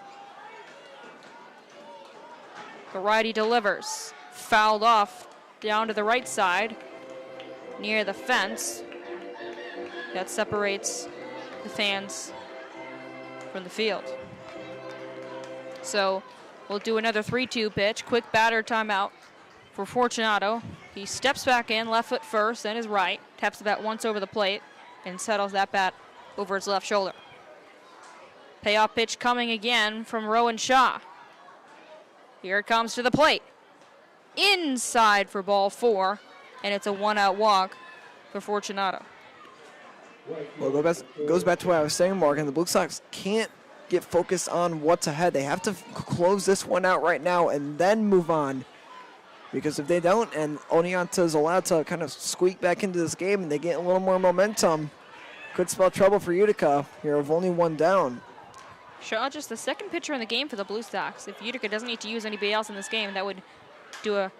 The righty delivers. Fouled off down to the right side near the fence. That separates the fans from the field. So will do another 3-2 pitch. Quick batter timeout for Fortunato. He steps back in, left foot first, then his right. Taps the bat once over the plate and settles that bat over his left shoulder. Payoff pitch coming again from Rowan Shaw. Here it comes to the plate. Inside for ball 4, and it's a 1-out walk for Fortunato. Well, goes back to what I was saying, Morgan. The Blue Sox can't get focused on what's ahead. They have to close this one out right now and then move on. Because if they don't, and Oneonta is allowed to kind of squeak back into this game and they get a little more momentum, could spell trouble for Utica here of only one down. Shaw just the second pitcher in the game for the Blue Sox. If Utica doesn't need to use anybody else in this game, that would do a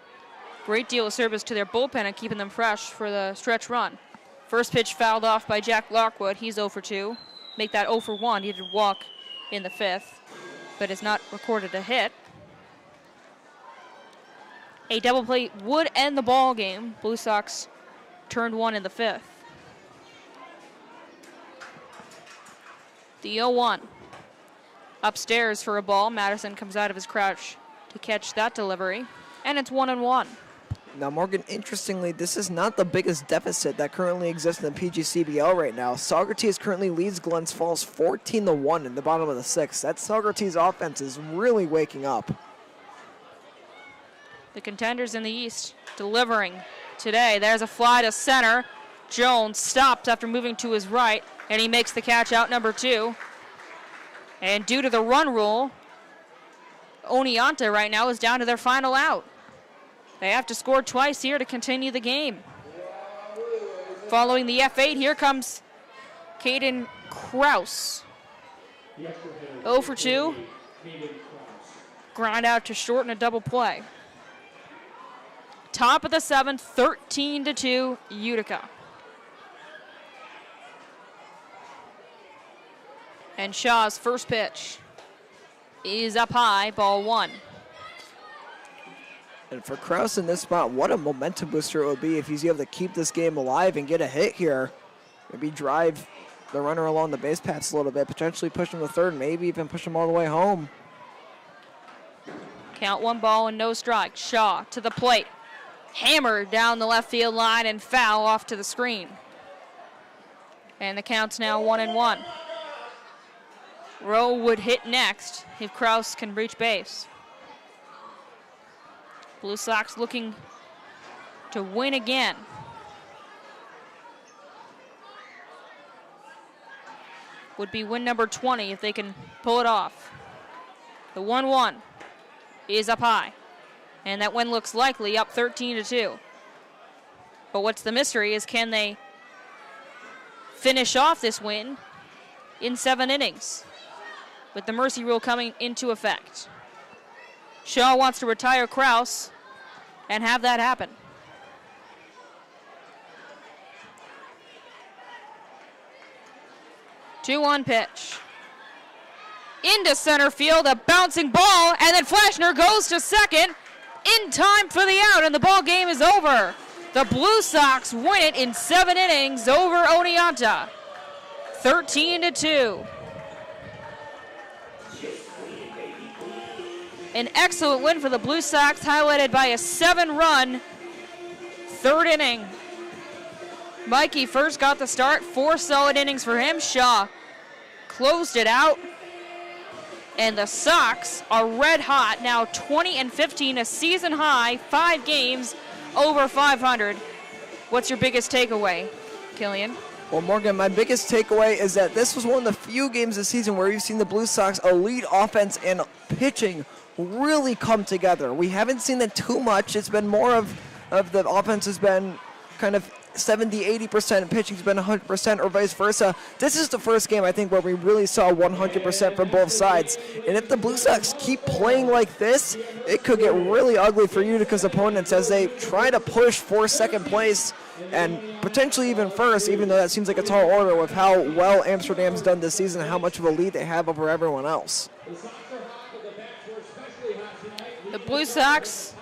great deal of service to their bullpen and keeping them fresh for the stretch run. First pitch fouled off by Jack Lockwood. He's 0 for 2. Make that 0 for 1. He did walk in the 5th, but has not recorded a hit. A double play would end the ball game. Blue Sox turned 1 in the 5th. The 0-1. Upstairs for a ball. Madison comes out of his crouch to catch that delivery, and it's 1-1. Now, Morgan, interestingly, this is not the biggest deficit that currently exists in the PGCBL right now. Saugerties currently leads Glens Falls 14-1 in the bottom of the 6th. That Saugerties offense is really waking up. The contenders in the East delivering today. There's a fly to center. Jones stops after moving to his right, and he makes the catch out number 2. And due to the run rule, Oneonta right now is down to their final out. They have to score twice here to continue the game. Following the F8, here comes Caden Kraus. 0 for 2. Grind out to shorten a double play. Top of the 7th, 13-2, Utica. And Shaw's first pitch is up high, ball 1. And for Kraus in this spot, what a momentum booster it would be if he's able to keep this game alive and get a hit here. Maybe drive the runner along the base paths a little bit, potentially push him to third, maybe even push him all the way home. Count 1 ball and no strike. Shaw to the plate. Hammered down the left field line and foul off to the screen. And the count's now 1-1. Rowe would hit next if Kraus can reach base. Blue Sox looking to win again. Would be win number 20 if they can pull it off. The 1-1 is up high. And that win looks likely, up 13-2. But what's the mystery is, can they finish off this win in 7 innings with the mercy rule coming into effect? Shaw wants to retire Kraus and have that happen. Two-one pitch. Into center field, a bouncing ball, and then Flashner goes to second in time for the out, and the ball game is over. The Blue Sox win it in 7 innings over Oneonta, 13-2. An excellent win for the Blue Sox, highlighted by a 7-run 3rd inning. Mikey first got the start, 4 solid innings for him. Shaw closed it out. And the Sox are red hot, now 20-15, a season high, 5 games over 500. What's your biggest takeaway, Killian? Well, Morgan, my biggest takeaway is that this was one of the few games this season where you've seen the Blue Sox elite offense and pitching really come together. We haven't seen it too much. It's been more of the offense has been kind of 70-80%, pitching's been 100%, or vice versa. This is the first game, I think, where we really saw 100% from both sides. And if the Blue Sox keep playing like this, it could get really ugly for Utica's opponents as they try to push for second place and potentially even first, even though that seems like a tall order with how well Amsterdam's done this season and how much of a lead they have over everyone else. The Blue Sox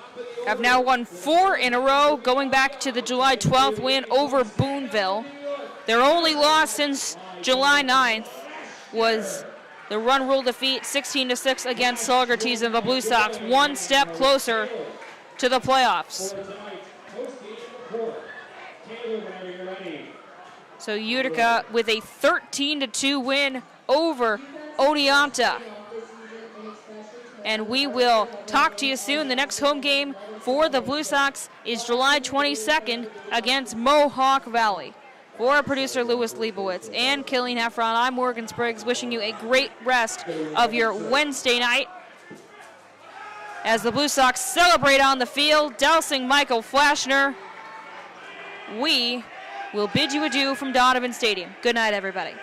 have now won 4 in a row, going back to the July 12th win over Boonville. Their only loss since July 9th was The Run Rule defeat 16-6 against Saugerties and the Blue Sox, one step closer to the playoffs. So Utica with a 13-2 win over Oneonta. And we will talk to you soon. The next home game for the Blue Sox is July 22nd against Mohawk Valley. For our producer, Louis Leibowitz, and Killian Heffron, I'm Morgan Spriggs, wishing you a great rest of your Wednesday night as the Blue Sox celebrate on the field, dousing Michael Flashner. We will bid you adieu from Donovan Stadium. Good night, everybody.